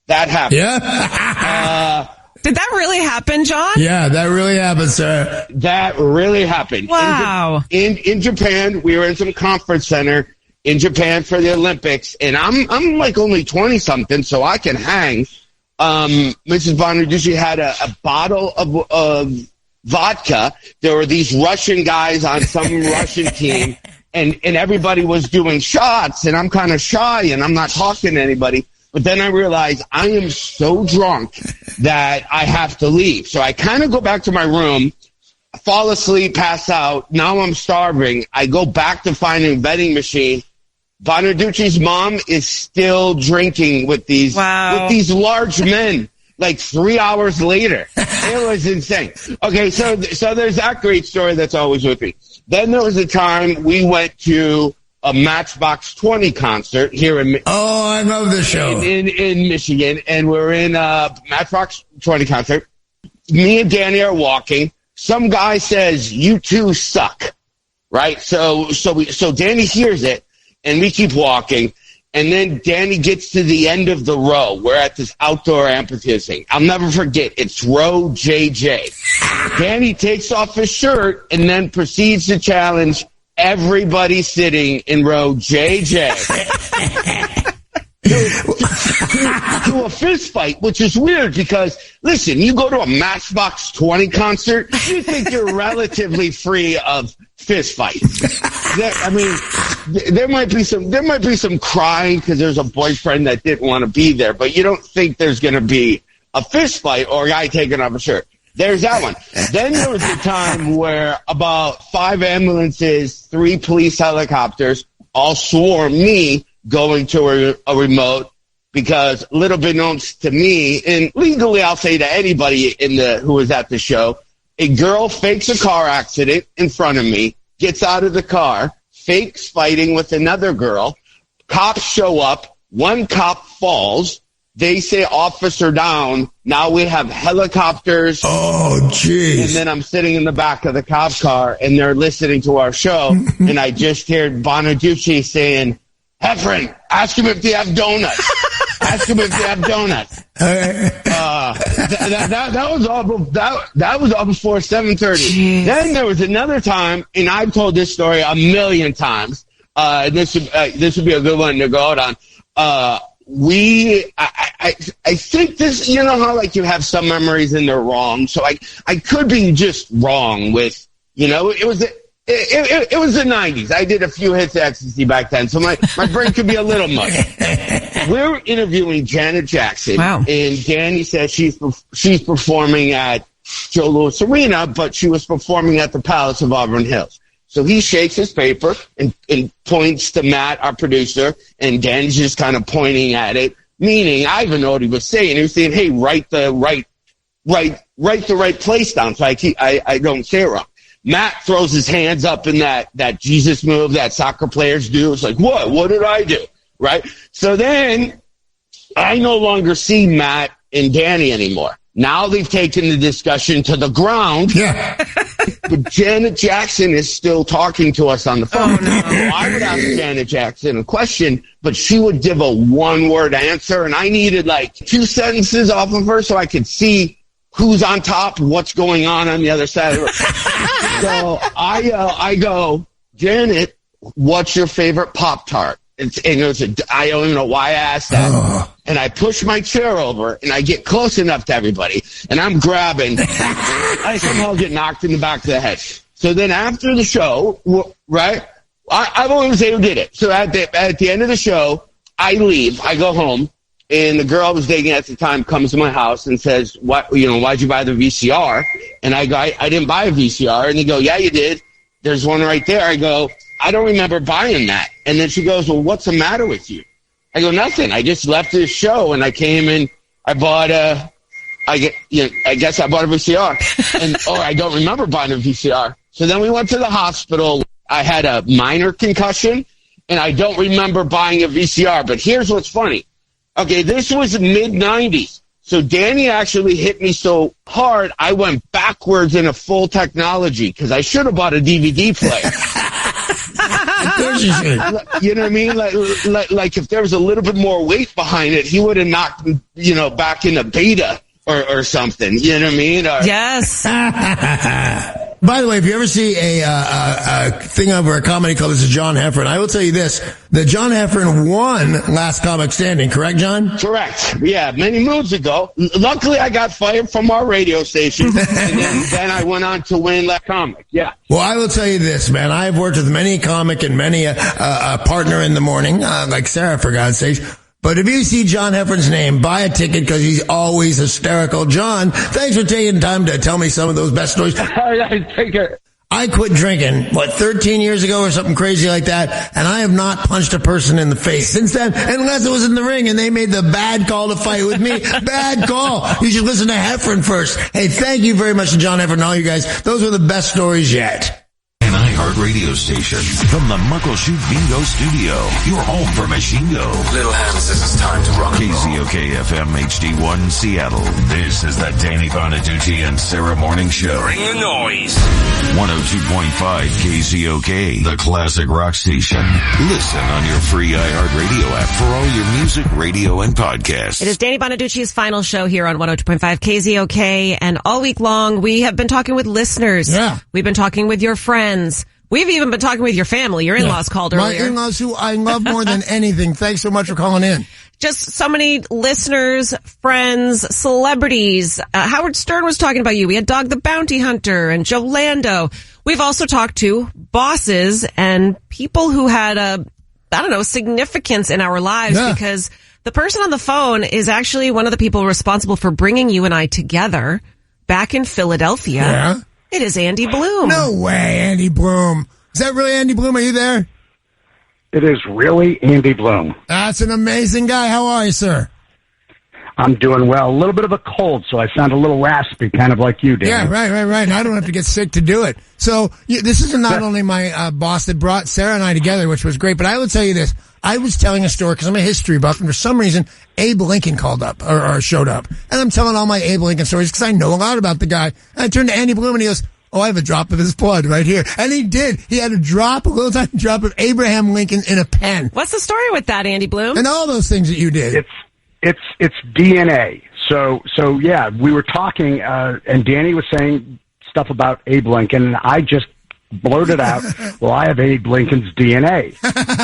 That happened. Yeah. Did that really happen, John? Yeah, that really happened, sir. That really happened. Wow. In Japan, we were in some conference center in Japan for the Olympics, and I'm like only 20 something, so I can hang. Mrs. Bonaduce had a bottle of vodka. There were these Russian guys on some Russian team, and everybody was doing shots, and I'm kind of shy, and I'm not talking to anybody. But then I realized I am so drunk that I have to leave. So I kind of go back to my room, fall asleep, pass out. Now I'm starving. I go back to find a vending machine. Bonaduce's mom is still drinking with these large men, like 3 hours later. It was insane. Okay, so there's that great story that's always with me. Then there was a time we went to a Matchbox 20 concert here in I love this show. In Michigan, and we're in a Matchbox 20 concert. Me and Danny are walking. Some guy says, "You two suck," right? So Danny hears it. And we keep walking, and then Danny gets to the end of the row. We're at this outdoor amphitheater thing. I'll never forget. It's row JJ. Danny takes off his shirt and then proceeds to challenge everybody sitting in row JJ to a fist fight, which is weird because, listen, you go to a Matchbox 20 concert, you think you're relatively free of fist fights. There might be some crying because there's a boyfriend that didn't want to be there, but you don't think there's going to be a fist fight or a guy taking off a shirt. There's that one. Then there was a time where about 5 ambulances, 3 police helicopters all swarmed me going to a remote because, little bit known to me, and legally I'll say to anybody who was at the show, a girl fakes a car accident in front of me, gets out of the car, fakes fighting with another girl, cops show up, one cop falls, they say officer down, now we have helicopters. Oh, jeez. And then I'm sitting in the back of the cop car, and they're listening to our show, and I just heard Bonaduce saying, "Heffron, ask him if they have donuts. Ask him if they have donuts." That was all before 7:30. Then there was another time, and I've told this story a million times. And this would be a good one to go out on. I think this, you know how like you have some memories and they're wrong. So I could be just wrong with, it was the 90s. I did a few hits of ecstasy back then, so my brain could be a little mush. We're interviewing Janet Jackson, and Danny says she's performing at Joe Louis Arena, but she was performing at the Palace of Auburn Hills. So he shakes his paper and points to Matt, our producer, and Danny's just kind of pointing at it, meaning I even know what he was saying. He was saying, "Hey, write the right place down so I don't say it wrong." Matt throws his hands up in that Jesus move that soccer players do. It's like, what? What did I do? Right? So then I no longer see Matt and Danny anymore. Now they've taken the discussion to the ground. Yeah. But Janet Jackson is still talking to us on the phone. Oh, no. I would ask Janet Jackson a question, but she would give a one-word answer, and I needed like 2 sentences off of her so I could see who's on top, what's going on the other side of the room. So I go, Janet, what's your favorite Pop-Tart? And it goes, I don't even know why I asked that. And I push my chair over, and I get close enough to everybody, and I'm grabbing. I somehow get knocked in the back of the head. So then after the show, right, I've always able to did it. So at the end of the show, I leave. I go home, and the girl I was dating at the time comes to my house and says, "Why'd you buy the VCR?" And I go, I didn't buy a VCR. And they go, "Yeah, you did. There's one right there." I go, "I don't remember buying that." And then she goes, "Well, what's the matter with you?" I go, "Nothing. I just left this show and I came and I bought I guess I bought a VCR." And I don't remember buying a VCR. So then we went to the hospital. I had a minor concussion and I don't remember buying a VCR. But here's what's funny. Okay, this was mid-90s. So Danny actually hit me so hard I went backwards in a full technology because I should have bought a DVD player. Of course you should. You know what I mean? Like if there was a little bit more weight behind it, he would have knocked me, back into beta or something. You know what I mean? Yes. By the way, if you ever see a thing over a comedy club, this is John Heffron. I will tell you this: that John Heffron won Last Comic Standing. Correct, John? Correct. Yeah, many moons ago. Luckily, I got fired from our radio station, and then I went on to win Last Comic. Yeah. Well, I will tell you this, man. I've worked with many comic and many a partner in the morning, like Sarah, for God's sakes. But if you see John Heffron's name, buy a ticket because he's always hysterical. John, thanks for taking time to tell me some of those best stories. Take care. I quit drinking, 13 years ago or something crazy like that, and I have not punched a person in the face since then, unless it was in the ring and they made the bad call to fight with me. Bad call. You should listen to Heffron first. Hey, thank you very much to John Heffron and all you guys. Those were the best stories yet. An iHeart radio station from the Muckleshoot Bingo Studio. Your home for Machine Go. Little Ham says it's time to rock and roll. KZOK FM HD1 Seattle. This is the Danny Bonaduce and Sarah Morning Show. Bring the noise. 102.5 KZOK, the classic rock station. Listen on your free iHeart radio app for all your music, radio, and podcasts. It is Danny Bonaduce's final show here on 102.5 KZOK, and all week long we have been talking with listeners. Yeah. We've been talking with your friends. We've even been talking with your family. Your in-laws called earlier. My in-laws, who I love more than anything. Thanks so much for calling in. Just so many listeners, friends, celebrities. Howard Stern was talking about you. We had Dog the Bounty Hunter and Joe Lando. We've also talked to bosses and people who had significance in our lives because the person on the phone is actually one of the people responsible for bringing you and I together back in Philadelphia. Yeah. It is Andy Bloom. No way, Andy Bloom. Is that really Andy Bloom? Are you there? It is really Andy Bloom. That's an amazing guy. How are you, sir? I'm doing well. A little bit of a cold, so I sound a little raspy, kind of like you, Dan. Yeah, right. And I don't have to get sick to do it. So this is not only my boss that brought Sarah and I together, which was great, but I will tell you this. I was telling a story because I'm a history buff, and for some reason, Abe Lincoln called up or showed up. And I'm telling all my Abe Lincoln stories because I know a lot about the guy. And I turned to Andy Bloom and he goes, "Oh, I have a drop of his blood right here." And he did. He had a little tiny drop of Abraham Lincoln in a pen. What's the story with that, Andy Bloom? And all those things that you did. It's DNA. So yeah, we were talking, and Danny was saying stuff about Abe Lincoln, and I just blurted out, "Well, I have Abe Lincoln's DNA."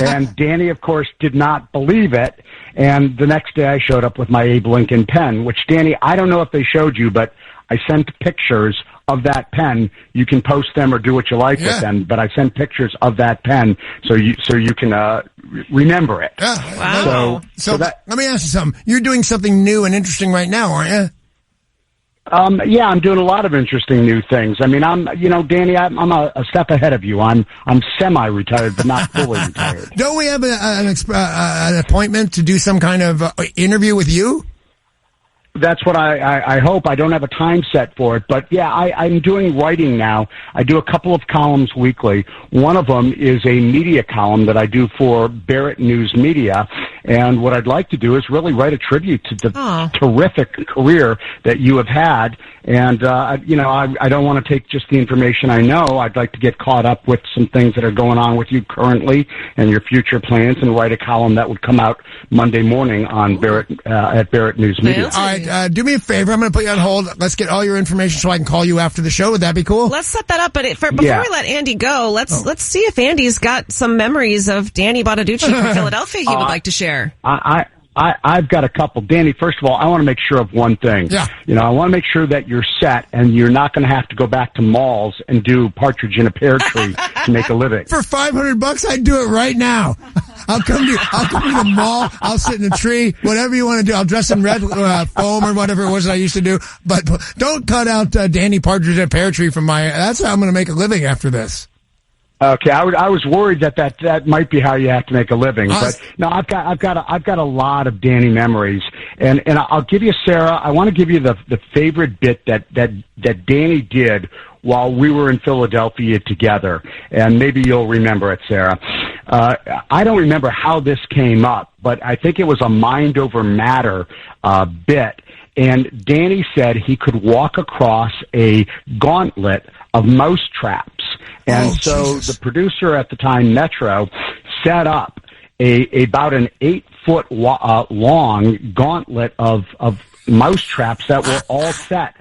And Danny, of course, did not believe it. And the next day I showed up with my Abe Lincoln pen, which, Danny, I don't know if they showed you, but I sent pictures of that pen. You can post them or do what you like with them, but I sent pictures of that pen so you can remember it. Yeah. Wow. So let me ask you something. You're doing something new and interesting right now, aren't you? Yeah, I'm doing a lot of interesting new things. I mean, Danny, I'm a step ahead of you. I'm semi-retired, but not fully retired. Don't we have an appointment to do some kind of interview with you? That's what I hope. I don't have a time set for it, but yeah, I'm doing writing now. I do a couple of columns weekly. One of them is a media column that I do for Barrett News Media, And what I'd like to do is really write a tribute to the terrific career that you have had. And, I don't want to take just the information I know. I'd like to get caught up with some things that are going on with you currently and your future plans, and write a column that would come out Monday morning on Barrett, at Barrett News Media. All right, do me a favor. I'm going to put you on hold. Let's get all your information so I can call you after the show. Would that be cool? Let's set that up. But before we let Andy go, let's see if Andy's got some memories of Danny Bonaduce from Philadelphia he would like to share. I've got a couple. Danny, first of all, I want to make sure of one thing. Yeah. I want to make sure that you're set and you're not going to have to go back to malls and do partridge in a pear tree to make a living. For $500, I'd do it right now. I'll come to the mall. I'll sit in a tree. Whatever you want to do. I'll dress in red foam or whatever it was that I used to do. But don't cut out Danny Partridge in a Pear Tree from my. That's how I'm going to make a living after this. Okay, I was worried that might be how you have to make a living, but no, I've got a lot of Danny memories, and I'll give you, Sarah. I want to give you the favorite bit that Danny did while we were in Philadelphia together, and maybe you'll remember it, Sarah. I don't remember how this came up, but I think it was a mind over matter bit. And Danny said he could walk across a gauntlet of mouse traps. And the producer at the time, Metro, set up about an 8-foot long gauntlet of mouse traps that were all set.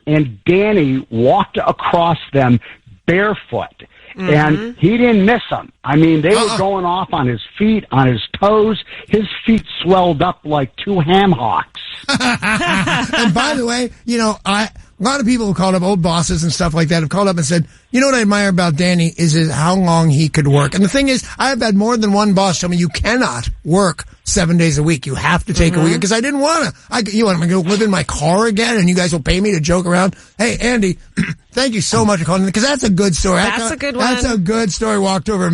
And Danny walked across them barefoot. And he didn't miss them. I mean, they were going off on his feet, on his toes. His feet swelled up like two ham hocks. And by the way, a lot of people have called up, old bosses and stuff like that, have called up and said, what I admire about Danny is how long he could work. And the thing is, I have had more than one boss tell me you cannot work 7 days a week. You have to take a week, because I didn't want to. You want me to go live in my car again and you guys will pay me to joke around? Hey, Andy, thank you so much for calling, because that's a good story. That's a good one. That's a good story. Walked over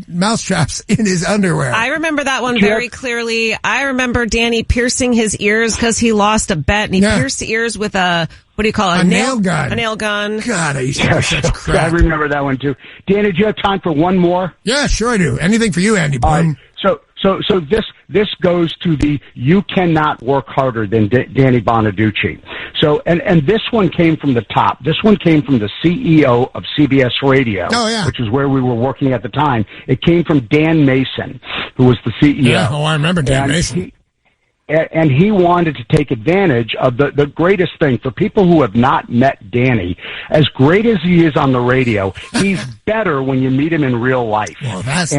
mousetraps in his underwear. I remember that one very clearly. I remember Danny piercing his ears because he lost a bet, and he pierced the ears with a, what do you call it? A nail gun. A nail gun. God, I used to have such crap. I remember that one too. Danny, do you have time for one more? Yeah, sure I do. Anything for you, Andy Bloom. So this goes to the you cannot work harder than Danny Bonaduce. So and this one came from the top. This one came from the CEO of CBS Radio, which is where we were working at the time. It came from Dan Mason, who was the CEO. Yeah, I remember Dan Mason. And he wanted to take advantage of the greatest thing. For people who have not met Danny, as great as he is on the radio, he's better when you meet him in real life. Well, that's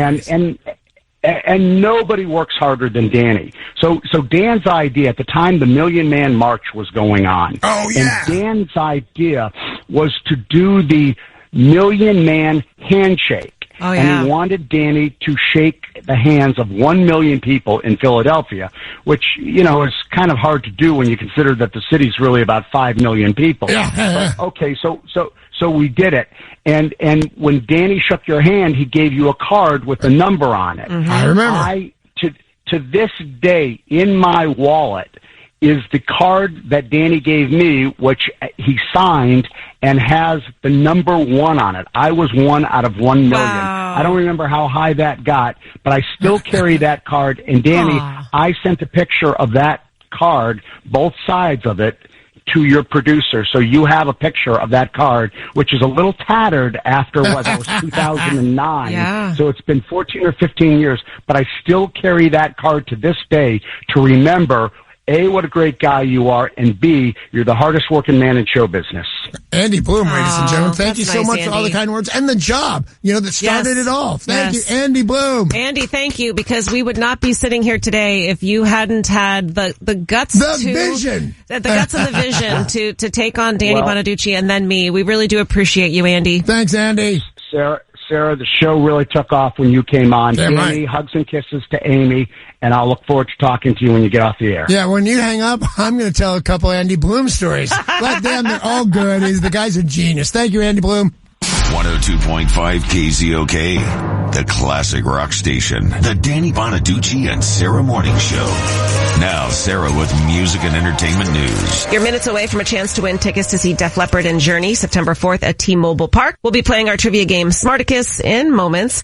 and nobody works harder than Danny. So Dan's idea, at the time the Million Man March was going on. Oh, yeah. And Dan's idea was to do the Million Man handshake. Oh, yeah. And he wanted Danny to shake the hands of 1 million people in Philadelphia, which, is kind of hard to do when you consider that the city's really about 5 million people. Yeah. But, okay, so we did it. And when Danny shook your hand, he gave you a card with a number on it. Mm-hmm. I remember. To this day, in my wallet, is the card that Danny gave me, which he signed and has the number 1 on it. I was 1 out of 1 million. Wow. I don't remember how high that got, but I still carry that card. And Danny, I sent a picture of that card, both sides of it, to your producer. So you have a picture of that card, which is a little tattered after that was 2009. Yeah. So it's been 14 or 15 years, but I still carry that card to this day to remember, A, what a great guy you are, and B, you're the hardest working man in show business. Andy Bloom, ladies and gentlemen. Thank you so nice, much for all the kind words and the job, that started it all. Thank you, Andy Bloom. Andy, thank you, because we would not be sitting here today if you hadn't had the guts vision. The guts and the vision to take on Danny Bonaduce and then me. We really do appreciate you, Andy. Thanks, Andy. Sarah, the show really took off when you came on. Damn Danny, right. hugs and kisses to Amy, and I'll look forward to talking to you when you get off the air. Yeah, when you hang up, I'm going to tell a couple Andy Bloom stories. Let them, they're all good. The guy's a genius. Thank you, Andy Bloom. 102.5 KZOK. the classic rock station, the Danny Bonaduce and Sarah Morning Show. Now, Sarah with music and entertainment news. You're minutes away from a chance to win tickets to see Def Leppard and Journey September 4th at T-Mobile Park. We'll be playing our trivia game Smarticus in moments.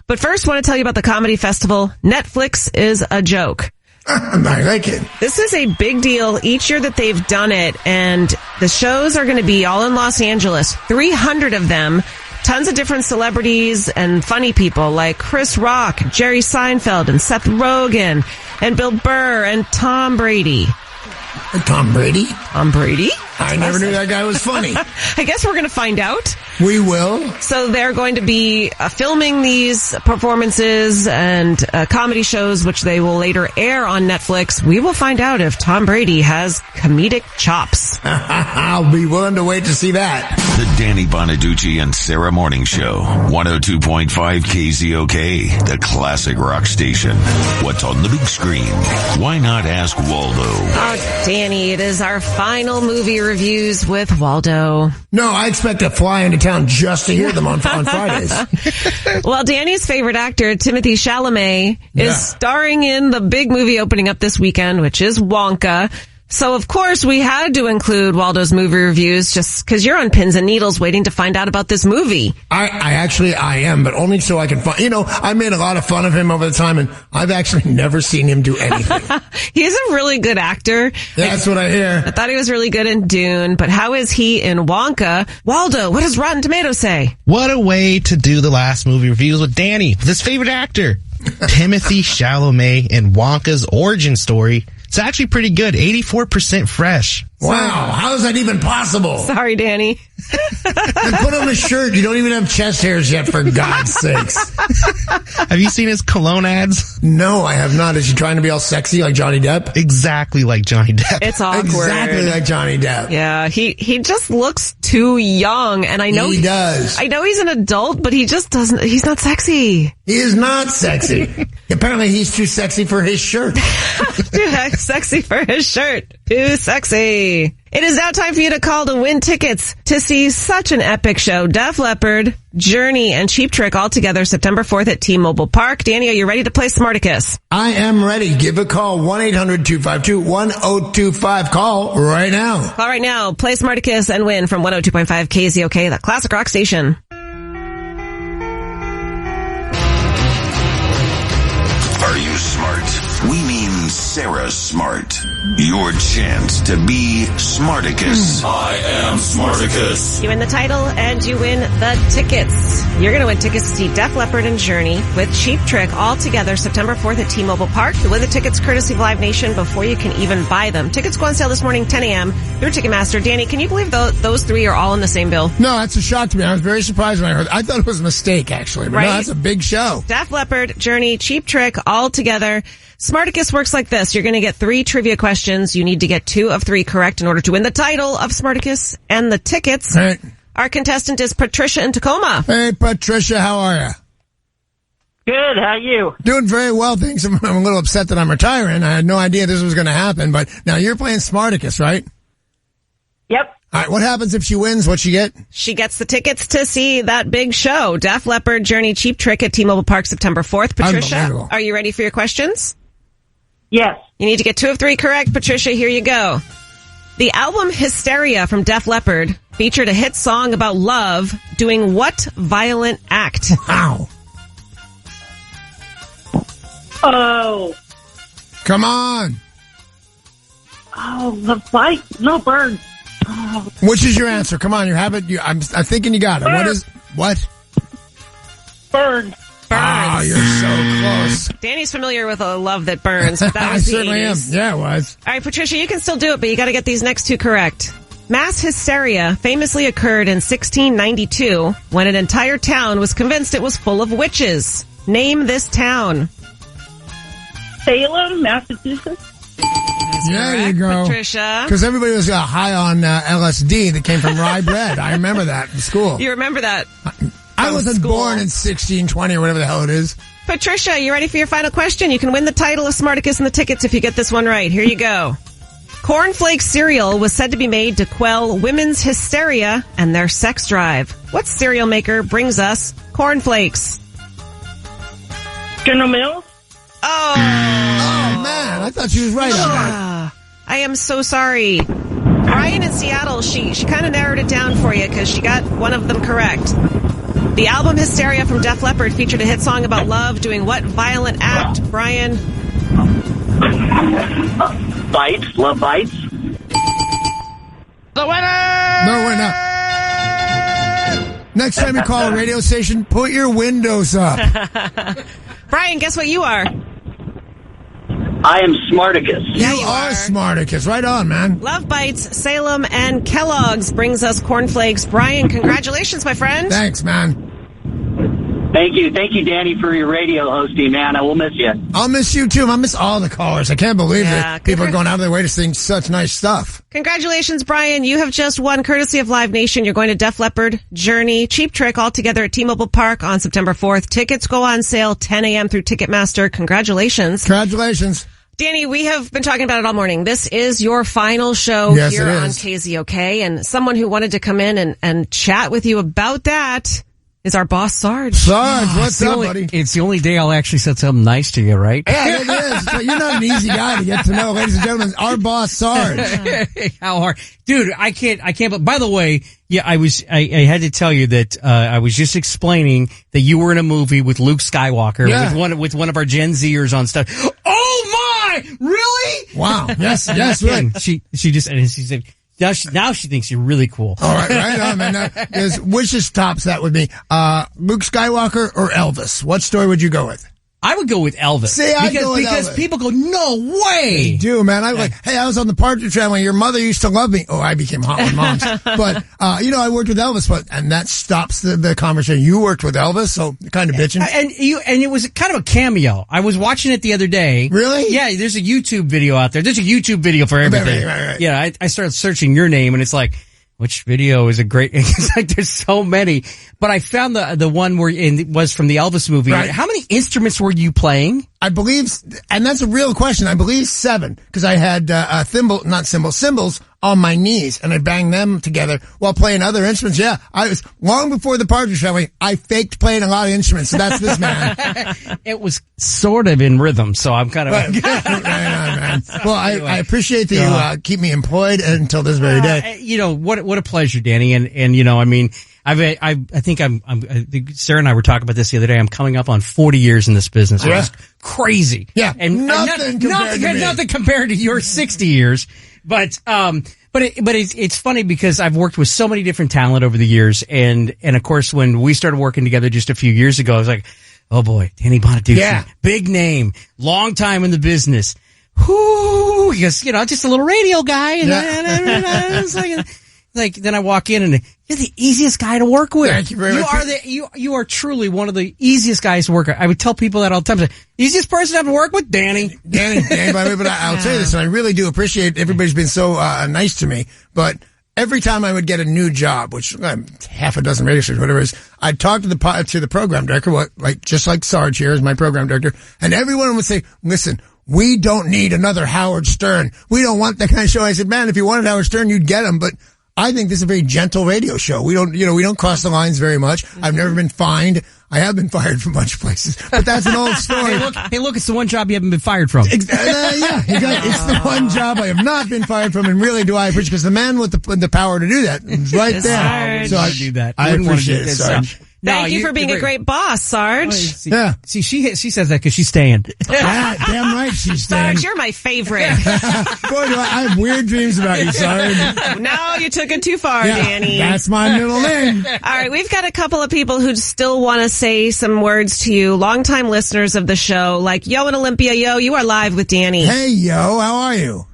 But first, I want to tell you about the comedy festival. Netflix is a joke. I like it. This is a big deal each year that they've done it, and the shows are going to be all in Los Angeles. 300 of them. Tons of different celebrities and funny people like Chris Rock, Jerry Seinfeld, and Seth Rogen, and Bill Burr, and Tom Brady. Tom Brady? Tom Brady? I never knew that guy was funny. I guess we're going to find out. We will. So they're going to be filming these performances and comedy shows, which they will later air on Netflix. We will find out if Tom Brady has comedic chops. I'll be willing to wait to see that. The Danny Bonaduce and Sarah Morning Show. 102.5 KZOK, the classic rock station. What's on the big screen? Why not ask Waldo? Oh, Danny, it is our final movie reviews with Waldo. No, I expect to fly into town just to hear them on Fridays. Well, Danny's favorite actor, Timothée Chalamet, is starring in the big movie opening up this weekend, which is Wonka. So, of course, we had to include Waldo's movie reviews just because you're on pins and needles waiting to find out about this movie. I am, but only so I can find, I made a lot of fun of him over the time, and I've actually never seen him do anything. He's a really good actor. That's what I hear. I thought he was really good in Dune, but how is he in Wonka? Waldo, what does Rotten Tomatoes say? What a way to do the last movie reviews with Danny, with his favorite actor, Timothée Chalamet, and Wonka's origin story. It's actually pretty good. 84% fresh. Wow. How is that even possible? Sorry, Danny. And put on a shirt. You don't even have chest hairs yet, for God's sakes. Have you seen his cologne ads? No, I have not. Is he trying to be all sexy like Johnny Depp? Exactly like Johnny Depp. It's awkward. Exactly like Johnny Depp. Yeah, he just looks too young, and I know he does. I know he's an adult, but he just doesn't. He's not sexy. He is not sexy. Apparently, he's too sexy for his shirt. Too sexy for his shirt. Too sexy. It is now time for you to call to win tickets to see such an epic show. Def Leppard, Journey, and Cheap Trick all together September 4th at T-Mobile Park. Danny, are you ready to play Smarticus? I am ready. Give a call. 1-800-252-1025. Call right now. Call right now. Play Smarticus and win from 102.5 KZOK, the classic rock station. Are you smart? We mean Sarah Smart. Your chance to be Smarticus. I am Smarticus. You win the title and you win the tickets. You're going to win tickets to see Def Leppard and Journey with Cheap Trick all together September 4th at T-Mobile Park. You win the tickets courtesy of Live Nation before you can even buy them. Tickets go on sale this morning, 10 a.m. through Ticketmaster. Danny, can you believe those three are all in the same bill? No, that's a shock to me. I was very surprised when I heard. I thought it was a mistake, actually. But right? No, that's a big show. Def Leppard, Journey, Cheap Trick all together. Smarticus works like this. You're going to get 3 trivia questions. You need to get 2 of 3 correct in order to win the title of Smarticus and the tickets. Right. Our contestant is Patricia in Tacoma. Hey, Patricia, how are you? Good. How are you? Doing very well, thanks. I'm a little upset that I'm retiring. I had no idea this was going to happen, but now you're playing Smarticus, right? Yep. All right, what happens if she wins? What she get? She gets the tickets to see that big show, Def Leppard, Journey, Cheap Trick at T-Mobile Park September 4th. Patricia, are you ready for your questions? Yes. You need to get 2 of 3 correct. Patricia, here you go. The album Hysteria from Def Leppard featured a hit song about love doing what violent act? Wow. Oh. Come on. Oh, the fight. No, burn. Oh. Which is your answer? Come on, you have it. I'm thinking you got it. Burn. What is, what? Burn. Oh, you're so close. Danny's familiar with a love that burns. But that was I certainly 80s. am. Yeah, it was. All right, Patricia, you can still do it, but you got to get these next 2 correct. Mass hysteria famously occurred in 1692 when an entire town was convinced it was full of witches. Name this town. Salem, Massachusetts. There you go. Patricia. Because everybody was high on LSD that came from rye bread. I remember that in school. You remember that? I wasn't born in 1620 or whatever the hell it is. Patricia, you ready for your final question? You can win the title of Smarticus and the tickets if you get this one right. Here you go. Cornflake cereal was said to be made to quell women's hysteria and their sex drive. What cereal maker brings us cornflakes? General Mills? Oh, man, I thought she was right on that. I am so sorry. Brian in Seattle, she kind of narrowed it down for you because she got one of them correct. The album Hysteria from Def Leppard featured a hit song about love. Doing what violent act, Brian? Bites. Love Bites. The winner! No, we're not. Next time you call a radio station, put your windows up. Brian, guess what you are? I am Smarticus. You are Smarticus. Right on, man. Love Bites, Salem, and Kellogg's brings us cornflakes. Brian, congratulations, my friend. Thanks, man. Thank you, Danny, for your radio hosting, man. I will miss you. I'll miss you, too. I miss all the callers. I can't believe that people are going out of their way to sing such nice stuff. Congratulations, Brian. You have just won, courtesy of Live Nation. You're going to Def Leppard, Journey, Cheap Trick, all together at T-Mobile Park on September 4th. Tickets go on sale 10 a.m. through Ticketmaster. Congratulations. Congratulations. Danny, we have been talking about it all morning. This is your final show here on KZOK, and someone who wanted to come in and chat with you about that is our boss, Sarge. Sarge, what's up, buddy? It's the only day I'll actually say something nice to you, right? Yeah, it is. So you're not an easy guy to get to know. Ladies and gentlemen, our boss, Sarge. How hard. Dude, I can't, but by the way, yeah, I had to tell you that, I was just explaining that you were in a movie with Luke Skywalker with one of our Gen Zers on stuff. Oh my! Really? Wow. Yes, really. She said, now she thinks you're really cool. All right on, man. Which just tops that with me? Luke Skywalker or Elvis? What story would you go with? I would go with Elvis. See, because people go, no way. They do, man. I like, hey, I was on the Partridge Family. Your mother used to love me. Oh, I became hot with moms. But, I worked with Elvis, and that stops the conversation. You worked with Elvis, so kind of bitching. And it was kind of a cameo. I was watching it the other day. Really? Yeah, there's a YouTube video out there. There's a YouTube video for everything. Right. Yeah, I started searching your name, and it's like, which video is a great, it's like there's so many, but I found the one where it was from the Elvis movie. Right. How many instruments were you playing? I believe, and that's a real question, I believe 7, because I had, cymbals on my knees, and I banged them together while playing other instruments. Yeah, I was, long before the Partridge Family, I faked playing a lot of instruments, so that's this man. It was sort of in rhythm, so I'm kind of... Right on, man. Well, I appreciate that you keep me employed until this very day. What a pleasure, Danny, and I mean, I think Sarah and I were talking about this the other day. I'm coming up on 40 years in this business. Yeah. It's crazy. Yeah. And nothing compared to your 60 years. But it's funny because I've worked with so many different talent over the years. And of course, when we started working together just a few years ago, I was like, oh boy, Danny Bonaduce. Yeah. Big name, long time in the business. Whoo, because, just a little radio guy. And it's like, then I walk in and you're the easiest guy to work with. Thank you very much. You are truly one of the easiest guys to work with. I would tell people that all the time. Easiest person to have to work with, Danny. Danny, by the way, but I'll tell you this, and I really do appreciate everybody's been so nice to me, but every time I would get a new job, which half a dozen radio stations, whatever it is, I'd talk to the program director, just like Sarge here is my program director, and everyone would say, listen, we don't need another Howard Stern. We don't want that kind of show. I said, man, if you wanted Howard Stern, you'd get him, but I think this is a very gentle radio show. We don't cross the lines very much. I've never been fined. I have been fired from a bunch of places, but that's an old story. Hey, look, it's the one job you haven't been fired from. It's the one job I have not been fired from, and really do I appreciate, because the man with the power to do that is right there. So I do that. I appreciate it, Sarge. Thank you for being a great boss, Sarge. Yeah. See, she says that because she's staying. Damn right she's staying. Sarge, you're my favorite. Boy, do I have weird dreams about you, Sarge. No, you took it too far, Danny. That's my middle name. All right, we've got a couple of people who still want to say some words to you, longtime listeners of the show, like Yo in Olympia. Yo, you are live with Danny. Hey, Yo, how are you?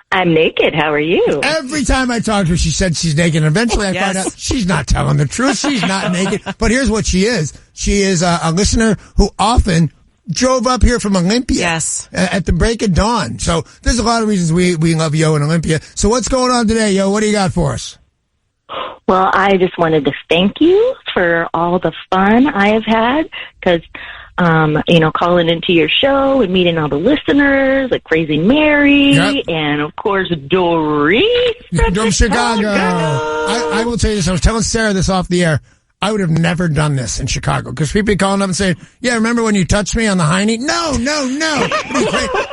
I'm naked. How are you? Every time I talk to her, she said she's naked. And eventually I find out she's not telling the truth. She's not naked. But here's what she is. She is a listener who often drove up here from Olympia at the break of dawn. So there's a lot of reasons we love Yo in Olympia. So what's going on today, Yo? What do you got for us? Well, I just wanted to thank you for all the fun I have had, because calling into your show and meeting all the listeners, like Crazy Mary, and of course Doris from Chicago. I will tell you this. I was telling Sarah this off the air. I would have never done this in Chicago because people be calling up and saying, yeah, remember when you touched me on the hiney? No.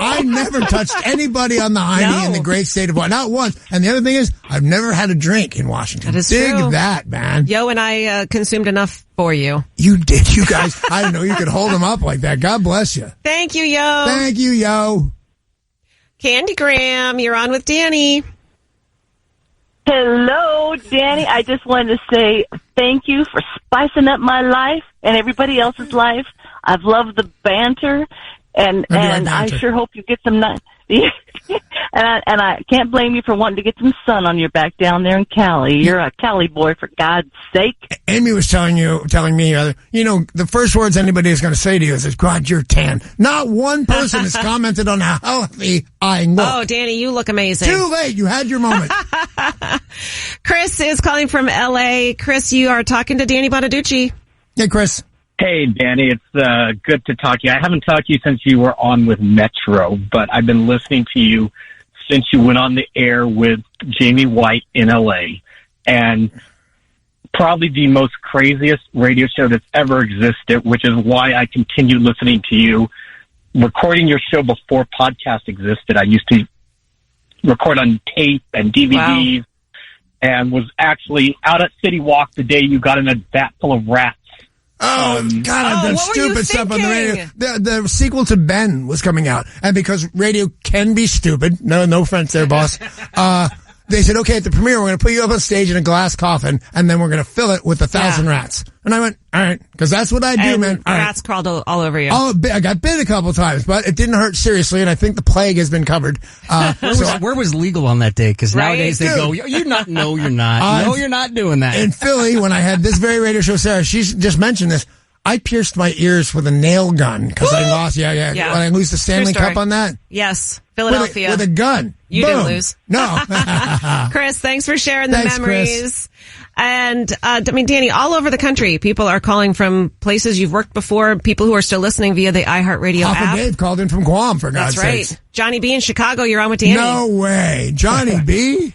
I never touched anybody on the hiney in the great state of Washington. Not once. And the other thing is, I've never had a drink in Washington. That is Dig true. that, man. Yo and I consumed enough for you. You did, you guys. I didn't know you could hold them up like that. God bless you. Thank you, Yo. Thank you, Yo. Candy Graham, you're on with Danny. Hello, Danny. I just wanted to say thank you for spicing up my life and everybody else's life. I've loved the banter, and I sure hope you get some nice. And I can't blame you for wanting to get some sun on your back down there in Cali. You're a Cali boy, for God's sake. Amy was telling me, the first words anybody is going to say to you is, God, you're tan. Not one person has commented on how healthy I look. Oh, Danny, you look amazing. Too late. You had your moment. Chris is calling from L.A. Chris, you are talking to Danny Bonaduce. Hey, Chris. Hey, Danny, it's good to talk to you. I haven't talked to you since you were on with Metro, but I've been listening to you since you went on the air with Jamie White in L.A. And probably the most craziest radio show that's ever existed, which is why I continue listening to you. Recording your show before podcast existed, I used to record on tape and DVDs. Wow. And was actually out at City Walk the day you got in a vat full of rats. Oh, God, I've done stupid stuff on the radio. The sequel to Ben was coming out. And because radio can be stupid, no offense there, boss, they said, okay, at the premiere, we're going to put you up on stage in a glass coffin, and then we're going to fill it with 1,000 rats. And I went, all right, because that's what I do, man. All rats crawled all over you. I got bit a couple times, but it didn't hurt seriously, and I think the plague has been covered. Where was legal on that day? Because nowadays they go, you're not. No, you're not doing that. In Philly, when I had this very radio show, Sarah, she's just mentioned this. I pierced my ears with a nail gun because I lost. Yeah. When I lose the Stanley Cup on that. Yes, Philadelphia with a gun. You Boom. didn't lose. No. Chris, thanks for sharing the memories. Chris. And, Danny, all over the country, people are calling from places you've worked before, people who are still listening via the iHeartRadio app. Papa Dave called in from Guam, for God's That's right. sakes. Johnny B in Chicago, you're on with Danny. No way. Johnny B?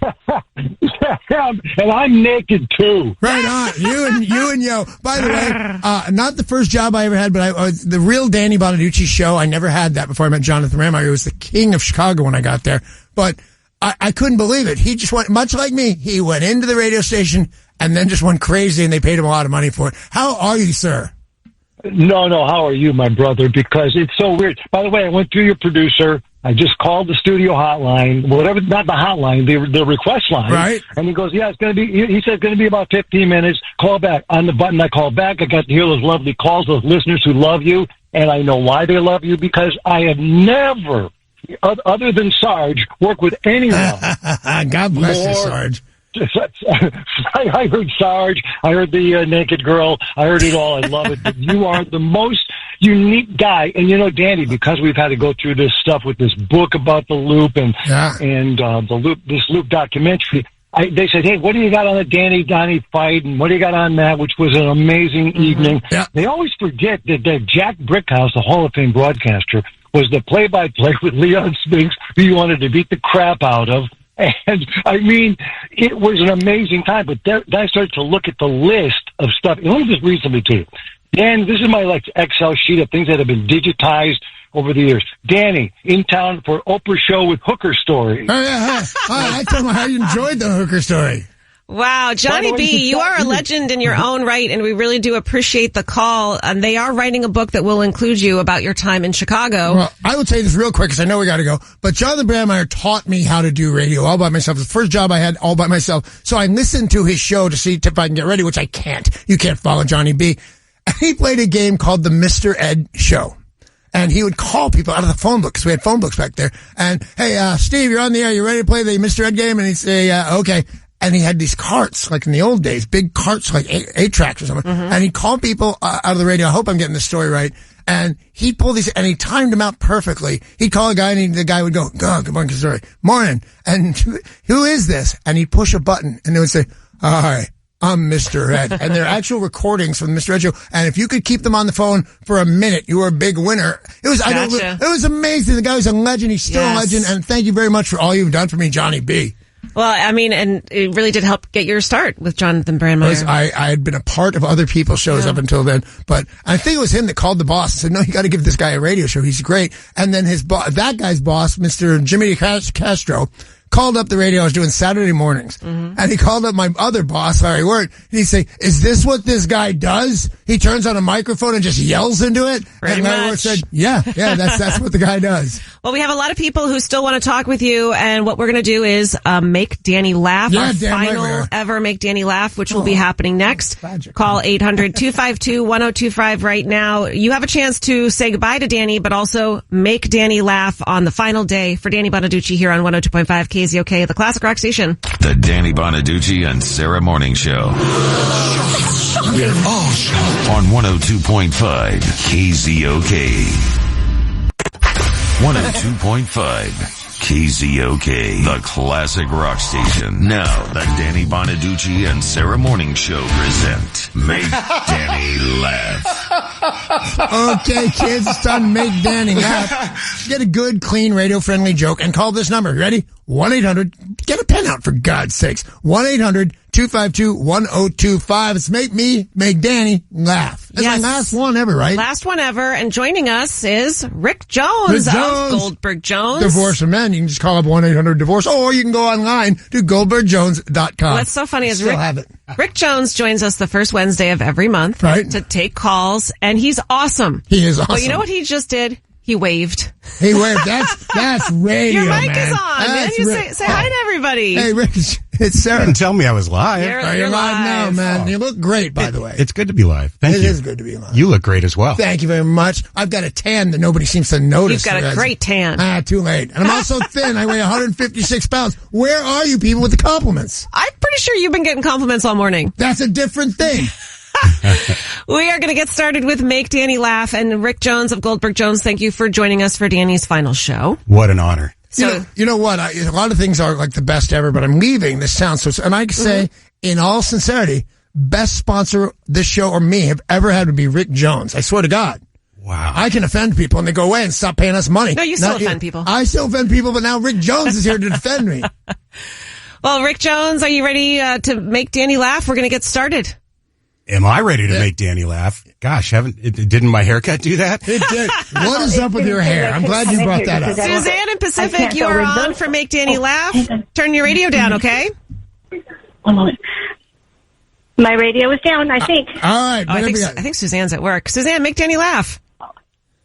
And I'm naked, too. Right on. You and Yo. By the way, not the first job I ever had, but the real Danny Bonaduce show, I never had that before I met Jonathan Rammeyer. He was the king of Chicago when I got there. But I couldn't believe it. He just went, much like me, he went into the radio station and then just went crazy, and they paid him a lot of money for it. How are you, sir? No, how are you, my brother? Because it's so weird. By the way, I went through your producer. I just called the studio hotline, whatever, not the hotline, the request line. Right. And he goes, yeah, it's going to be, he said it's going to be about 15 minutes. Call back. On the button, I call back. I got to hear those lovely calls, those listeners who love you. And I know why they love you, because I have never, other than Sarge, worked with anyone. God bless you, Sarge. I heard Sarge. I heard the Naked Girl. I heard it all. I love it. But you are the most unique guy. And Danny, because we've had to go through this stuff with this book about the Loop and this Loop documentary, they said, hey, what do you got on the Donnie fight? And what do you got on that? Which was an amazing evening. Yeah. They always forget that Jack Brickhouse, the Hall of Fame broadcaster, was the play-by-play with Leon Spinks, who you wanted to beat the crap out of. And, I mean, it was an amazing time. But then I started to look at the list of stuff. And let me just read something to you. Dan, this is my Excel sheet of things that have been digitized over the years. Danny, in town for Oprah show with Hooker Story. Oh, yeah. I told him how you enjoyed the Hooker Story. Wow, Johnny B, you are a legend in your own right, and we really do appreciate the call. And they are writing a book that will include you about your time in Chicago. Well, I will tell you this real quick because I know we got to go. But Jonathan Brandmeier taught me how to do radio all by myself. It was the first job I had all by myself. So I listened to his show to see if I can get ready, which I can't. You can't follow Johnny B. And he played a game called the Mr. Ed Show. And he would call people out of the phone book because we had phone books back there. And, hey, Steve, you're on the air. You ready to play the Mr. Ed game? And he'd say, okay. And he had these carts, like in the old days, big carts, like eight tracks or something. Mm-hmm. And he'd call people out of the radio. I hope I'm getting this story right. And he'd pull these, and he timed them out perfectly. He'd call a guy, and the guy would go, "Oh, good morning, sorry, morning." And who is this? And he'd push a button, and they would say, "Hi, I'm Mr. Ed." And they're actual recordings from the Mr. Ed Show. And if you could keep them on the phone for a minute, you were a big winner. It was, it was amazing. The guy was a legend. He's still a legend. And thank you very much for all you've done for me, Johnny B. Well, I mean, and it really did help get your start with Jonathan Brandmeier. I had been a part of other people's shows up until then, but I think it was him that called the boss and said, no, you got to give this guy a radio show. He's great. And then that guy's boss, Mr. Jimmy Castro, called up the radio I was doing Saturday mornings. And he called up my other boss, Larry Wirt, and he'd say, is this what this guy does? He turns on a microphone and just yells into it? Pretty and Larry Wirt said, yeah, that's what the guy does. Well, we have a lot of people who still want to talk with you, and what we're going to do is make Danny laugh. Yeah, our damn right we final are. ever Make Danny Laugh, which will be happening next. Call 800-252-1025 right now. You have a chance to say goodbye to Danny, but also make Danny laugh on the final day for Danny Bonaduce here on 102.5 KZOK, the Classic Rock Station. The Danny Bonaduce and Sarah Morning Show. On 102.5 KZOK. 102.5 KZOK, the Classic Rock Station. Now, the Danny Bonaduce and Sarah Morning Show present Make Danny Laugh. Okay, kids, it's time to make Danny laugh. Get a good, clean, radio-friendly joke and call this number. Ready? 1-800. Get a pen out, for God's sakes. 1-800-252-1025. It's make Danny laugh. That's my last one ever, right? Last one ever. And joining us is Rick Jones of Goldberg Jones. Divorce of Men. You can just call up 1-800-DIVORCE, or you can go online to goldbergjones.com. What's so funny is Still have it. Rick Jones joins us the first Wednesday of every month to take calls, and he's awesome. He is awesome. Well, you know what he just did? He waved. He waved. That's radio, Your mic man. is on. Man. You say hi to everybody. Hey, Rick, it's Sarah. You didn't tell me I was live. You're live now, man. You look great, by the way. It's good to be live. Thank you. It is good to be live. You look great as well. Thank you very much. I've got a tan that nobody seems to notice. You've got a great tan. Too late. And I'm also thin. I weigh 156 pounds. Where are you people with the compliments? I'm pretty sure you've been getting compliments all morning. That's a different thing. We are going to get started with Make Danny Laugh, and Rick Jones of Goldberg Jones, thank you for joining us for Danny's final show. What an honor. So, you know what? A lot of things are like the best ever, but I'm leaving this town. And I can say, in all sincerity, best sponsor this show or me have ever had would be Rick Jones. I swear to God. Wow. I can offend people and they go away and stop paying us money. No, you still offend people. I still offend people, but now Rick Jones is here to defend me. Well, Rick Jones, are you ready to make Danny laugh? We're going to get started. Am I ready to make Danny laugh? Gosh, didn't my haircut do that? It did. What is up with your hair? I'm glad you brought that up. Suzanne and Pacific, you are on for Make Danny Laugh. Turn your radio down, okay? 1 moment. My radio is down, I think. All right. I think Suzanne's at work. Suzanne, make Danny laugh.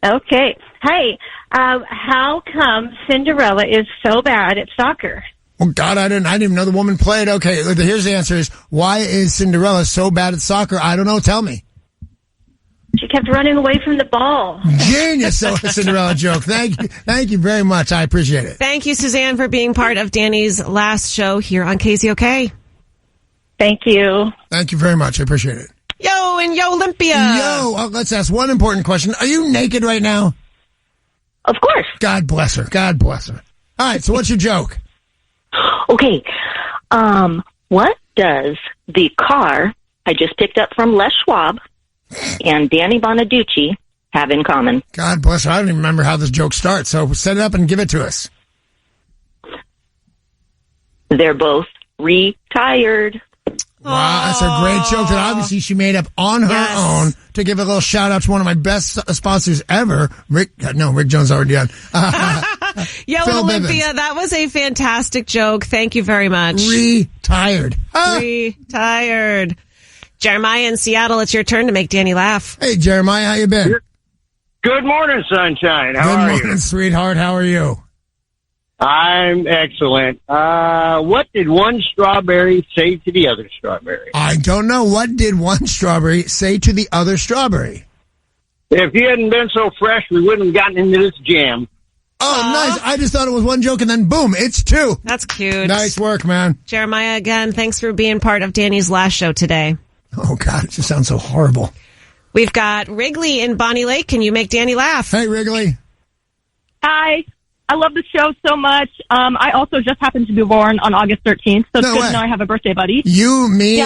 Okay. Hey, how come Cinderella is so bad at soccer? Oh, God, I didn't even know the woman played. Okay, here's the answer is, why is Cinderella so bad at soccer? I don't know. Tell me. She kept running away from the ball. Genius Cinderella joke. Thank you very much. I appreciate it. Thank you, Suzanne, for being part of Danny's last show here on KZOK. Thank you. Thank you very much. I appreciate it. Yo, and Yo Olympia. Let's ask one important question. Are you naked right now? Of course. God bless her. God bless her. All right, so what's your joke? Okay. What does the car I just picked up from Les Schwab and Danny Bonaduce have in common? God bless her. I don't even remember how this joke starts, so set it up and give it to us. They're both retired. Wow, that's a great joke that obviously she made up on her own to give a little shout out to one of my best sponsors ever. Rick Jones already done. Yo, Olympia, that was a fantastic joke. Thank you very much. Retired. Retired. Jeremiah in Seattle, it's your turn to make Danny laugh. Hey, Jeremiah, how you been? Good morning, sunshine. How are you? Good morning, sweetheart. How are you? I'm excellent. What did one strawberry say to the other strawberry? I don't know. What did one strawberry say to the other strawberry? If you hadn't been so fresh, we wouldn't have gotten into this jam. Oh, nice. I just thought it was one joke, and then boom, it's two. That's cute. Nice work, man. Jeremiah, again, thanks for being part of Danny's last show today. Oh, God, it just sounds so horrible. We've got Wrigley in Bonnie Lake. Can you make Danny laugh? Hey, Wrigley. Hi. I love the show so much. I also just happened to be born on August 13th, so it's good to know I have a birthday buddy. You, me,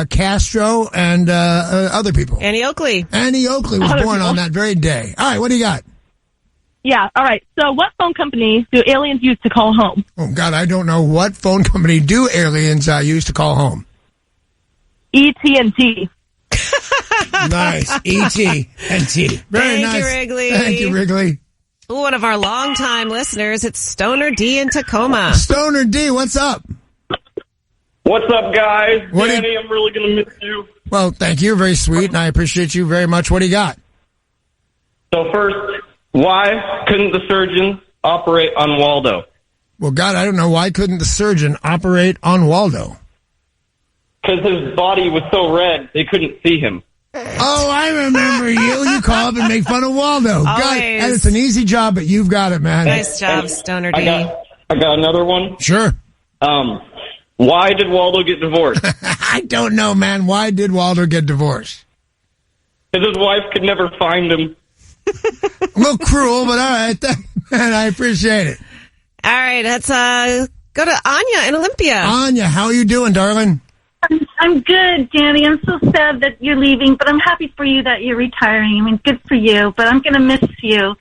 Castro, and other people. Annie Oakley. Annie Oakley was born on that very day. All right, what do you got? Yeah, all right. So what phone company do aliens use to call home? Oh, God, I don't know. What phone company do aliens use to call home? ET&T. Nice. ET&T. Very nice. Thank you, Wrigley. Thank you, Wrigley. One of our longtime listeners, it's Stoner D in Tacoma. Stoner D, what's up? What's up, guys? Danny, I'm really going to miss you. Well, thank you. Very sweet, and I appreciate you very much. What do you got? So first, why couldn't the surgeon operate on Waldo? Well, God, I don't know. Why couldn't the surgeon operate on Waldo? Because his body was so red, they couldn't see him. Oh, I remember you. You call up and make fun of Waldo. God, and it's an easy job, but you've got it, man. Nice job, Stoner D. I got another one. Sure. Why did Waldo get divorced? I don't know, man. Why did Waldo get divorced? Because his wife could never find him. A little cruel, but all right. Man, I appreciate it. All right, let's go to Anya in Olympia. Anya, how are you doing, darling? I'm good, Danny. I'm so sad that you're leaving, but I'm happy for you that you're retiring. I mean, good for you, but I'm going to miss you.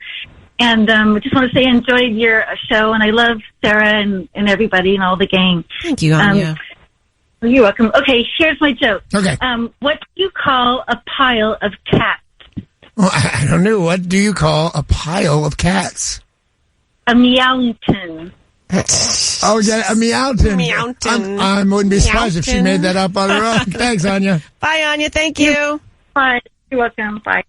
And I just want to say I enjoyed your show, and I love Sarah and everybody and all the gang. Thank you, Anya. You're welcome. Okay, here's my joke. Okay. What do you call a pile of cats? Well, I don't know. What do you call a pile of cats? A meowton. Oh, yeah, a meowton. I wouldn't be surprised if she made that up on her own. Thanks, Anya. Bye, Anya. Thank you. Bye. You're welcome. Bye.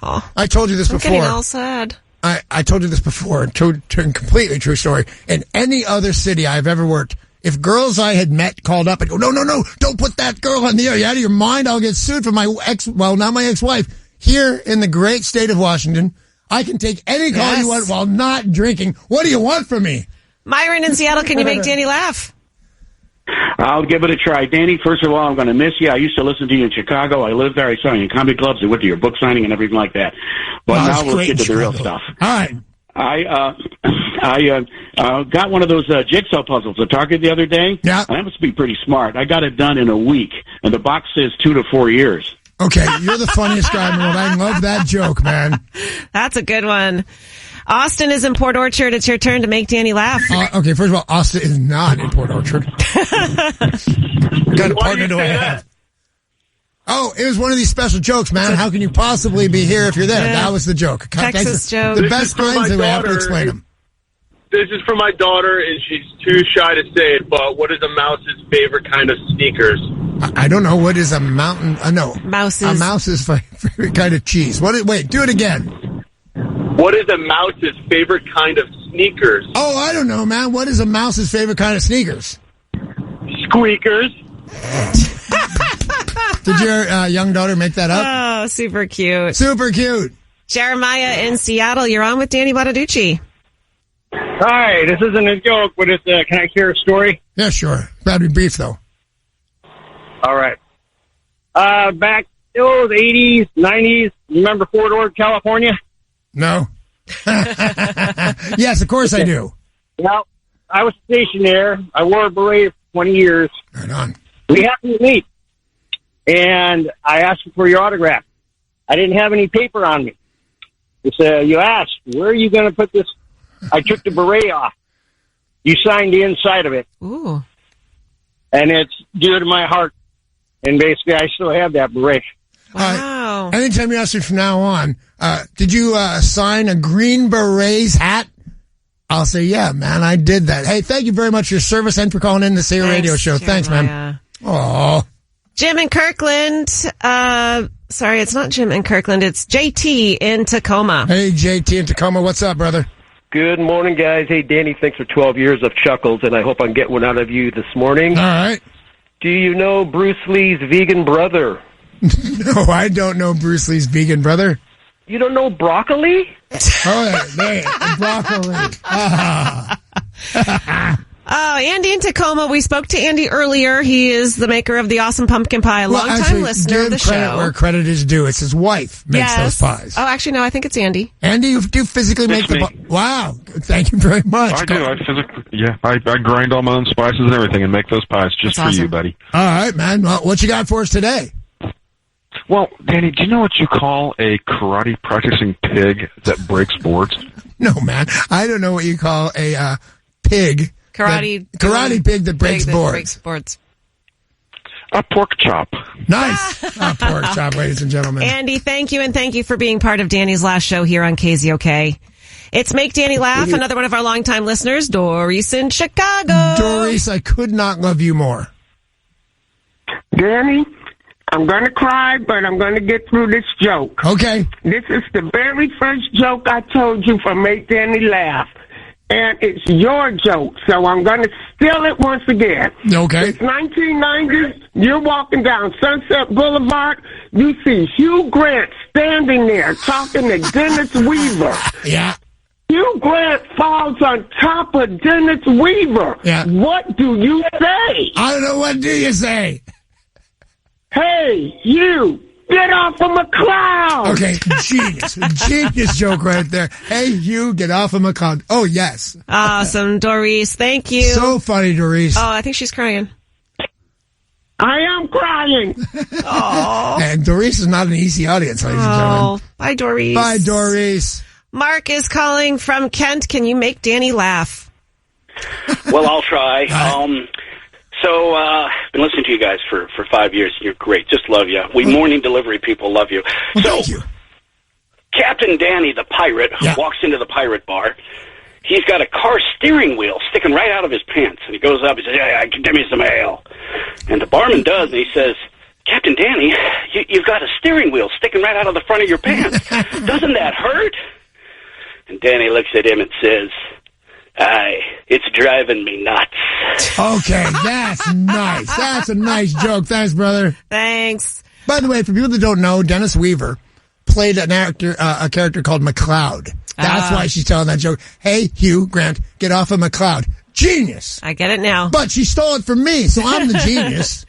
Oh, I told you this before. I'm getting all sad. I told you this before. Completely true story. In any other city I've ever worked, if girls I had met called up and go, no, don't put that girl on the air. You out of your mind? I'll get sued for my not my ex-wife. Here in the great state of Washington, I can take any call you want while not drinking. What do you want from me? Myron in Seattle, can you make Danny laugh? I'll give it a try. Danny, first of all, I'm going to miss you. I used to listen to you in Chicago. I lived there. I saw you in comedy clubs. I went to your book signing and everything like that. But now let's get to the real stuff. All right. I got one of those jigsaw puzzles at Target the other day. Yeah. That must be pretty smart. I got it done in a week, and the box says 2 to 4 years. Okay, you're the funniest guy in the world. I love that joke, man. That's a good one. Austin is in Port Orchard. It's your turn to make Danny laugh. Okay, first of all, Austin is not in Port Orchard. What kind of partner do I have? Oh, it was one of these special jokes, man. How can you possibly be here if you're there? That was the joke. Texas joke. The best kinds that we have to explain them. This is for my daughter, and she's too shy to say it, but what is a mouse's favorite kind of sneakers? I don't know. What is a mountain? No. Mouse's. A mouse's favorite kind of cheese. Wait, do it again. What is a mouse's favorite kind of sneakers? Oh, I don't know, man. What is a mouse's favorite kind of sneakers? Squeakers. Did your young daughter make that up? Oh, super cute. Super cute. Jeremiah in Seattle, you're on with Danny Bonaduce. Hi, this isn't a joke, but it's can I share a story? Yeah, sure. That'd be brief, though. All right. Back in the 80s, 90s, remember Fort Ord, California? No. Yes, of course I do. Well, I was stationed there. I wore a beret for 20 years. Right on. We happened to meet, and I asked for your autograph. I didn't have any paper on me. You asked, where are you going to put this? I took the beret off. You signed the inside of it. Ooh. And it's dear to my heart. And basically, I still have that beret. Wow. Anytime you ask me from now on, did you sign a Green Berets hat? I'll say, yeah, man, I did that. Hey, thank you very much for your service and for calling in the Say Radio Show. Thanks, man. Oh. Jim in Kirkland. Sorry, it's not Jim in Kirkland. It's JT in Tacoma. Hey, JT in Tacoma. What's up, brother? Good morning, guys. Hey, Danny, thanks for 12 years of chuckles, and I hope I can get one out of you this morning. All right. Do you know Bruce Lee's vegan brother? No, I don't know Bruce Lee's vegan brother. You don't know broccoli? Oh, yeah, broccoli. Oh, Andy in Tacoma. We spoke to Andy earlier. He is the maker of the awesome pumpkin pie, a long-time listener of the show. Credit where credit is due. It's his wife makes those pies. Oh, actually, no, I think it's Andy. Andy, you do physically make the pie? Wow. Thank you very much. I do. I grind all my own spices and everything and make those pies just for you, buddy. All right, man. Well, what you got for us today? Well, Danny, do you know what you call a karate practicing pig that breaks boards? No, man. I don't know what you call a pig. Karate pig that breaks boards. A pork chop. Nice. A pork chop, ladies and gentlemen. Andy, thank you, and thank you for being part of Danny's last show here on KZOK. It's Make Danny Laugh, another one of our longtime listeners, Doris in Chicago. Doris, I could not love you more. Danny, I'm going to cry, but I'm going to get through this joke. Okay. This is the very first joke I told you for Make Danny Laugh. And it's your joke, so I'm going to steal it once again. Okay. It's 1990. You're walking down Sunset Boulevard. You see Hugh Grant standing there talking to Dennis Weaver. Yeah. Hugh Grant falls on top of Dennis Weaver. Yeah. What do you say? I don't know. What do you say? Hey, you, get off of a cloud. Okay, genius joke right there. Hey, you, get off of a cloud. Oh, yes. Awesome, Doris. Thank you. So funny, Doris. Oh, I think she's crying. I am crying. Oh. And Doris is not an easy audience, ladies and gentlemen. Bye, Doris. Bye, Doris. Mark is calling from Kent. Can you make Danny laugh? Well, I'll try. I've been listening to you guys for 5 years. You're great. Just love you. We morning delivery people love you. Well, thank you. Captain Danny, the pirate, walks into the pirate bar. He's got a car steering wheel sticking right out of his pants. And he goes up, he says, "Yeah, give me some ale." And the barman does, and he says, "Captain Danny, you've got a steering wheel sticking right out of the front of your pants. Doesn't that hurt?" And Danny looks at him and says, it's driving me nuts. Okay, that's nice. That's a nice joke. Thanks, brother. Thanks. By the way, for people that don't know, Dennis Weaver played a character called McCloud. That's why she's telling that joke. Hey, Hugh Grant, get off of McCloud. Genius. I get it now. But she stole it from me, so I'm the genius.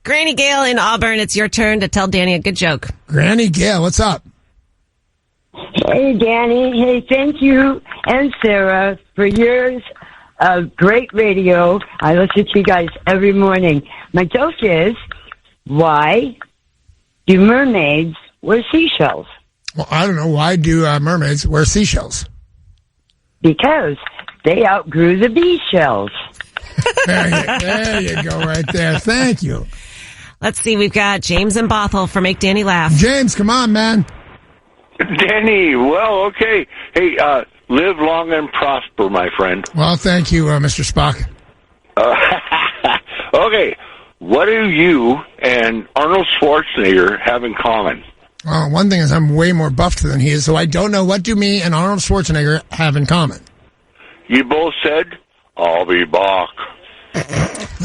Granny Gail in Auburn, it's your turn to tell Danny a good joke. Granny Gail, what's up? Hey, Danny. Hey, thank you and Sarah for years of great radio. I listen to you guys every morning. My joke is, why do mermaids wear seashells? Well, I don't know. Why do mermaids wear seashells? Because they outgrew the bee shells. There you go right there. Thank you. Let's see. We've got James and Bothell for Make Danny Laugh. James, come on, man. Danny, well, okay. Hey, live long and prosper, my friend. Well, thank you, Mr. Spock. Okay, what do you and Arnold Schwarzenegger have in common? Well, one thing is I'm way more buffed than he is, so I don't know what do me and Arnold Schwarzenegger have in common. You both said, "I'll be back."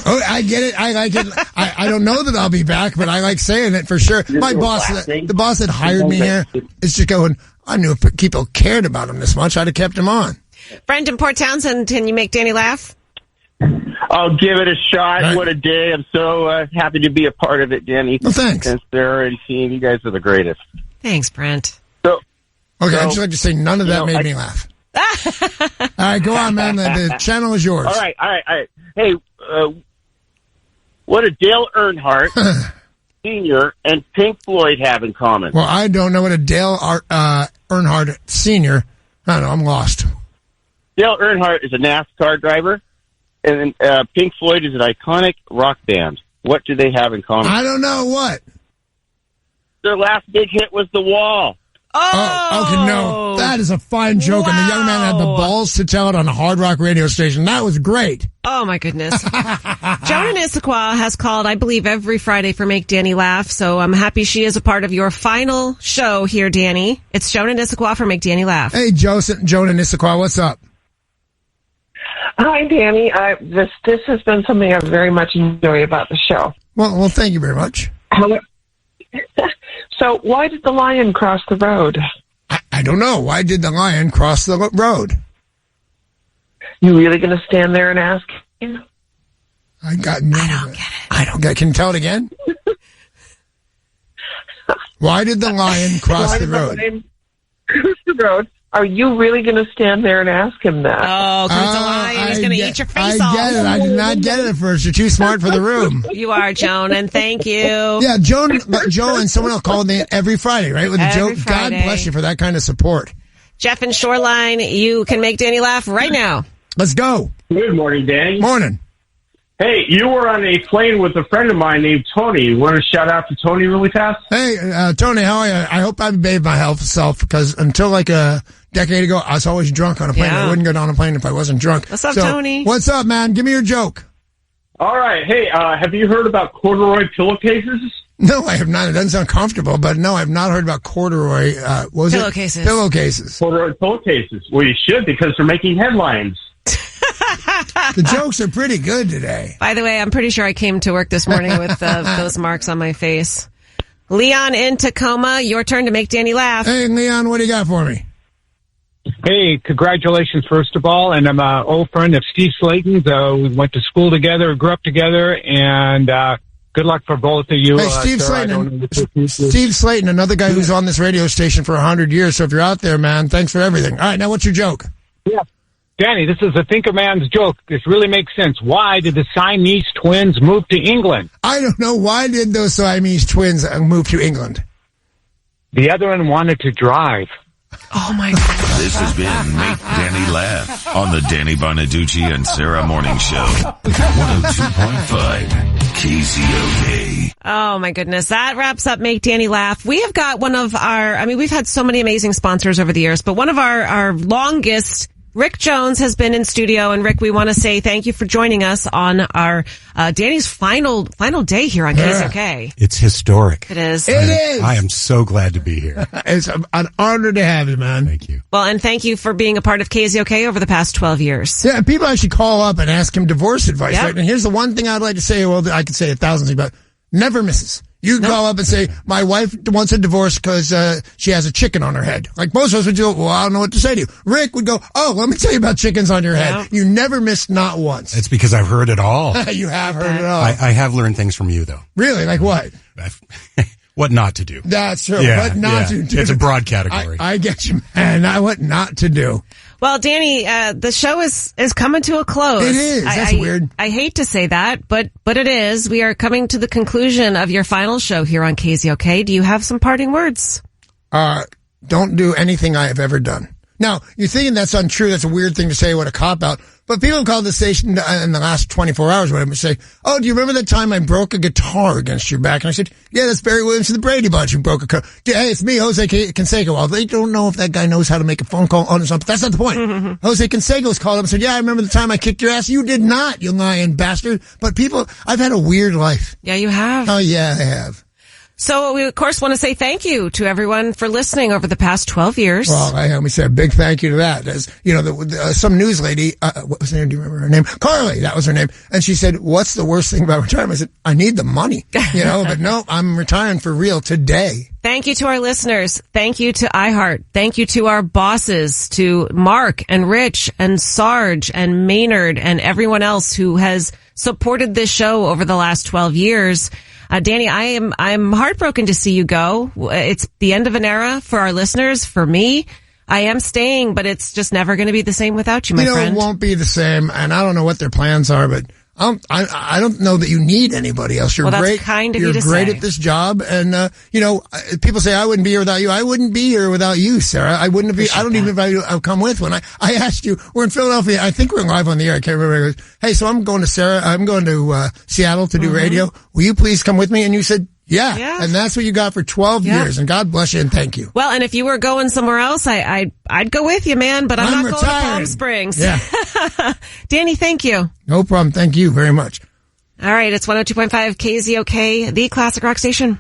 Oh, I get it. I like it. I don't know that I'll be back, but I like saying it for sure. My boss, the boss that hired me here, is just going, I knew if people cared about him this much, I'd have kept him on. Brendan Port Townsend, can you make Danny laugh? I'll give it a shot. Right. What a day. I'm so happy to be a part of it, Danny. Well, thanks. And Sarah and team, you guys are the greatest. Thanks, Brent. Okay, I'd just like to say none of that made me laugh. All right, go on, man. The channel is yours. All right. Hey, what did Dale Earnhardt Sr. and Pink Floyd have in common? Well, I don't know what a Dale Earnhardt Sr. I don't know. I'm lost. Dale Earnhardt is a NASCAR driver, and Pink Floyd is an iconic rock band. What do they have in common? I don't know what. Their last big hit was The Wall. Oh, okay, no. That is a fine joke, and the young man had the balls to tell it on a hard rock radio station. That was great. Oh, my goodness. Joan in Issaquah has called, I believe, every Friday for Make Danny Laugh, so I'm happy she is a part of your final show here, Danny. It's Joan in Issaquah for Make Danny Laugh. Hey, Joan in Issaquah, what's up? Hi, Danny. This has been something I very much enjoy about the show. Well, thank you very much. So, why did the lion cross the road? I don't know. Why did the lion cross the road? You really going to stand there and ask him? I don't get it. I don't get it. Can you tell it again? Why did the lion cross the road? Cross the road. Are you really going to stand there and ask him that? Oh, because it's a lion. He's going to eat your face off. I get it. I did not get it at first. You're too smart for the room. You are, Joan, and thank you. Yeah, Joan and someone else called me every Friday, right? With the joke. God bless you for that kind of support. Jeff in Shoreline, you can make Danny laugh right now. Let's go. Good morning, Danny. Morning. Hey, you were on a plane with a friend of mine named Tony. You want to shout out to Tony really fast? Hey, Tony, how are you? I hope I behaved myself because until like a decade ago, I was always drunk on a plane. Yeah. I wouldn't get on a plane if I wasn't drunk. What's up, Tony? What's up, man? Give me your joke. All right. Hey, have you heard about corduroy pillowcases? No, I have not. It doesn't sound comfortable, but no, I've not heard about corduroy. What was Pillowcases. it? Pillowcases. Corduroy pillowcases. Well, you should because they're making headlines. The jokes are pretty good today. By the way, I'm pretty sure I came to work this morning with those marks on my face. Leon in Tacoma, your turn to make Danny laugh. Hey, Leon, what do you got for me? Hey, congratulations, first of all. And I'm an old friend of Steve Slayton's. We went to school together, grew up together, and good luck for both of you. Hey, Steve Steve Slayton, another guy who's on this radio station for 100 years. So if you're out there, man, thanks for everything. All right, now what's your joke? Yeah. Danny, this is a thinker man's joke. This really makes sense. Why did the Siamese twins move to England? I don't know. Why did those Siamese twins move to England? The other one wanted to drive. Oh, my God. This has been Make Danny Laugh on the Danny Bonaduce and Sarah Morning Show. 102.5 KZOK. Oh, my goodness. That wraps up Make Danny Laugh. We have got one of our, we've had so many amazing sponsors over the years, but one of our longest, Rick Jones, has been in studio. And Rick, we want to say thank you for joining us on our Danny's final day here on KZOK. It's historic. It is. I am so glad to be here. It's an honor to have you, man. Thank you. Well, and thank you for being a part of KZOK over the past 12 years. Yeah, and people actually call up and ask him divorce advice. Yep. Right? And here's the one thing I'd like to say. Well, I could say 1,000 things, but never misses. You call up and say, my wife wants a divorce because she has a chicken on her head. Like most of us would do, well, I don't know what to say to you. Rick would go, oh, let me tell you about chickens on your head. You never missed not once. It's because I've heard it all. You have heard it all. I have learned things from you, though. Really? Like what? What not to do. That's true. Yeah, What not to do. It's a broad category. I get you, man. What not to do. Well, Danny, the show is coming to a close. It is. That's weird. I hate to say that, but it is. We are coming to the conclusion of your final show here on KZOK. Do you have some parting words? Don't do anything I have ever done. Now, you're thinking that's untrue. That's a weird thing to say. What a cop-out. But people have called the station in the last 24 hours, whatever, say, oh, do you remember that time I broke a guitar against your back? And I said, yeah, that's Barry Williams of the Brady Bunch who broke a car. Hey, it's me, Jose Canseco. Well, they don't know if that guy knows how to make a phone call on something. That's not the point. Jose Canseco's called up and said, yeah, I remember the time I kicked your ass. You did not, you lying bastard. But people, I've had a weird life. Yeah, you have. Oh, yeah, I have. So we, of course, want to say thank you to everyone for listening over the past 12 years. Well, let me say a big thank you to that. As you know, some news lady, what was her name? Do you remember her name? Carly, that was her name. And she said, what's the worst thing about retirement? I said, I need the money, but no, I'm retiring for real today. Thank you to our listeners. Thank you to iHeart. Thank you to our bosses, to Mark and Rich and Sarge and Maynard and everyone else who has supported this show over the last 12 years. Danny, I'm heartbroken to see you go. It's the end of an era for our listeners. For me, I am staying, but it's just never going to be the same without you, my friend. It won't be the same, and I don't know what their plans are, but I don't know that you need anybody else. You're that's great. Kind of You're you to great say. at this job, and people say I wouldn't be here without you. I wouldn't be here without you, Sarah. I wouldn't be. I don't even invite you to come with. When I asked you, we're in Philadelphia. I think we're live on the air. I can't remember. I goes, hey, so I'm going to Seattle to do radio. Will you please come with me? And you said, yeah. And that's what you got for 12 years. And God bless you and thank you. Well, and if you were going somewhere else, I'd go with you, man, but I'm not retired. going to Palm Springs. Yeah. Danny, thank you. No problem. Thank you very much. All right. It's 102.5 KZOK, the classic rock station.